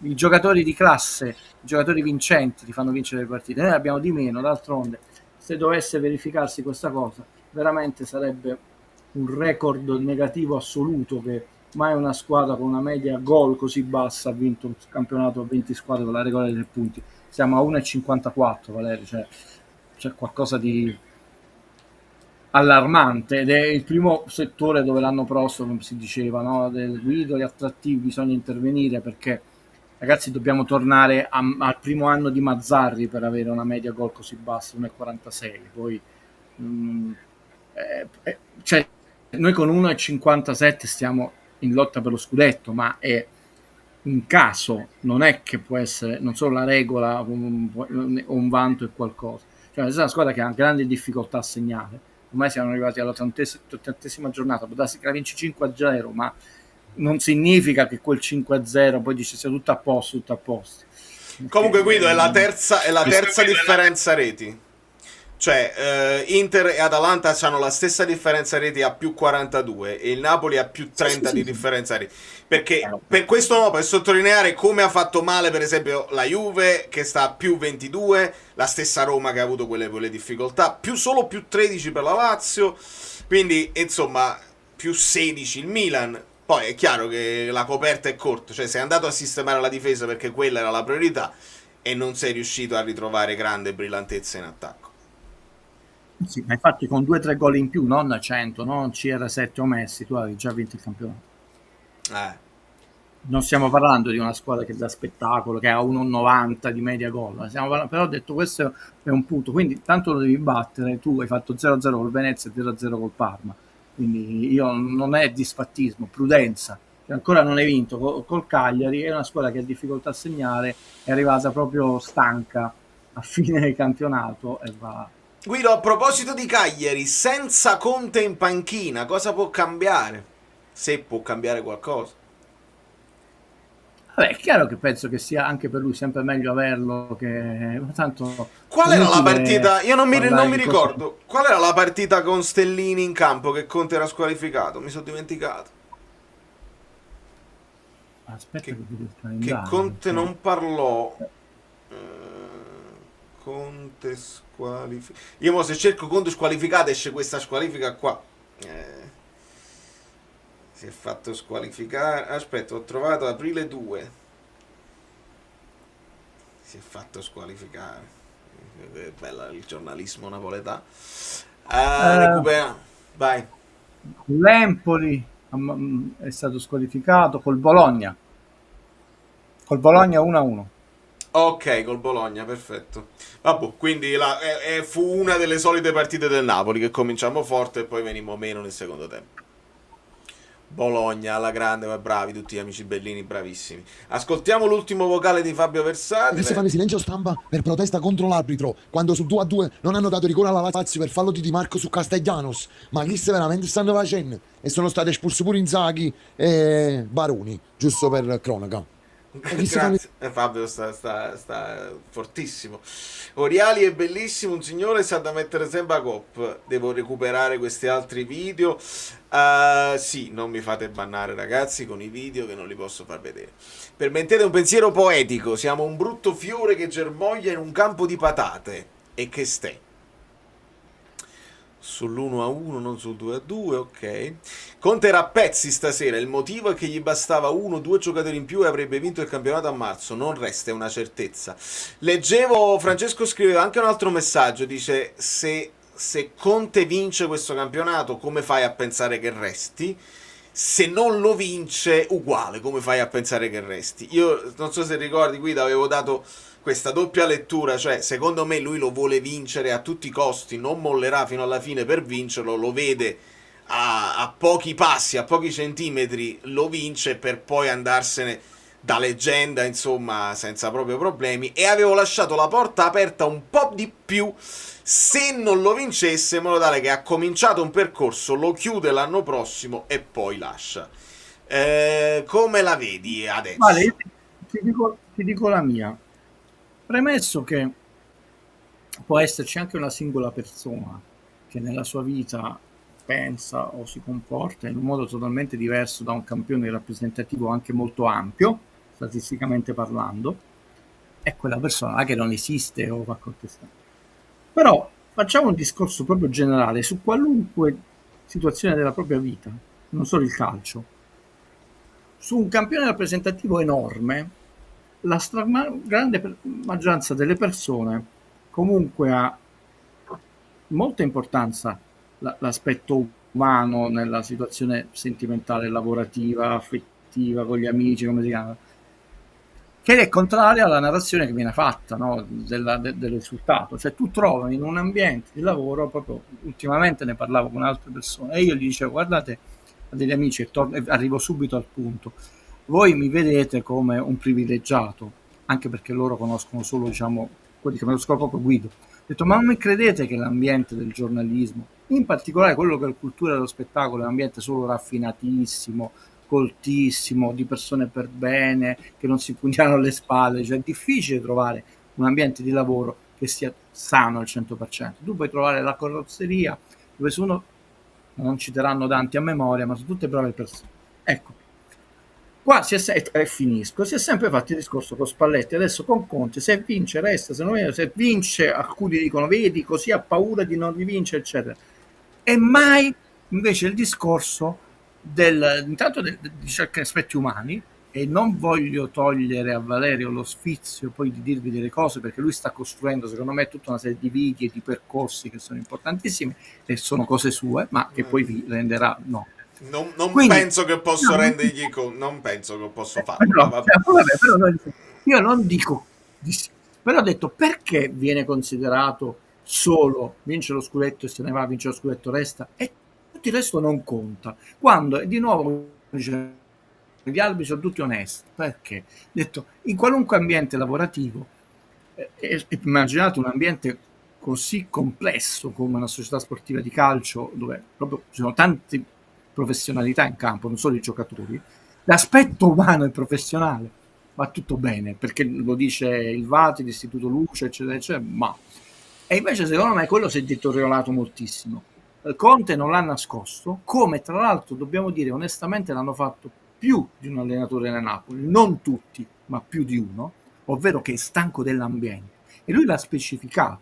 i giocatori di classe, i giocatori vincenti ti fanno vincere le partite, noi abbiamo di meno, d'altronde se dovesse verificarsi questa cosa veramente sarebbe un record negativo assoluto, che mai una squadra con una media gol così bassa ha vinto un campionato a 20 squadre con la regola dei 3 punti, siamo a 1,54 Valerio, cioè c'è qualcosa di allarmante ed è il primo settore dove l'anno prossimo, come si diceva, no? Del Guido, gli attrattivi, bisogna intervenire perché ragazzi dobbiamo tornare al primo anno di Mazzarri per avere una media gol così bassa, 1,46, poi cioè, noi con 1,57 stiamo in lotta per lo scudetto, ma è un caso, non è che può essere non solo la regola o un vanto e qualcosa, cioè è una squadra che ha grandi difficoltà a segnare. Ormai siamo arrivati alla 30ª giornata, può darsi che la vinci 5-0, ma non significa che quel 5-0 poi dice sia tutto a posto, tutto a posto. Comunque Guido è la terza differenza reti. Cioè Inter e Atalanta hanno la stessa differenza reti a più 42 e il Napoli ha più 30 di differenza reti. Perché per questo no, per sottolineare come ha fatto male per esempio la Juve che sta a più 22, la stessa Roma che ha avuto quelle difficoltà, solo più 13 per la Lazio, quindi insomma più 16 il Milan. Poi è chiaro che la coperta è corta, cioè sei andato a sistemare la difesa perché quella era la priorità e non sei riuscito a ritrovare grande brillantezza in attacco. Sì, ma infatti con 2-3 gol in più, non 100, non CR7 o Messi, tu avevi già vinto il campionato. Non stiamo parlando di una squadra che dà spettacolo, che ha 1,90 di media gol, però ho detto questo è un punto, quindi tanto lo devi battere, tu hai fatto 0-0 col Venezia e 0-0 col Parma, quindi io non è disfattismo, prudenza, ancora non hai vinto col Cagliari, è una squadra che ha difficoltà a segnare, è arrivata proprio stanca a fine del campionato e va. Guido, a proposito di Cagliari, senza Conte in panchina, cosa può cambiare? Se può cambiare qualcosa. Vabbè, è chiaro che penso che sia anche per lui sempre meglio averlo che tanto. Qual era la partita? Io non mi ricordo. Qual era la partita con Stellini in campo che Conte era squalificato? Mi sono dimenticato. Aspetta che Conte non parlò. Conte squalificato. Io mo se cerco Conte squalificato esce questa squalifica qua. Si è fatto squalificare. Aspetta, ho trovato aprile 2. Si è fatto squalificare. È bella il giornalismo napoletano. Recuperiamo. Vai. L'Empoli è stato squalificato col Bologna. Col Bologna 1-1. Ok, col Bologna, perfetto. Vabbè, quindi fu una delle solite partite del Napoli che cominciamo forte e poi venimmo meno nel secondo tempo. Bologna alla grande, ma bravi tutti gli amici bellini, bravissimi. Ascoltiamo l'ultimo vocale di Fabio Versatile. Che si fanno silenzio stampa per protesta contro l'arbitro quando su 2-2 non hanno dato rigore alla Lazio per fallo di Di Marco su Castellanos. Ma chi se veramente stanno facendo? E sono stati espulsi pure Inzaghi e Baroni, giusto per cronaca. Grazie. Fabio sta fortissimo. Oriali è bellissimo, un signore sa da mettere sempre a cop. Devo recuperare questi altri video. Sì, non mi fate bannare ragazzi con i video che non li posso far vedere. Permettete un pensiero poetico. Siamo un brutto fiore che germoglia in un campo di patate. E che ste. sull'1-1, non sul 2-2, ok. Conte era a pezzi stasera, il motivo è che gli bastava 1-2 giocatori in più e avrebbe vinto il campionato a marzo, non resta una certezza. Leggevo, Francesco scriveva anche un altro messaggio, dice se Conte vince questo campionato come fai a pensare che resti? Se non lo vince, uguale, come fai a pensare che resti? Io non so se ricordi, Guido, avevo dato questa doppia lettura, cioè secondo me lui lo vuole vincere a tutti i costi, non mollerà fino alla fine per vincerlo, lo vede a pochi passi, a pochi centimetri, lo vince per poi andarsene da leggenda, insomma, senza proprio problemi, e avevo lasciato la porta aperta un po' di più se non lo vincesse, in modo tale che ha cominciato un percorso, lo chiude l'anno prossimo e poi lascia. Come la vedi adesso? Vale, io ti dico la mia. Premesso che può esserci anche una singola persona che nella sua vita pensa o si comporta in un modo totalmente diverso da un campione rappresentativo anche molto ampio, statisticamente parlando, è quella persona là che non esiste o va contestata. Però facciamo un discorso proprio generale su qualunque situazione della propria vita, non solo il calcio. Su un campione rappresentativo enorme, la grande maggioranza delle persone comunque ha molta importanza l'aspetto umano nella situazione sentimentale, lavorativa, affettiva, con gli amici, come si chiama, che è contraria alla narrazione che viene fatta, no? del risultato. Cioè tu trovi in un ambiente di lavoro, proprio ultimamente ne parlavo con altre persone e io gli dicevo, guardate, a degli amici, e arrivo subito al punto, voi mi vedete come un privilegiato, anche perché loro conoscono solo, diciamo, quelli che me lo scopo proprio Guido. Ho detto, ma non mi credete che l'ambiente del giornalismo, in particolare quello che è la cultura dello spettacolo, è un ambiente solo raffinatissimo, coltissimo, di persone per bene, che non si pugnano alle spalle, cioè è difficile trovare un ambiente di lavoro che sia sano al 100%. Tu puoi trovare la carrozzeria, dove sono, non citeranno Dante a memoria, ma sono tutte brave persone. Ecco, qua finisco, si è sempre fatto il discorso con Spalletti, adesso con Conte, se vince resta, se non vince, se vince alcuni dicono vedi così ha paura di non rivincere, eccetera. E mai invece il discorso intanto di certi aspetti umani, e non voglio togliere a Valerio lo sfizio poi di dirvi delle cose, perché lui sta costruendo secondo me tutta una serie di vighe, di percorsi che sono importantissimi e sono cose sue, ma che poi vi renderà Non Quindi, penso che posso no, rendergli conto, non penso che posso farlo. però, Vabbè. però io non dico di sì, però ho detto perché viene considerato solo vince lo scudetto e se ne va, vince lo scudetto resta e tutto il resto non conta, quando di nuovo dice, gli arbitri sono tutti onesti, perché ho detto in qualunque ambiente lavorativo, immaginate un ambiente così complesso come una società sportiva di calcio, dove proprio ci sono tante professionalità in campo, non solo i giocatori, l'aspetto umano e professionale va tutto bene, perché lo dice il Vati, l'Istituto Luce, eccetera, eccetera, ma e invece secondo me quello si è deteriorato moltissimo. Conte non l'ha nascosto, come tra l'altro dobbiamo dire onestamente l'hanno fatto più di un allenatore nel Napoli, non tutti, ma più di uno, ovvero che è stanco dell'ambiente. E lui l'ha specificato.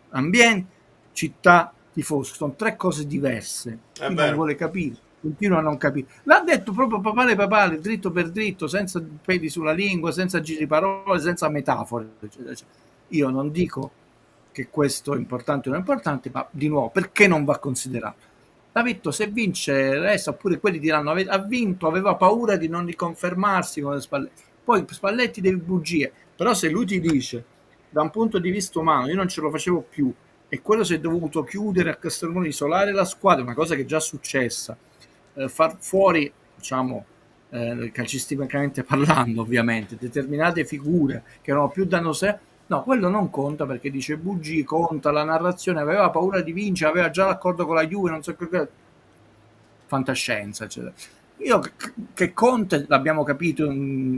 Ambiente, città, tifoso, sono tre cose diverse. Chi non vuole capire, continua a non capire. L'ha detto proprio papale, dritto per dritto, senza peli sulla lingua, senza giriparole, senza metafore. Eccetera, eccetera. Io non dico che questo è importante o non è importante, ma di nuovo, perché non va considerato? L'ha detto, se vince resta, oppure quelli diranno ha vinto, aveva paura di non riconfermarsi con le Spalletti. Poi Spalletti deve bugie, però se lui ti dice da un punto di vista umano io non ce lo facevo più e quello si è dovuto chiudere a Castelnuovo, isolare la squadra, una cosa che è già successa, far fuori, diciamo, calcisticamente parlando ovviamente, determinate figure che erano più dannose. No, quello non conta perché dice bugie, conta la narrazione, aveva paura di vincere, aveva già l'accordo con la Juve, non so che fantascienza, eccetera. Io che Conte l'abbiamo capito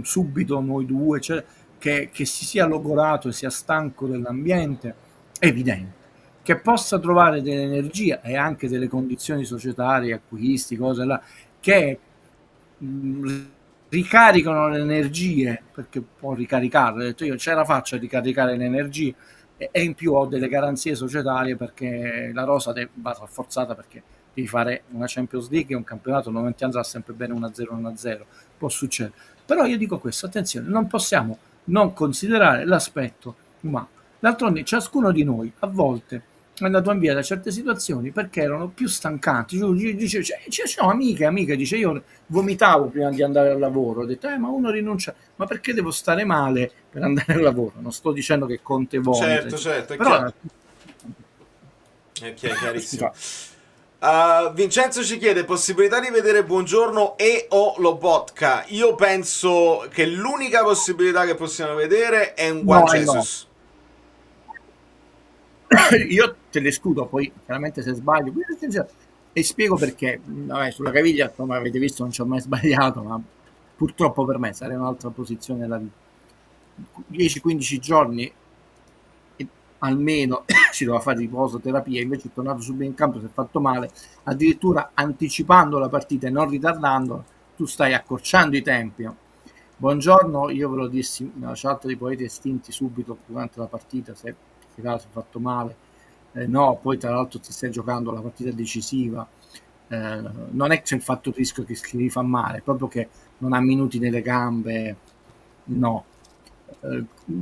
subito noi due, cioè, che si sia logorato e sia stanco dell'ambiente, è evidente. Che possa trovare delle energie e anche delle condizioni societarie, acquisti, cose là, che ricaricano le energie, perché può ricaricarle. Ho detto io ce la faccio a ricaricare le energie, e in più ho delle garanzie societarie perché la rosa va rafforzata, perché devi fare una Champions League e un campionato, non ti andrà sempre bene 1-0, 1-0, può succedere. Però io dico questo, attenzione, non possiamo non considerare l'aspetto umano. D'altronde ciascuno di noi a volte è andato in via da certe situazioni perché erano più stancanti. Dice, ci sono amiche, dice, io vomitavo prima di andare al lavoro, ho detto, ma uno rinuncia, ma perché devo stare male per andare al lavoro? Non sto dicendo che Conte vomita, Certo, è però chiarissimo. Vincenzo ci chiede possibilità di vedere Buongiorno e o Lobotka. Io penso che l'unica possibilità che possiamo vedere è un Juan Jesus. Io te le scudo, poi chiaramente se sbaglio e spiego perché. Vabbè, sulla caviglia, come avete visto, non ci ho mai sbagliato, ma purtroppo per me sarà un'altra posizione nella vita. 10-15 giorni almeno si doveva fare riposo, terapia, invece è tornato subito in campo, si è fatto male, addirittura anticipando la partita e non ritardandola. Tu stai accorciando i tempi. Buongiorno, io ve lo dissi nella chat dei poeti estinti subito durante la partita, se si è fatto male, no, poi tra l'altro ti stai giocando la partita decisiva, non è che c'è il fatto rischio che si fa male, proprio che non ha minuti nelle gambe, no,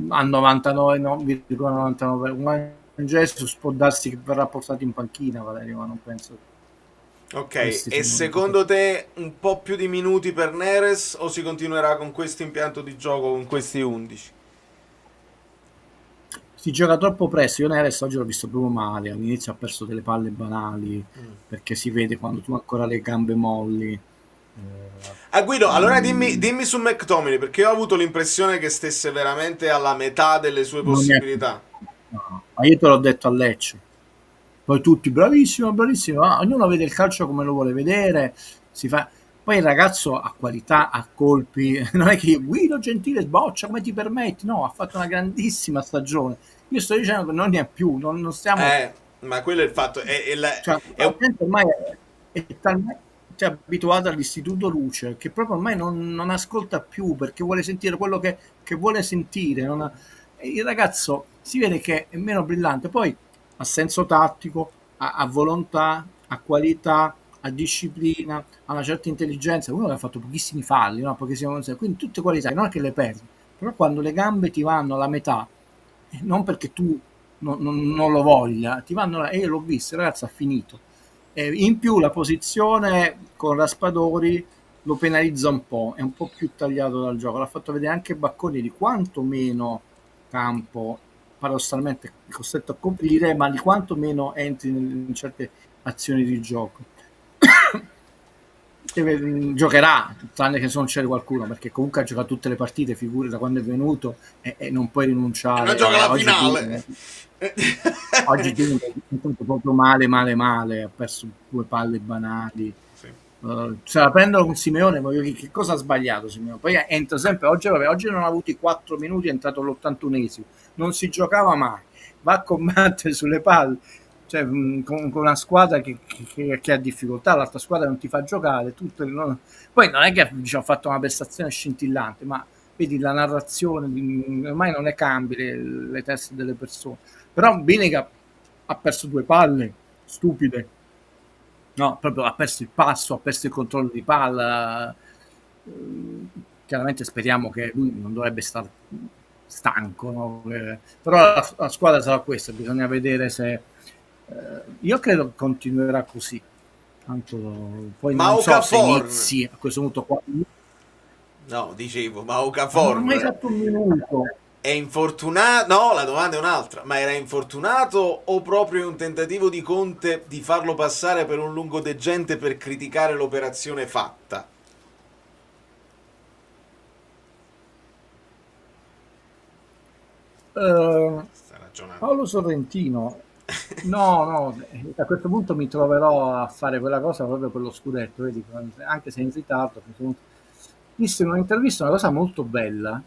a 99,99 Jesus può darsi che verrà portato in panchina, Valerio, ma non penso. Ok, e secondo te un po' più di minuti per Neres o si continuerà con questo impianto di gioco, con questi 11? Si gioca troppo presto. Io Neres oggi l'ho visto proprio male, all'inizio ha perso delle palle banali, perché si vede quando tu ancora le gambe molli. Guido, allora dimmi su McTominay, perché io ho avuto l'impressione che stesse veramente alla metà delle sue possibilità. No, ma io te l'ho detto a Lecce. Poi tutti bravissimo, ognuno vede il calcio come lo vuole vedere, si fa. Poi il ragazzo ha qualità, ha colpi, non è che io, Guido Gentile sboccia, come ti permetti? No, ha fatto una grandissima stagione. Io sto dicendo che non ne ha più, non stiamo. Ma quello è il fatto. Ormai è talmente abituato all'istituto luce che proprio ormai non ascolta più perché vuole sentire quello che vuole sentire. Il ragazzo si vede che è meno brillante, poi ha senso tattico, ha volontà, ha qualità, ha disciplina, ha una certa intelligenza. Uno che ha fatto pochissimi falli, no? Quindi tutte qualità, non è che le perdi, però quando le gambe ti vanno alla metà, non perché tu non lo voglia, ti vanno là, e io l'ho visto, il ragazzo ha finito. In più la posizione con Raspadori lo penalizza un po', è un po' più tagliato dal gioco, l'ha fatto vedere anche Bacconi di quanto meno campo paradossalmente è costretto a coprire, ma di quanto meno entri in certe azioni di gioco. Giocherà, tranne che se non c'è qualcuno, perché comunque ha giocato tutte le partite, figure da quando è venuto, e non puoi rinunciare. Non gioca la finale. Oggi è proprio male, ha perso 2 palle banali. Se la prendono con Simeone, che cosa ha sbagliato Simeone? Poi entra sempre, oggi non ha avuto i 4 minuti, è entrato all'81esimo, non si giocava mai, va a combattere sulle palle, cioè con una squadra che ha difficoltà, l'altra squadra non ti fa giocare, poi non è che ha fatto una prestazione scintillante, ma vedi la narrazione, ormai non è cambi le teste delle persone, però Binega ha perso 2 palle stupide. No, proprio ha perso il passo, ha perso il controllo di palla. Chiaramente speriamo che lui non dovrebbe stare stanco, no? Però la squadra sarà questa, bisogna vedere se. Io credo che continuerà così. Tanto, poi non so se inizi a questo punto qua. No, dicevo, ma Okafor non ho mai fatto un minuto. È infortunato? No, la domanda è un'altra. Ma era infortunato o proprio un tentativo di Conte di farlo passare per un lungo degente per criticare l'operazione fatta? Paolo Sorrentino. No, a questo punto mi troverò a fare quella cosa proprio per lo scudetto, vedi? Anche se in ritardo. Visto in un'intervista una cosa molto bella,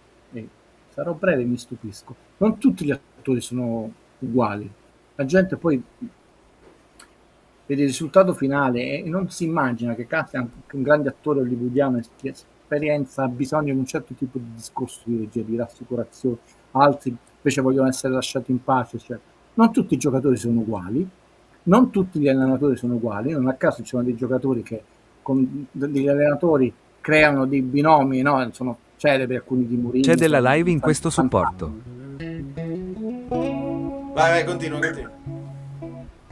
sarò breve e mi stupisco. Non tutti gli attori sono uguali. La gente poi vede il risultato finale e non si immagina che un grande attore hollywoodiano esperienza ha bisogno di un certo tipo di discorso di regia, di rassicurazione. Altri invece vogliono essere lasciati in pace. Cioè, non tutti i giocatori sono uguali, non tutti gli allenatori sono uguali, non a caso ci sono dei giocatori che con degli allenatori creano dei binomi, no? Sono celebri alcuni di Mourinho. C'è della live in questo supporto. Vai, continua.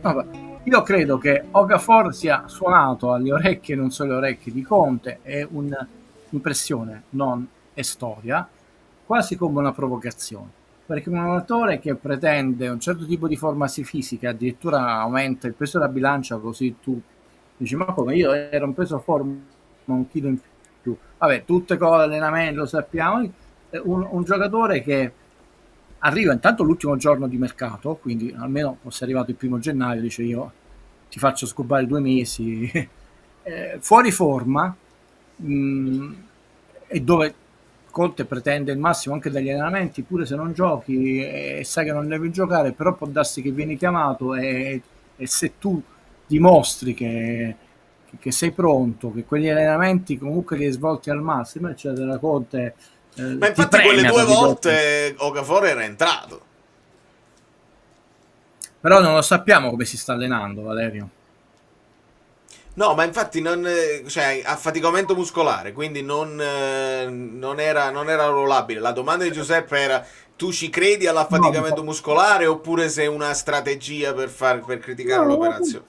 Vabbè, io credo che Okafor sia suonato alle orecchie, non solo le orecchie di Conte, è un'impressione, non è storia, quasi come una provocazione. Perché un allenatore che pretende un certo tipo di forma fisica, addirittura aumenta il peso della bilancia, così tu dici, ma come, io ero un peso forma un chilo in più. Vabbè, tutte cose, allenamento, lo sappiamo. Un giocatore che arriva intanto l'ultimo giorno di mercato, quindi almeno fosse arrivato il 1° gennaio, dice io ti faccio scopare 2 mesi, fuori forma, e dove Conte pretende il massimo anche dagli allenamenti, pure se non giochi e sai che non devi giocare, però può darsi che vieni chiamato e se tu dimostri che sei pronto, che quegli allenamenti comunque li hai svolti al massimo, eccetera, Conte ma infatti quelle 2 volte Okafor era entrato. Però non lo sappiamo come si sta allenando, Valerio. No, ma infatti cioè, affaticamento muscolare, quindi non era rollabile. La domanda di Giuseppe era: tu ci credi all'affaticamento muscolare oppure sei una strategia per criticare l'operazione?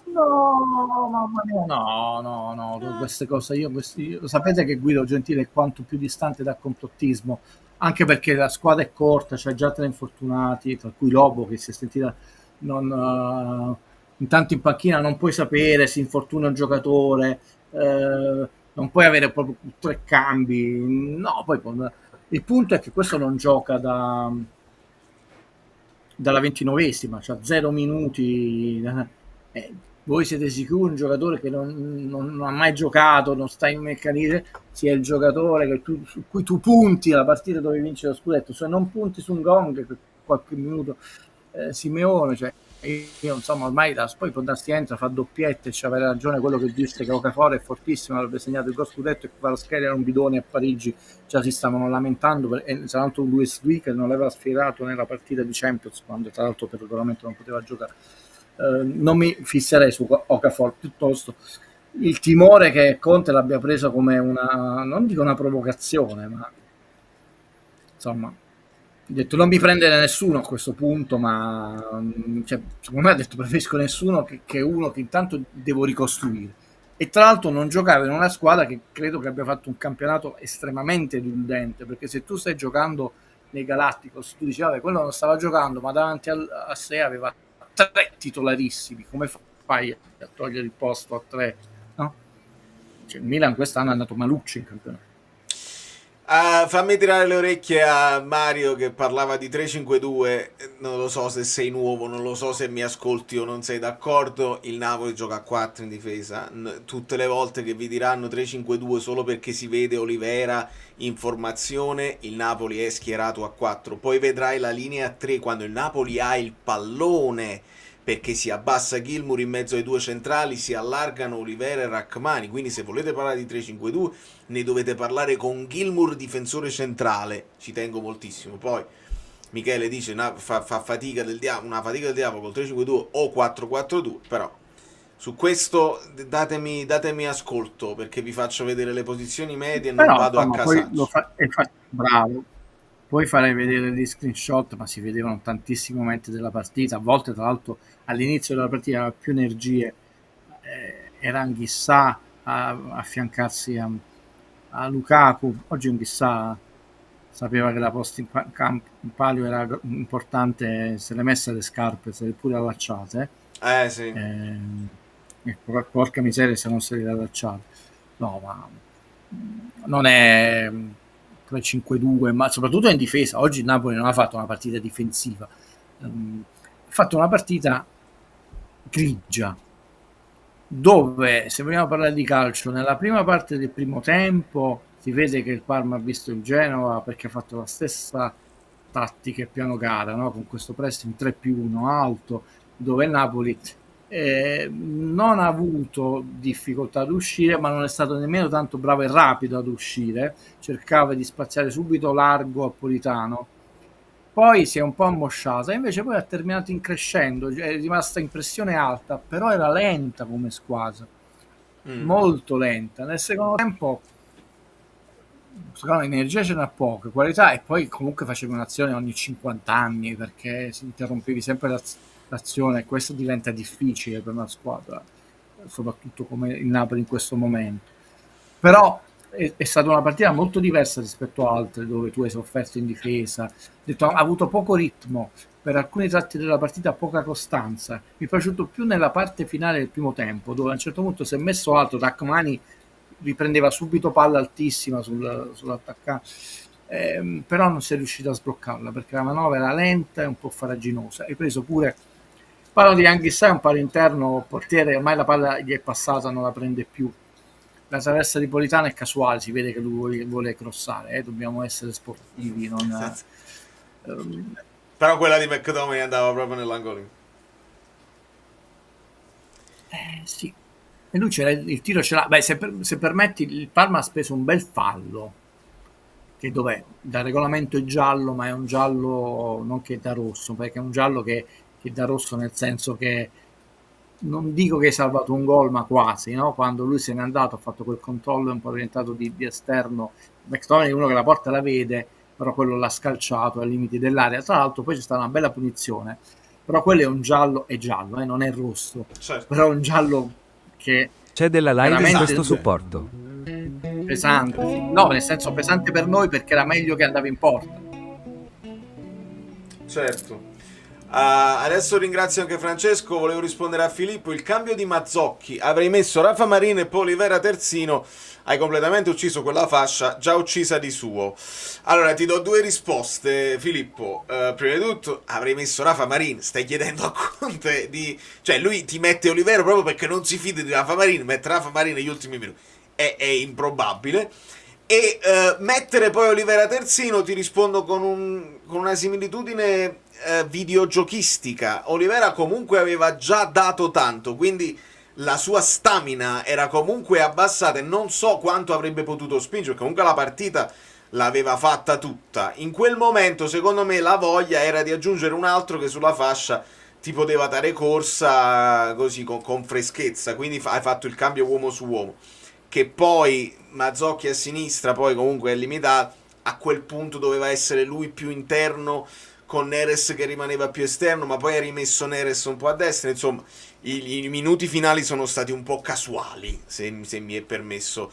No, queste cose io sapete che Guido Gentile è quanto più distante dal complottismo, anche perché la squadra è corta, c'è già 3 infortunati, tra cui Lobo che si è sentita intanto in panchina, non puoi sapere se infortuna un giocatore, non puoi avere proprio 3 cambi, no, poi il punto è che questo non gioca dalla 29esima, cioè 0 minuti. Voi siete sicuri un giocatore che non ha mai giocato, non sta in meccanismo, sia il giocatore su cui tu punti la partita dove vinci lo scudetto, se non punti su un gong per qualche minuto, Simeone, cioè io insomma ormai poi può darsi entra, fa doppiette, ci aveva ragione quello che disse che Okafor è fortissimo, avrebbe segnato il gol scudetto e Kvaratskhelia era un bidone a Parigi, già si stavano lamentando, e tra l'altro Luis Gui che non l'aveva sfierato nella partita di Champions, quando tra l'altro per regolamento non poteva giocare. Non mi fisserei su Okafor, piuttosto il timore che Conte l'abbia preso come non dico una provocazione, ma insomma ho detto non mi prendere nessuno a questo punto, ma cioè, secondo me ha detto preferisco nessuno che uno che intanto devo ricostruire, e tra l'altro non giocava in una squadra che credo che abbia fatto un campionato estremamente deludente, perché se tu stai giocando nei Galacticos tu dici vabbè quello non stava giocando, ma davanti a sé aveva 3 titolarissimi, come fai a togliere il posto a 3, no? Cioè, il Milan quest'anno è andato maluccio in campionato. Fammi tirare le orecchie a Mario che parlava di 3-5-2. Non lo so se sei nuovo, non lo so se mi ascolti o non sei d'accordo. Il Napoli gioca a 4 in difesa. Tutte le volte che vi diranno 3-5-2 solo perché si vede Olivera in formazione, il Napoli è schierato a 4. Poi vedrai la linea a 3 quando il Napoli ha il pallone, perché si abbassa Gilmour in mezzo ai 2 centrali, si allargano Olivera e Rachmani. Quindi se volete parlare di 3-5-2 ne dovete parlare con Gilmour difensore centrale, ci tengo moltissimo. Poi Michele dice fa fatica del diavolo, una fatica del diavolo col 3-5-2 o 4-4-2, però su questo datemi ascolto, perché vi faccio vedere le posizioni medie e non vado a casaccio. Bravo. Poi farei vedere gli screenshot, ma si vedevano tantissimi momenti della partita, a volte tra l'altro all'inizio della partita aveva più energie, era Anghissà a affiancarsi a Lukaku. Oggi Anghissà sapeva che la posta in palio era importante, se le messe le scarpe, se le pure allacciate. Sì. Porca miseria se non se le allacciate. No, ma non è 3-5-2, ma soprattutto in difesa. Oggi il Napoli non ha fatto una partita difensiva, ha fatto una partita grigia, dove, se vogliamo parlare di calcio, nella prima parte del primo tempo si vede che il Parma ha visto il Genova perché ha fatto la stessa tattica e piano gara, no? Con questo pressing 3+1 alto, dove il Napoli non ha avuto difficoltà ad uscire, ma non è stato nemmeno tanto bravo e rapido ad uscire, cercava di spaziare subito largo a Politano. poi si è un po' ammosciata, invece poi ha terminato in crescendo, è rimasta in pressione alta, però era lenta come squadra, molto lenta. Nel secondo tempo, secondo me, energia ce n'ha poca, qualità, e poi comunque facevi un'azione ogni 50 anni perché si interrompevi sempre l'azione, e questo diventa difficile per una squadra, soprattutto come il Napoli in questo momento. Però è stata una partita molto diversa rispetto a altre dove tu hai sofferto in difesa, ha avuto poco ritmo, per alcuni tratti della partita poca costanza. Mi è piaciuto più nella parte finale del primo tempo, dove a un certo punto si è messo alto, Rachmani riprendeva subito palla altissima sull'attaccante, però non si è riuscito a sbloccarla perché la manovra era lenta e un po' farraginosa. Hai preso pure, parlo di Anghissà, un palo interno, portiere, ormai la palla gli è passata, non la prende più. La traversa di Politano è casuale, si vede che lui vuole crossare, dobbiamo essere sportivi, non... Però quella di McTominay andava proprio nell'angolino. Sì. E lui il tiro ce l'ha. Beh, se permetti, il Parma ha speso un bel fallo, che dov'è? Dal regolamento è giallo, ma è un giallo non che da rosso, perché è un giallo che da rosso, nel senso che non dico che hai salvato un gol, ma quasi, no? Quando lui se n'è andato, ha fatto quel controllo un po' orientato di esterno. McTominay è uno che la porta la vede, però quello l'ha scalciato ai limiti dell'area. Tra l'altro poi c'è stata una bella punizione, però quello è un giallo, non è rosso, certo. Però è un giallo che c'è della live in questo supporto. Pesante, no, nel senso pesante per noi perché era meglio che andava in porta. Certo. Adesso ringrazio anche Francesco, volevo rispondere a Filippo. Il cambio di Mazzocchi, avrei messo Rafa Marin e poi Olivera terzino, hai completamente ucciso quella fascia già uccisa di suo. Allora ti do due risposte, Filippo. Prima di tutto avrei messo Rafa Marin, stai chiedendo a Conte di... cioè lui ti mette Olivera proprio perché non si fida di Rafa Marin, mette Rafa Marin negli ultimi minuti, è improbabile. E mettere poi Olivera terzino, ti rispondo con una similitudine videogiocistica. Olivera comunque aveva già dato tanto, quindi la sua stamina era comunque abbassata e non so quanto avrebbe potuto spingere, perché comunque la partita l'aveva fatta tutta. In quel momento secondo me la voglia era di aggiungere un altro che sulla fascia ti poteva dare corsa così con freschezza, quindi hai fatto il cambio uomo su uomo, che poi Mazzocchi a sinistra poi comunque è limitato. A quel punto doveva essere lui più interno con Neres che rimaneva più esterno, ma poi ha rimesso Neres un po' a destra. Insomma, i minuti finali sono stati un po' casuali, se mi è permesso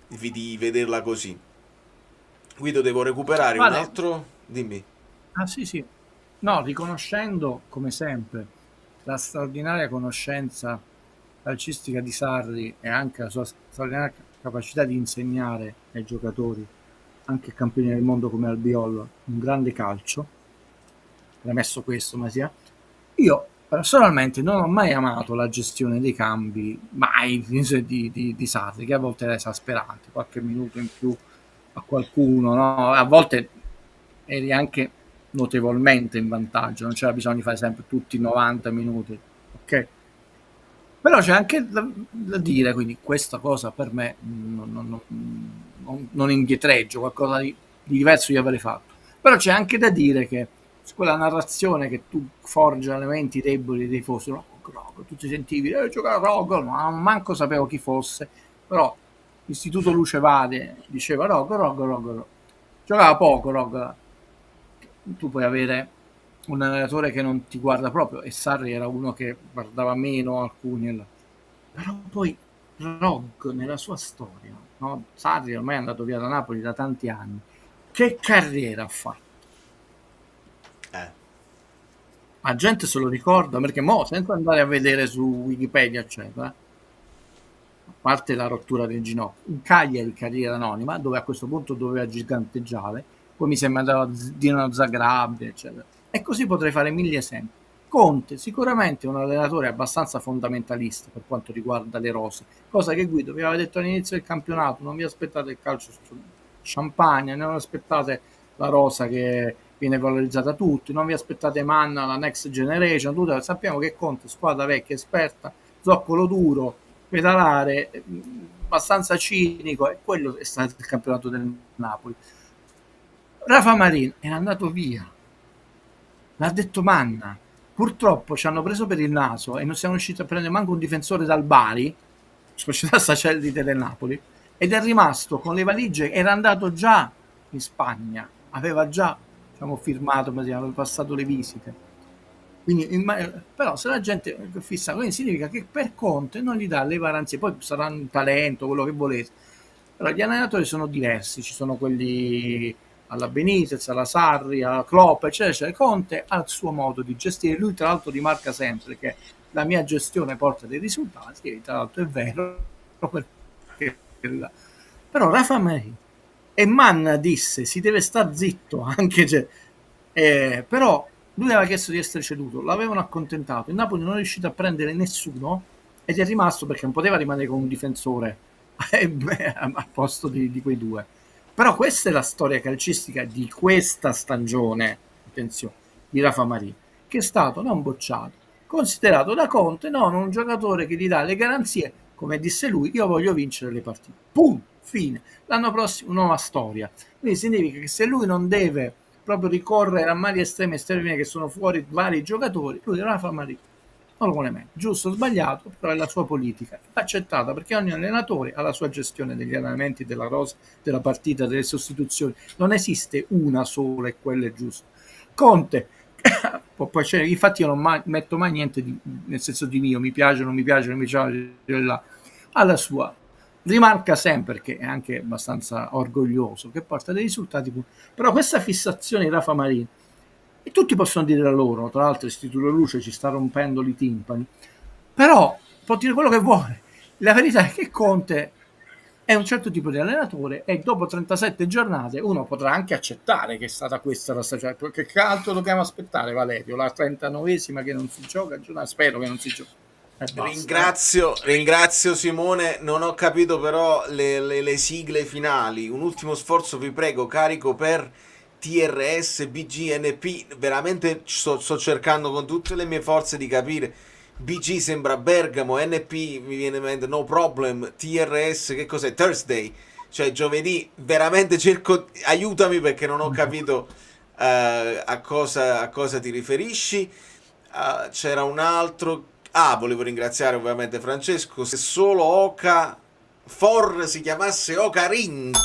di vederla così. Guido, devo recuperare un altro? Dimmi. Sì. No, riconoscendo come sempre la straordinaria conoscenza calcistica di Sarri e anche la sua straordinaria capacità di insegnare ai giocatori, anche campioni del mondo come Albiol, un grande calcio, premesso questo, Masia, io personalmente non ho mai amato la gestione dei cambi, mai, di Sarri, che a volte era esasperante, qualche minuto in più a qualcuno, no? A volte eri anche notevolmente in vantaggio, non c'era bisogno di fare sempre tutti i 90 minuti, ok? Però c'è anche da dire, quindi questa cosa per me non indietreggio, qualcosa di diverso io avrei fatto. Però c'è anche da dire che quella narrazione che tu forgi elementi deboli dei tifosi, Roggo, tu ti sentivi, giocare Roggo, ma manco sapevo chi fosse, però l'Istituto Luce Vade diceva Roggo, giocava poco Roggo, tu puoi avere un allenatore che non ti guarda proprio, e Sarri era uno che guardava meno alcuni, però poi Roggo nella sua storia, no? Sarri ormai è andato via da Napoli da tanti anni, che carriera ha fatto? La gente se lo ricorda, perché senza andare a vedere su Wikipedia eccetera, a parte la rottura del ginocchio, in Cagliari carriera anonima, dove a questo punto doveva giganteggiare, poi mi sembra andato a Dinamo Zagreb eccetera, e così potrei fare mille esempi. Conte sicuramente è un allenatore abbastanza fondamentalista per quanto riguarda le rose, cosa che Guido vi aveva detto all'inizio del campionato: non vi aspettate il calcio champagne, non aspettate la rosa che viene valorizzata a tutti, non vi aspettate Manna, la next generation, tutto. Sappiamo che Conte, squadra vecchia, esperta, zoccolo duro, pedalare, abbastanza cinico, e quello è stato il campionato del Napoli. Rafa Marin è andato via l'ha detto Manna. Purtroppo ci hanno preso per il naso e non siamo riusciti a prendere manco un difensore dal Bari, società satellite del Napoli, ed è rimasto con le valigie, era andato già in Spagna, aveva già, diciamo, firmato, aveva passato le visite. Quindi, però se la gente fissa, quindi significa che per Conte non gli dà le garanzie, poi sarà un talento, quello che volete, però gli allenatori sono diversi, ci sono quelli alla Benitez, alla Sarri, alla Klopp, eccetera, eccetera. Conte ha il suo modo di gestire, lui tra l'altro rimarca sempre che la mia gestione porta dei risultati, e tra l'altro è vero, perché però Rafa Marin e Manna disse si deve star zitto anche però lui aveva chiesto di essere ceduto, l'avevano accontentato, il Napoli non è riuscito a prendere nessuno ed è rimasto perché non poteva rimanere con un difensore al posto di quei due. Però questa è la storia calcistica di questa stagione, attenzione, di Rafa Marin, che è stato non bocciato, considerato da Conte non un giocatore che gli dà le garanzie, come disse lui, io voglio vincere le partite. Pum, fine. L'anno prossimo nuova storia. Quindi significa che se lui non deve proprio ricorrere a mali estremi esterni che sono fuori vari giocatori, lui Rafa Marin non lo vuole mai. Giusto o sbagliato, però è la sua politica, accettata, perché ogni allenatore ha la sua gestione degli allenamenti, della rosa, della partita, delle sostituzioni. Non esiste una sola e quella è giusta. Conte poi infatti io non metto mai niente nel senso di mio, mi piace, non mi piace, non mi piace, alla sua. Rimarca sempre che è anche abbastanza orgoglioso, che porta dei risultati. Però questa fissazione di Rafa Marin, e tutti possono dire la loro, tra l'altro l'Istituto Luce ci sta rompendo i timpani, però può dire quello che vuole. La verità è che Conte è un certo tipo di allenatore e dopo 37 giornate uno potrà anche accettare che è stata questa la stagione. Che altro dobbiamo aspettare, Valerio? La 39esima che non si gioca? Spero che non si giochi. Ringrazio Simone, non ho capito però le sigle finali. Un ultimo sforzo vi prego, carico per TRS, BG, veramente sto cercando con tutte le mie forze di capire. BG sembra Bergamo, NP mi viene in mente No Problem, TRS che cos'è? Thursday, cioè giovedì. Veramente cerco, aiutami perché non ho capito a cosa ti riferisci. C'era un altro. Volevo ringraziare ovviamente Francesco. Se solo Oca For si chiamasse Ocarint.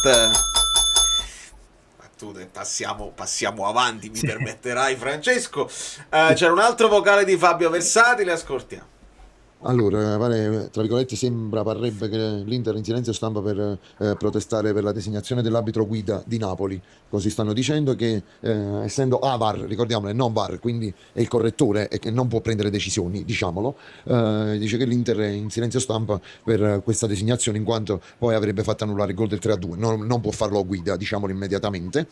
Passiamo avanti, mi permetterai, Francesco. C'era un altro vocale di Fabio Versati, le ascoltiamo. Allora, tra virgolette, parrebbe che l'Inter in silenzio stampa per protestare per la designazione dell'arbitro guida di Napoli. Così stanno dicendo che essendo VAR, ricordiamolo, è non VAR, quindi è il correttore e che non può prendere decisioni, diciamolo, dice che l'Inter è in silenzio stampa per questa designazione in quanto poi avrebbe fatto annullare il gol del 3-2, non può farlo guida, diciamolo immediatamente.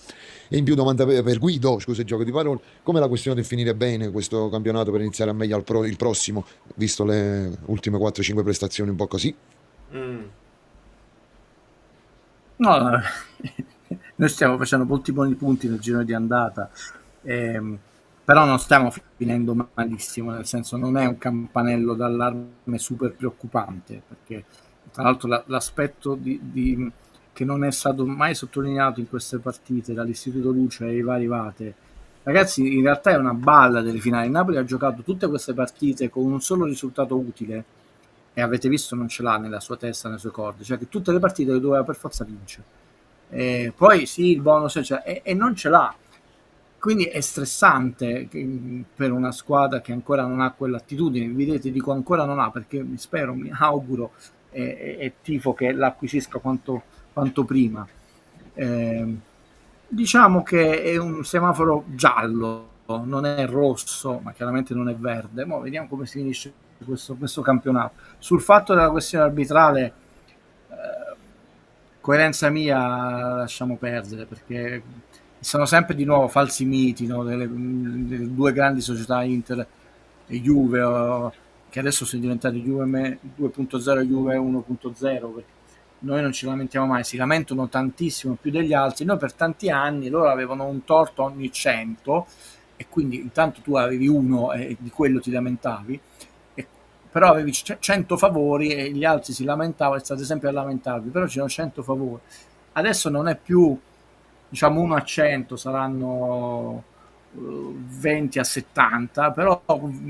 E in più domanda per Guido, scusa il gioco di parole, come la questione del finire bene questo campionato per iniziare a meglio il prossimo, visto le ultime 4-5 prestazioni un po' così? No, noi stiamo facendo molti buoni punti nel giro di andata, però non stiamo finendo malissimo, nel senso non è un campanello d'allarme super preoccupante, perché tra l'altro l'aspetto che non è stato mai sottolineato in queste partite dall'Istituto Luce ai vari Vate, ragazzi, in realtà è una balla delle finali. Il Napoli ha giocato tutte queste partite con un solo risultato utile e avete visto non ce l'ha nella sua testa, nelle sue corde, cioè che tutte le partite le doveva per forza vincere. Poi sì, il bonus e non ce l'ha, quindi è stressante per una squadra che ancora non ha quell'attitudine. Vedete, dico ancora non ha perché mi auguro e tifo che l'acquisisca quanto prima. Diciamo che è un semaforo giallo, non è rosso, ma chiaramente non è verde. Ma vediamo come si finisce questo campionato. Sul fatto della questione arbitrale, coerenza mia, lasciamo perdere, perché sono sempre di nuovo falsi miti, no? delle due grandi società, Inter e Juve, che adesso sono diventate Juve 2.0 e Juve 1.0, perché noi non ci lamentiamo mai, si lamentano tantissimo più degli altri. Noi per tanti anni, loro avevano un torto ogni 100 e quindi intanto tu avevi uno e di quello ti lamentavi, però avevi 100 favori e gli altri si lamentavano e state sempre a lamentarvi, però c'erano 100 favori. Adesso non è più, diciamo, 1 a 100, saranno 20-70, però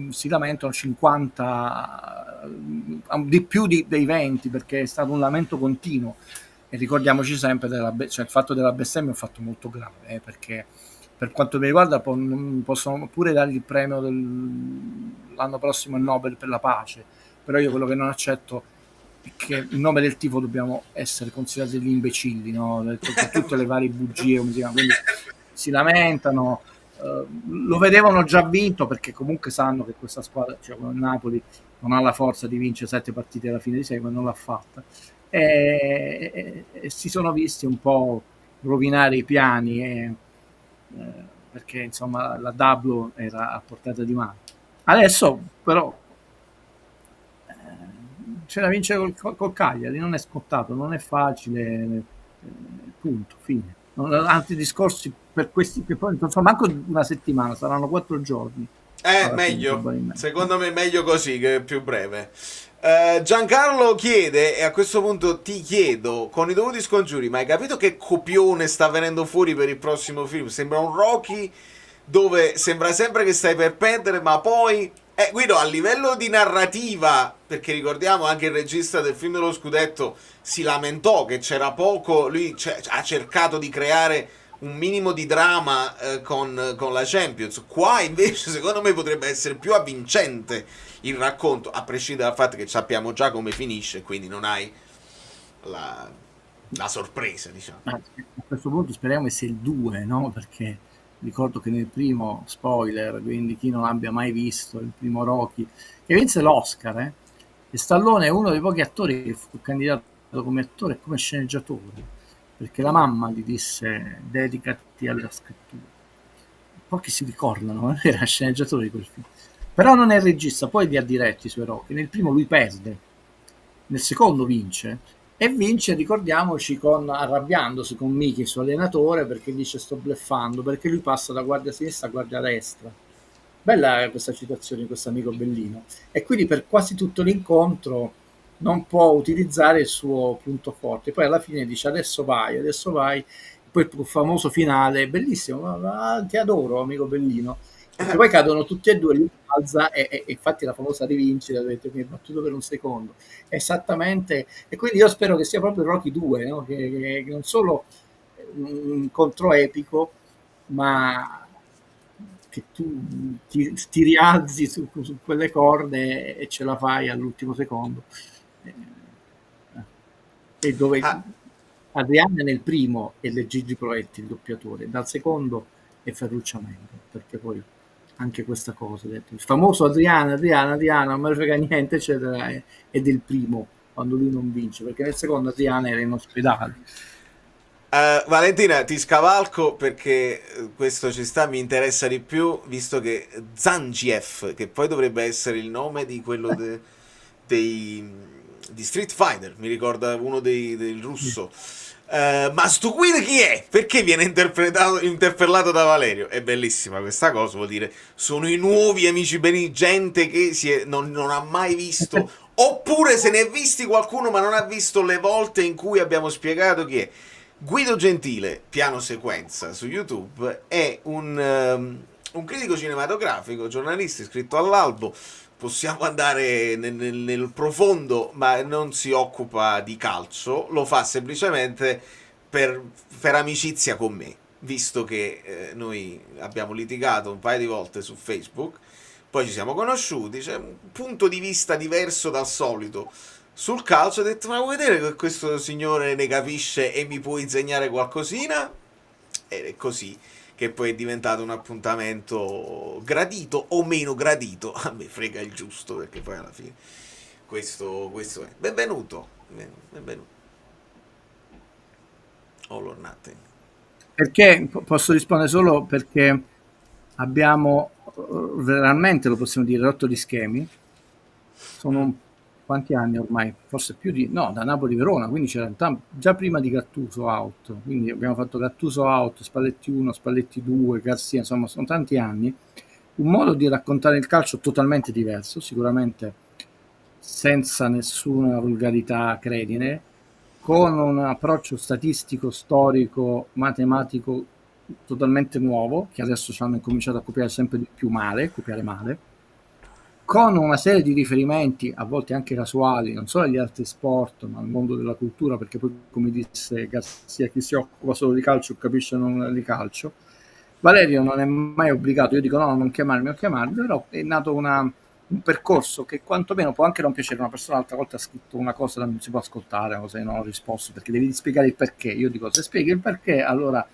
si lamentano 50, di più dei 20, perché è stato un lamento continuo. E ricordiamoci sempre cioè, il fatto della bestemmia è un fatto molto grave, perché per quanto mi riguarda possono pure dargli il premio l'anno prossimo, il Nobel per la pace, però io quello che non accetto è che in nome del tifo dobbiamo essere considerati degli imbecilli, no? Per tutte le varie bugie, quindi si lamentano. Lo vedevano già vinto, perché comunque sanno che questa squadra, cioè il Napoli, non ha la forza di vincere 7 partite alla fine di 6, ma non l'ha fatta, e si sono visti un po' rovinare i piani, perché insomma la W era a portata di mano. Adesso però c'è da vincere col Cagliari, non è scontato, non è facile, punto, fine. Altri discorsi per questi, che poi non so, manco una settimana, saranno 4 giorni. Meglio, secondo me è meglio così, che è più breve. Giancarlo chiede, e a questo punto ti chiedo, con i dovuti scongiuri, ma hai capito che copione sta venendo fuori per il prossimo film? Sembra un Rocky dove sembra sempre che stai per perdere, ma poi... Guido, a livello di narrativa, perché ricordiamo anche il regista del film dello scudetto si lamentò che c'era poco, lui ha cercato di creare un minimo di dramma con la Champions. Qua invece secondo me potrebbe essere più avvincente il racconto, a prescindere dal fatto che sappiamo già come finisce, quindi non hai la sorpresa, diciamo. A questo punto speriamo che sia il 2, no? Perché ricordo che nel primo, spoiler, quindi chi non abbia mai visto il primo Rocky, che vinse l'Oscar, e Stallone è uno dei pochi attori che fu candidato come attore e come sceneggiatore, perché la mamma gli disse dedicati alla scrittura. Pochi si ricordano, era sceneggiatore di quel film. Però non è il regista, poi li ha diretti i suoi Rocky. Nel primo lui perde, nel secondo vince, e vince, ricordiamoci, arrabbiandosi con Mickey, il suo allenatore, perché dice sto bluffando, perché lui passa da guardia sinistra a guardia destra. Bella questa citazione di questo amico Bellino. E quindi per quasi tutto l'incontro non può utilizzare il suo punto forte. Poi alla fine dice adesso vai. Poi il famoso finale, bellissimo, ma ti adoro amico Bellino. E poi cadono tutti e due, lui alza e infatti la famosa rivincita, mi è battuto per un secondo. Esattamente, e quindi io spero che sia proprio Rocky 2, no? che non solo un incontro epico, ma che tu ti rialzi su quelle corde e ce la fai all'ultimo secondo. E dove Adriana nel primo è Gigi Proietti il doppiatore, dal secondo è Ferruccio Amendola, perché poi anche questa cosa, il famoso Adriana, non me ne frega niente, eccetera, è del primo, quando lui non vince, perché nel secondo Adriana era in ospedale. Valentina, ti scavalco perché questo ci sta, mi interessa di più, visto che Zangief, che poi dovrebbe essere il nome di quello di Street Fighter, mi ricorda uno del russo. Ma sto Guido chi è? Perché viene interpellato da Valerio? È bellissima questa cosa, vuol dire sono i nuovi amici beni, gente che non ha mai visto, oppure se ne è visti qualcuno ma non ha visto le volte in cui abbiamo spiegato chi è. Guido Gentile, piano sequenza su YouTube, è un critico cinematografico, giornalista iscritto all'Albo. Possiamo andare nel profondo, ma non si occupa di calcio, lo fa semplicemente per amicizia con me, visto che noi abbiamo litigato un paio di volte su Facebook, poi ci siamo conosciuti, c'è un punto di vista diverso dal solito sul calcio, ho detto ma vuoi vedere che questo signore ne capisce e mi può insegnare qualcosina? Ed è così che poi è diventato un appuntamento gradito o meno gradito, a me frega il giusto, perché poi alla fine questo è. Benvenuto. All or nothing. Perché posso rispondere solo perché abbiamo veramente, lo possiamo dire, rotto gli schemi. Sono quanti anni ormai? Forse più da Napoli-Verona, quindi c'era già prima di Gattuso out, quindi abbiamo fatto Gattuso out, Spalletti 1, Spalletti 2, Garzia, insomma sono tanti anni, un modo di raccontare il calcio totalmente diverso, sicuramente senza nessuna volgarità credine, con un approccio statistico, storico, matematico totalmente nuovo, che adesso ci hanno incominciato a copiare sempre di più male, con una serie di riferimenti, a volte anche casuali, non solo agli altri sport, ma al mondo della cultura, perché poi, come disse Garzia, chi si occupa solo di calcio capisce non di calcio. Valerio non è mai obbligato, io dico no, non chiamarmi o chiamarmi, però è nato un percorso che quantomeno può anche non piacere a una persona. L'altra volta ha scritto una cosa che non si può ascoltare, una cosa che non ho risposto, perché devi spiegare il perché. Io dico, se spieghi il perché, allora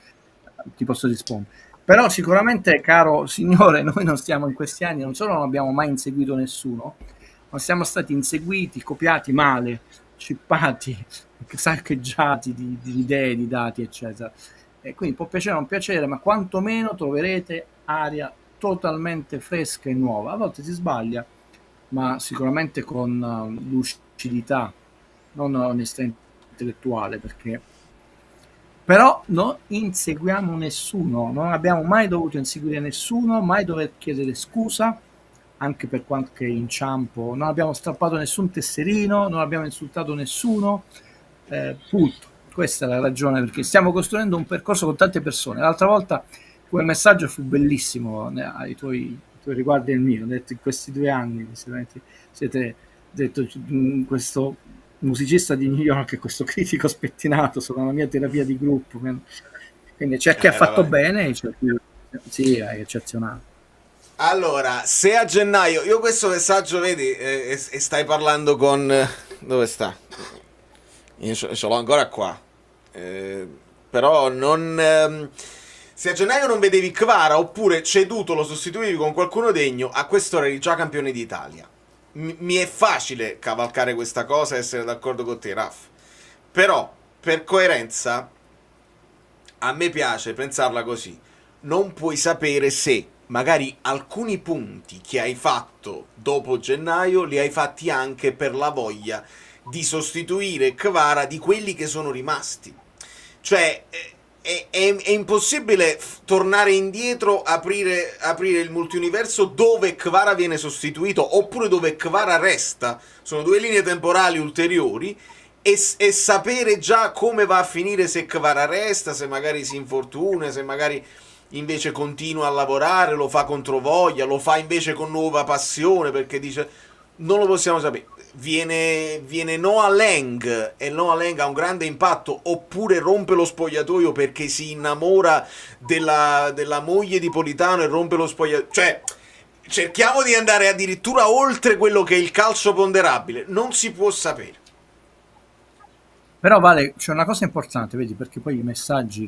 ti posso rispondere. Però sicuramente, caro signore, noi non stiamo in questi anni, non solo non abbiamo mai inseguito nessuno, ma siamo stati inseguiti, copiati male, cippati, saccheggiati di idee, di dati, eccetera. E quindi può piacere o non piacere, ma quantomeno troverete aria totalmente fresca e nuova. A volte si sbaglia, ma sicuramente con lucidità, non onestà intellettuale, perché però non inseguiamo nessuno, non abbiamo mai dovuto inseguire nessuno, mai dover chiedere scusa, anche per qualche inciampo, non abbiamo strappato nessun tesserino, non abbiamo insultato nessuno, punto. Questa è la ragione, perché stiamo costruendo un percorso con tante persone. L'altra volta quel messaggio fu bellissimo ai tuoi riguardi e il mio. Ho detto, in questi 2 anni siete detto, questo musicista di New York e questo critico spettinato sono la mia terapia di gruppo. Quindi c'è chi ha fatto bene e c'è chi sì, è eccezionale. Allora, se a gennaio, io questo messaggio, vedi, e stai parlando con... dove sta? Io ce l'ho ancora qua. Però non... se a gennaio non vedevi Kvara, oppure ceduto lo sostituivi con qualcuno degno, a quest'ora eri già campione d'Italia. Mi è facile cavalcare questa cosa e essere d'accordo con te, Raf. Però, per coerenza, a me piace pensarla così. Non puoi sapere se magari alcuni punti che hai fatto dopo gennaio li hai fatti anche per la voglia di sostituire Kvara di quelli che sono rimasti. Cioè, è impossibile tornare indietro, aprire il multiuniverso dove Kvara viene sostituito oppure dove Kvara resta. Sono 2 linee temporali ulteriori e sapere già come va a finire, se Kvara resta, se magari si infortuna, se magari invece continua a lavorare, lo fa contro voglia, lo fa invece con nuova passione perché dice non lo possiamo sapere. Viene Noah Lang e Noah Lang ha un grande impatto, oppure rompe lo spogliatoio perché si innamora della moglie di Politano e rompe lo spogliatoio. Cioè, cerchiamo di andare addirittura oltre quello che è il calcio ponderabile, non si può sapere. Però Vale, c'è una cosa importante, vedi, perché poi i messaggi,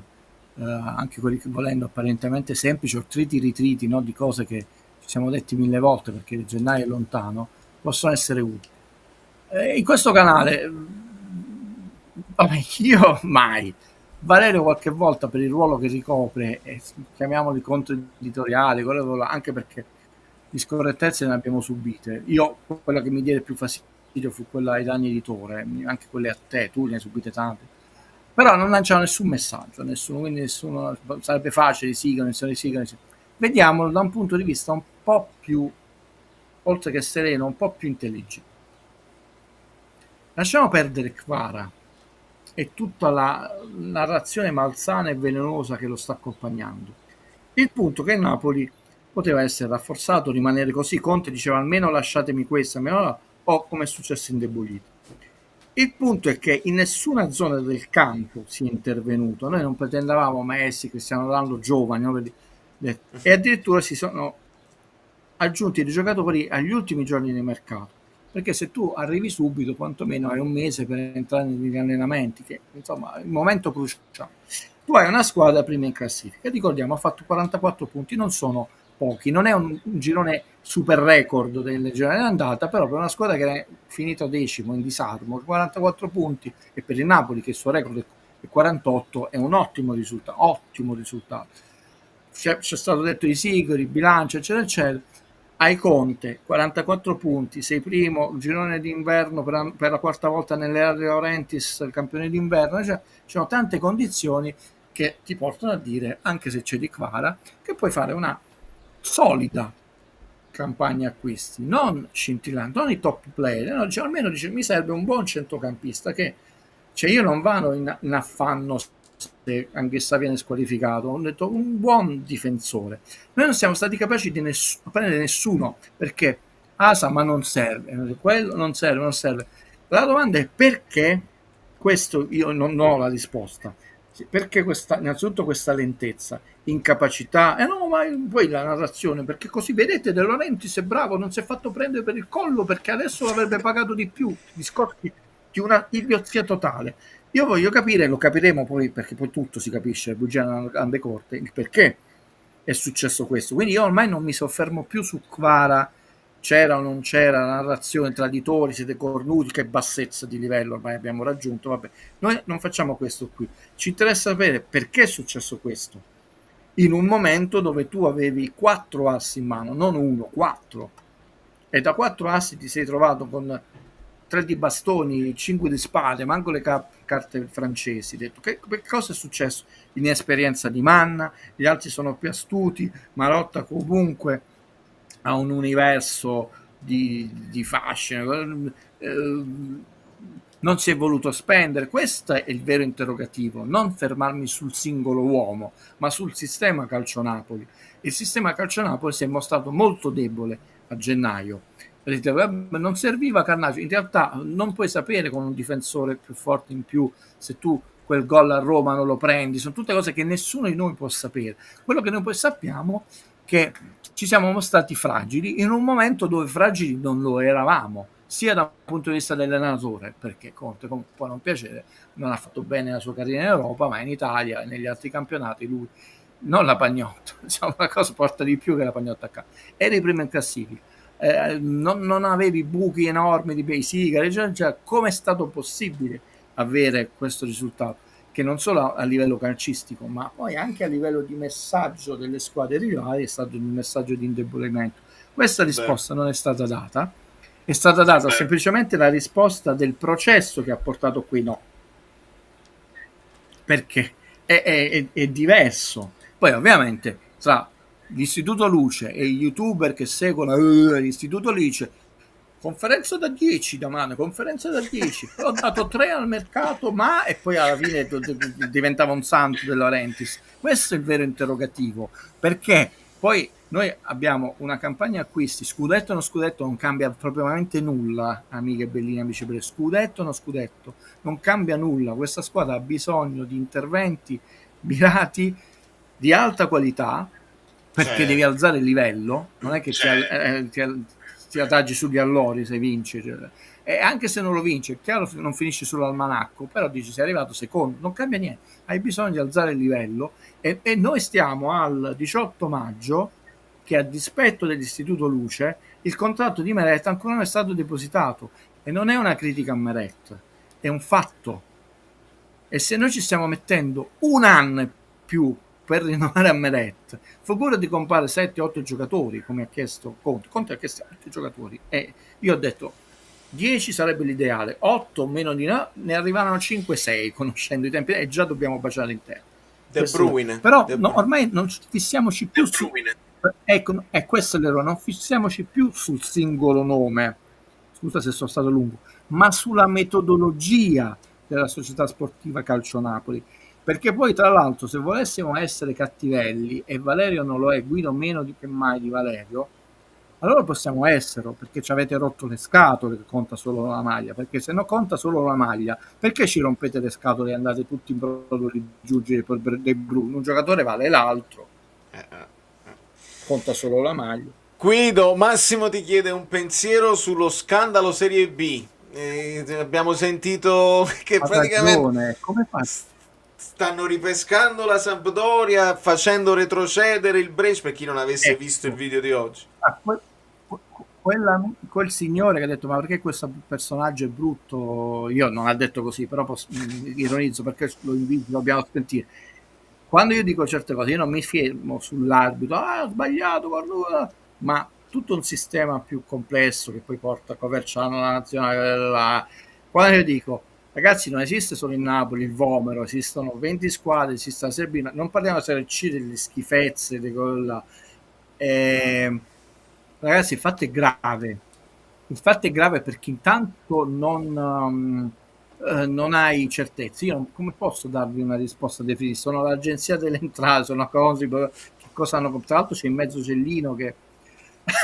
anche quelli che volendo apparentemente semplici o ritriti, no, di cose che ci siamo detti 1000 volte perché il gennaio è lontano, possono essere utili. In questo canale, vabbè, io mai. Valerio qualche volta per il ruolo che ricopre, chiamiamoli controeditoriali, anche perché di scorrettezze ne abbiamo subite. Io, quella che mi diede più fastidio fu quella ai danni editore, anche quelle a te, tu ne hai subite tante. Però non lanciano nessun messaggio, quindi nessuno, sarebbe facile, sigano. Vediamolo da un punto di vista un po' più, oltre che sereno, un po' più intelligente. Lasciamo perdere Kvara e tutta la narrazione malsana e velenosa che lo sta accompagnando. Il punto che Napoli poteva essere rafforzato, rimanere così. Conte diceva almeno lasciatemi questo, almeno o come è successo indebolito. Il punto è che in nessuna zona del campo si è intervenuto. Noi non pretendavamo Messi, Cristiano Ronaldo giovani, no? E addirittura si sono aggiunti dei giocatori agli ultimi giorni di mercato. Perché se tu arrivi subito, quantomeno hai un mese per entrare negli allenamenti, che insomma è il momento cruciale. Tu hai una squadra prima in classifica, ricordiamo, ha fatto 44 punti, non sono pochi, non è un girone super record del girone d'andata, però per una squadra che è finita 10º in disarmo, 44 punti, e per il Napoli che il suo record è 48, è un ottimo risultato. C'è stato detto i Sigori, il bilancio, eccetera, eccetera. Hai Conte, 44 punti, sei primo, girone d'inverno per la 4ª volta nelle De Laurentiis, il campione d'inverno, cioè, ci sono tante condizioni che ti portano a dire, anche se c'è di Kvara, che puoi fare una solida campagna acquisti, non scintillante, non i top player, no, almeno dice mi serve un buon centrocampista che, cioè io non vado in affanno se Anghissà viene squalificato, ho detto un buon difensore. Noi non siamo stati capaci di prendere nessuno, perché Asa ma non serve, quello non serve, non serve. La domanda è perché questo, io non ho la risposta. Perché innanzitutto questa lentezza, incapacità, no, ma poi la narrazione, perché così vedete De Laurentiis è bravo, non si è fatto prendere per il collo perché adesso avrebbe pagato di più, discorsi di una idiozia totale. Io voglio capire, lo capiremo poi, perché poi tutto si capisce, bugia nella grande corte, il perché è successo questo. Quindi io ormai non mi soffermo più su Kvara, c'era o non c'era, la narrazione, traditori, siete cornuti, che bassezza di livello ormai abbiamo raggiunto, vabbè. Noi non facciamo questo qui, ci interessa sapere perché è successo questo, in un momento dove tu avevi 4 assi in mano, non 1, 4, e da 4 assi ti sei trovato con 3 di bastoni, 5 di spade, manco le carte francesi. Detto, che cosa è successo? Inesperienza di Manna, gli altri sono più astuti, Marotta comunque ha un universo di fascino, non si è voluto spendere. Questo è il vero interrogativo, non fermarmi sul singolo uomo, ma sul sistema Calcio Napoli. Il sistema Calcio Napoli si è mostrato molto debole a gennaio. Non serviva Carnaccio, in realtà non puoi sapere con un difensore più forte in più se tu quel gol a Roma non lo prendi, sono tutte cose che nessuno di noi può sapere. Quello che noi poi sappiamo è che ci siamo mostrati fragili in un momento dove fragili non lo eravamo, sia dal punto di vista dell'allenatore, perché Conte può non piacere, non ha fatto bene la sua carriera in Europa, ma in Italia e negli altri campionati lui, non la Pagnotta, diciamo, la cosa porta di più che la Pagnotta a casa, era il primo in classifica. Non avevi buchi enormi di bei sigari, cioè, come è stato possibile avere questo risultato, che non solo a livello calcistico ma poi anche a livello di messaggio delle squadre rivali è stato un messaggio di indebolimento. Questa risposta non è stata data, è stata data semplicemente la risposta del processo che ha portato qui, no, perché è diverso. Poi ovviamente tra l'Istituto Luce e i youtuber che seguono l'Istituto Luce, conferenza da 10 domani, conferenza da 10, ho dato 3 al mercato, ma e poi alla fine diventava un santo De Laurentiis. Questo è il vero interrogativo, perché poi noi abbiamo una campagna acquisti, scudetto o non scudetto non cambia propriamente nulla, amiche Bellini, amici Bellini, scudetto o non scudetto non cambia nulla. Questa squadra ha bisogno di interventi mirati di alta qualità, perché devi alzare il livello, non è che ti adagi sugli allori se vinci, e anche se non lo vinci, è chiaro che non finisci sull'almanacco, però dici sei arrivato secondo, non cambia niente, hai bisogno di alzare il livello e noi stiamo al 18 maggio che, a dispetto dell'Istituto Luce, il contratto di Meret ancora non è stato depositato, e non è una critica a Meret, è un fatto. E se noi ci stiamo mettendo un anno e più per rinnovare a Meret, figurati di comprare 7-8 giocatori come ha chiesto Conte. Conte ha chiesto 8 giocatori e io ho detto 10 sarebbe l'ideale, 8 meno di no, ne arrivavano 5-6 conoscendo i tempi, e già dobbiamo baciare in terra. De Bruyne. Però no, ormai non fissiamoci più su, ecco, è questo l'errore, non fissiamoci più sul singolo nome, scusa se sono stato lungo, ma sulla metodologia della società sportiva Calcio Napoli. Perché poi, tra l'altro, se volessimo essere cattivelli, e Valerio non lo è, Guido meno che mai di Valerio, allora possiamo esserlo, perché ci avete rotto le scatole che conta solo la maglia, perché se no conta solo la maglia, perché ci rompete le scatole e andate tutti in brodo di giungere per De Bruyne? Un giocatore vale l'altro, conta solo la maglia. Guido, Massimo ti chiede un pensiero sullo scandalo Serie B. Abbiamo sentito che praticamente come fa? Stanno ripescando la Sampdoria, facendo retrocedere il Brescia, per chi non avesse visto il video di oggi. Quel signore che ha detto ma perché questo personaggio è brutto, io non ha detto così, però ironizzo perché lo dobbiamo sentire. Quando io dico certe cose, io non mi fermo sull'arbitro, ho sbagliato, guarda, ma tutto un sistema più complesso che poi porta a Coverciano, la nazionale, quando io dico ragazzi, non esiste solo il Napoli, il Vomero, esistono 20 squadre, esiste la Serie B, non parliamo della Serie C, delle schifezze, di quella. Ragazzi, il fatto è grave. Il fatto è grave perché intanto non non hai certezze. Io come posso darvi una risposta definitiva? Sono l'agenzia delle entrate, sono cose che cosa hanno. Tra l'altro c'è in mezzo Cellino che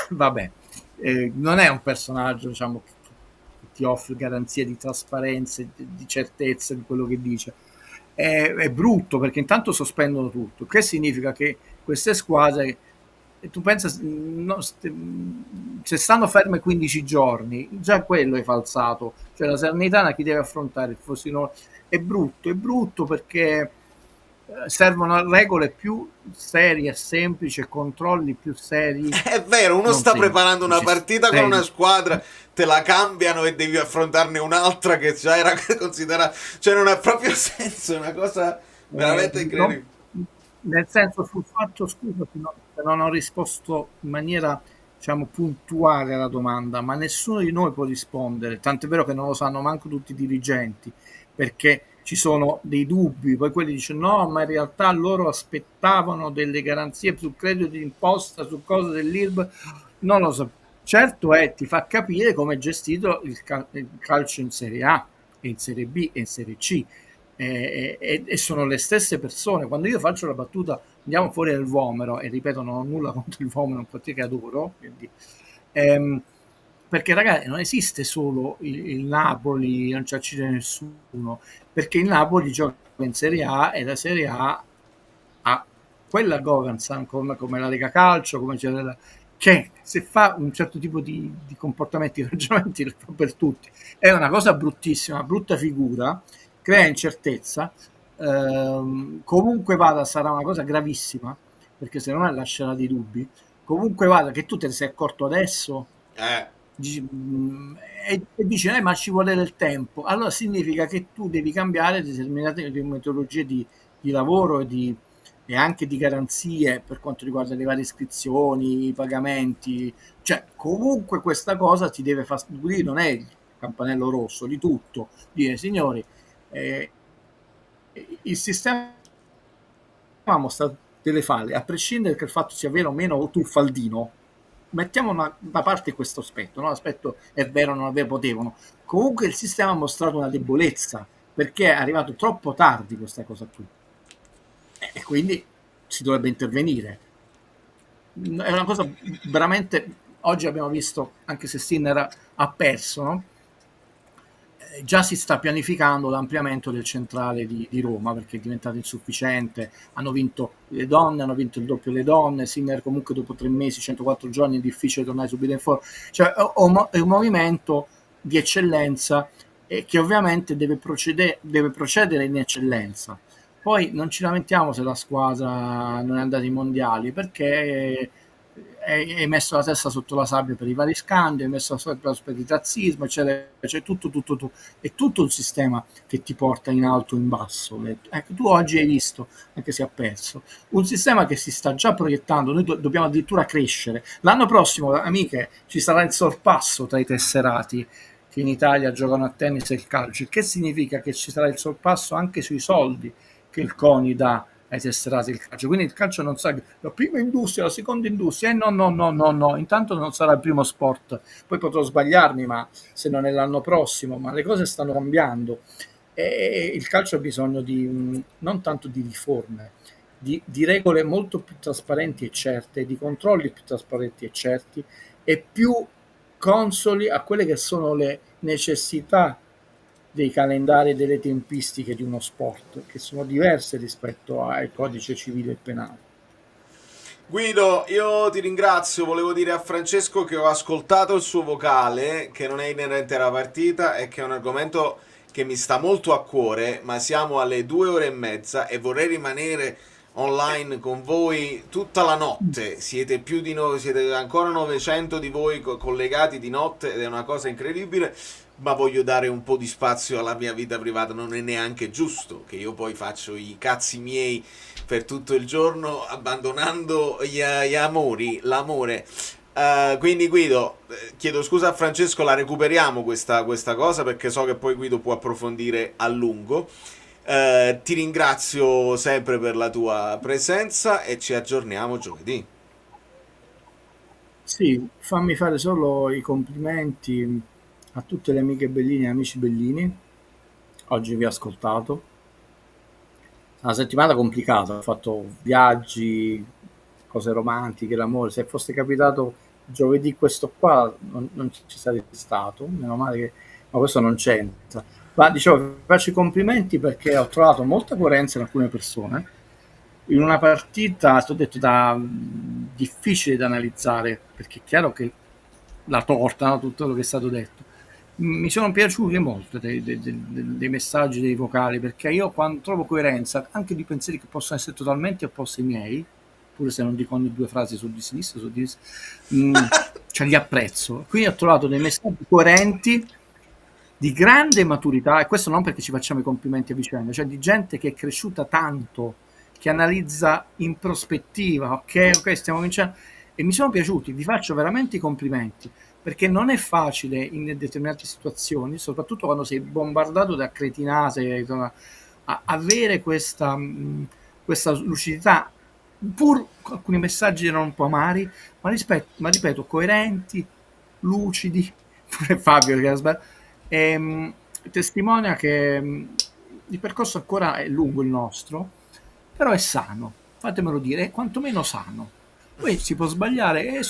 vabbè, non è un personaggio, diciamo, che ti offre garanzie di trasparenza, di certezza di quello che dice. È brutto perché intanto sospendono tutto, che significa che queste squadre, e tu pensa, se stanno ferme 15 giorni, già quello è falsato, cioè la Salernitana chi deve affrontare il Frosinone? È brutto perché servono regole più serie e semplici, controlli più seri. È vero, uno non sta semplici, preparando una partita con seri. una squadra, te la cambiano e devi affrontarne un'altra che già era considerata, cioè non ha proprio senso, è una cosa veramente incredibile. Nel senso, sul fatto, scusa se non ho risposto in maniera, diciamo, puntuale alla domanda, ma nessuno di noi può rispondere, tant'è vero che non lo sanno manco tutti i dirigenti, perché ci sono dei dubbi, poi quelli dicono no, ma in realtà loro aspettavano delle garanzie sul credito d'imposta, su cose dell'IRB, non lo so. Certo ti fa capire come è gestito il calcio in Serie A, e in Serie B e in Serie C. E sono le stesse persone. Quando io faccio la battuta andiamo fuori dal Vomero, e ripeto non ho nulla contro il Vomero, un quartiere che adoro, quindi, perché ragazzi non esiste solo il Napoli, non ci accide nessuno, perché il Napoli gioca in Serie A e la Serie A ha quella governance come la Lega Calcio, come c'è che se fa un certo tipo di comportamenti, di ragionamenti, lo fa per tutti. È una cosa bruttissima, brutta figura, crea incertezza, comunque vada sarà una cosa gravissima, perché se no lascerà dei dubbi, comunque vada che tu te ne sei accorto adesso e dici ma ci vuole del tempo, allora significa che tu devi cambiare determinate metodologie di lavoro e anche di garanzie per quanto riguarda le varie iscrizioni, i pagamenti, cioè comunque questa cosa ti deve far dire, non è il campanello rosso di tutto, dire signori il sistema ha mostrato delle falle, a prescindere che il fatto sia vero o meno truffaldino, mettiamo da parte questo aspetto, no? L'aspetto è vero, non è vero, potevano, comunque il sistema ha mostrato una debolezza perché è arrivato troppo tardi questa cosa qui e quindi si dovrebbe intervenire. È una cosa veramente, oggi abbiamo visto, anche se Sinner ha perso, no? Già si sta pianificando l'ampliamento del centrale di Roma perché è diventato insufficiente, hanno vinto le donne, hanno vinto il doppio le donne, Sinner comunque dopo 3 mesi, 104 giorni è difficile tornare subito in forma, cioè è un movimento di eccellenza che ovviamente deve procedere in eccellenza. Poi non ci lamentiamo se la squadra non è andata ai mondiali perché è messo la testa sotto la sabbia per i vari scandali, è messo la testa per il razzismo, eccetera, c'è tutto, è tutto un sistema che ti porta in alto o in basso. Ecco, tu oggi hai visto, anche se ha perso, un sistema che si sta già proiettando, noi dobbiamo addirittura crescere. L'anno prossimo, amiche, ci sarà il sorpasso tra i tesserati che in Italia giocano a tennis e il calcio, il che significa che ci sarà il sorpasso anche sui soldi che il CONI dà ai tesserati del calcio, quindi il calcio non sa la prima industria, la seconda industria, no, intanto non sarà il primo sport, poi potrò sbagliarmi, ma se non è l'anno prossimo, ma le cose stanno cambiando e il calcio ha bisogno di non tanto di riforme, di regole molto più trasparenti e certe, di controlli più trasparenti e certi e più consoli a quelle che sono le necessità dei calendari e delle tempistiche di uno sport, che sono diverse rispetto al codice civile e penale. Guido, io ti ringrazio, volevo dire a Francesco che ho ascoltato il suo vocale, che non è inerente alla partita e che è un argomento che mi sta molto a cuore, ma siamo alle 2 ore e mezza e vorrei rimanere online con voi tutta la notte. Siete più di noi, siete ancora 900 di voi collegati di notte ed è una cosa incredibile, ma voglio dare un po' di spazio alla mia vita privata, non è neanche giusto che io poi faccio i cazzi miei per tutto il giorno abbandonando gli amori, l'amore. Quindi Guido, chiedo scusa a Francesco, la recuperiamo questa cosa perché so che poi Guido può approfondire a lungo. Ti ringrazio sempre per la tua presenza e ci aggiorniamo giovedì. Sì, fammi fare solo i complimenti a tutte le amiche Bellini e amici Bellini oggi vi ho ascoltato. È una settimana complicata, ho fatto viaggi, cose romantiche, l'amore. Se fosse capitato giovedì questo qua non ci sarei stato, meno male che... ma questo non c'entra. Ma dicevo, vi faccio i complimenti perché ho trovato molta coerenza in alcune persone. In una partita, ti ho detto, difficile da analizzare, perché è chiaro che la torta, no? Tutto quello che è stato detto. Mi sono piaciuti molto dei messaggi, dei vocali, perché io quando trovo coerenza, anche di pensieri che possono essere totalmente opposti ai miei, pure se non dico ogni due frasi su di sinistra, cioè li apprezzo. Quindi ho trovato dei messaggi coerenti, di grande maturità, e questo non perché ci facciamo i complimenti a vicenda, cioè di gente che è cresciuta tanto, che analizza in prospettiva, ok, stiamo vincendo, e mi sono piaciuti, vi faccio veramente i complimenti, perché non è facile in determinate situazioni, soprattutto quando sei bombardato da cretinate, insomma, avere questa lucidità, pur alcuni messaggi erano un po' amari, ma ripeto, coerenti, lucidi, pure Fabio che ha sbagliato, testimonia che il percorso ancora è lungo il nostro, però è sano, fatemelo dire, è quantomeno sano. Poi si può sbagliare e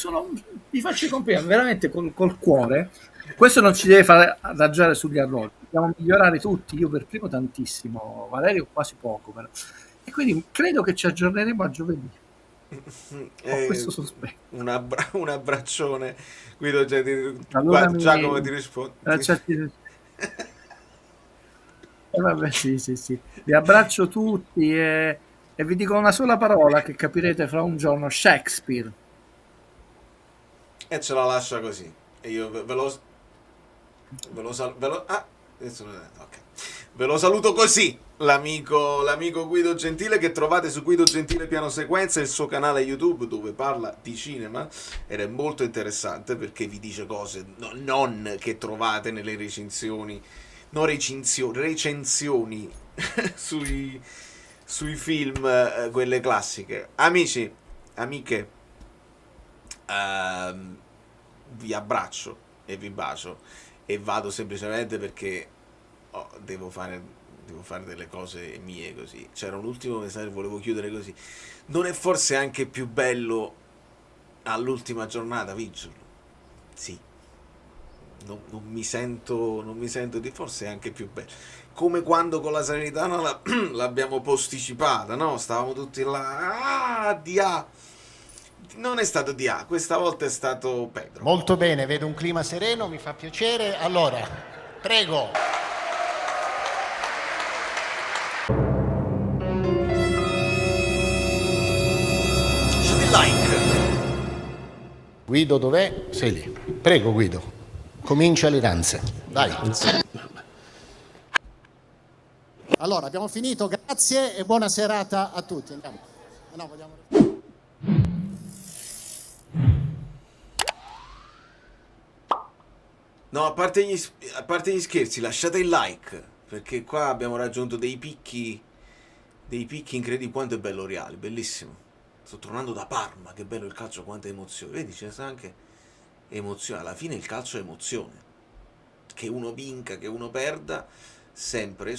vi faccio i complimenti veramente col cuore. Questo non ci deve fare adagiare sugli errori, dobbiamo migliorare tutti, io per primo tantissimo, Valerio quasi poco però. E quindi credo che ci aggiorneremo a giovedì. Ho questo sospetto. Un abbraccione, Guido, Allora Giacomo ti risponde. Vabbè, sì. Vi abbraccio tutti e vi dico una sola parola che capirete fra un giorno: Shakespeare. E ce la lascia così. E io ve lo saluto così. L'amico Guido Gentile, che trovate su Guido Gentile Piano Sequenza, il suo canale YouTube dove parla di cinema, ed è molto interessante perché vi dice cose non che trovate nelle recensioni, recensioni sui film, quelle classiche. Amici, amiche, vi abbraccio e vi bacio e vado semplicemente perché devo fare delle cose mie così. C'era un ultimo messaggio, volevo chiudere così. Non è forse anche più bello all'ultima giornata vincerlo? Sì. Non mi sento di, forse è anche più bello. Come quando con la Salernitana l'abbiamo posticipata, no? Stavamo tutti là, DA. Non è stato DA, questa volta è stato Pedro. Molto bene, vedo un clima sereno, mi fa piacere. Allora, prego. Guido dov'è? Sei lì. Prego Guido, comincia le danze. Dai. Allora, abbiamo finito, grazie e buona serata a tutti. Andiamo. No, vogliamo... No, a parte gli scherzi, lasciate il like, perché qua abbiamo raggiunto dei picchi incredibili. Quanto è bello Reale, bellissimo. Sto tornando da Parma, che bello il calcio, quanta emozione. Vedi, c'è anche emozione. Alla fine il calcio è emozione. Che uno vinca, che uno perda, sempre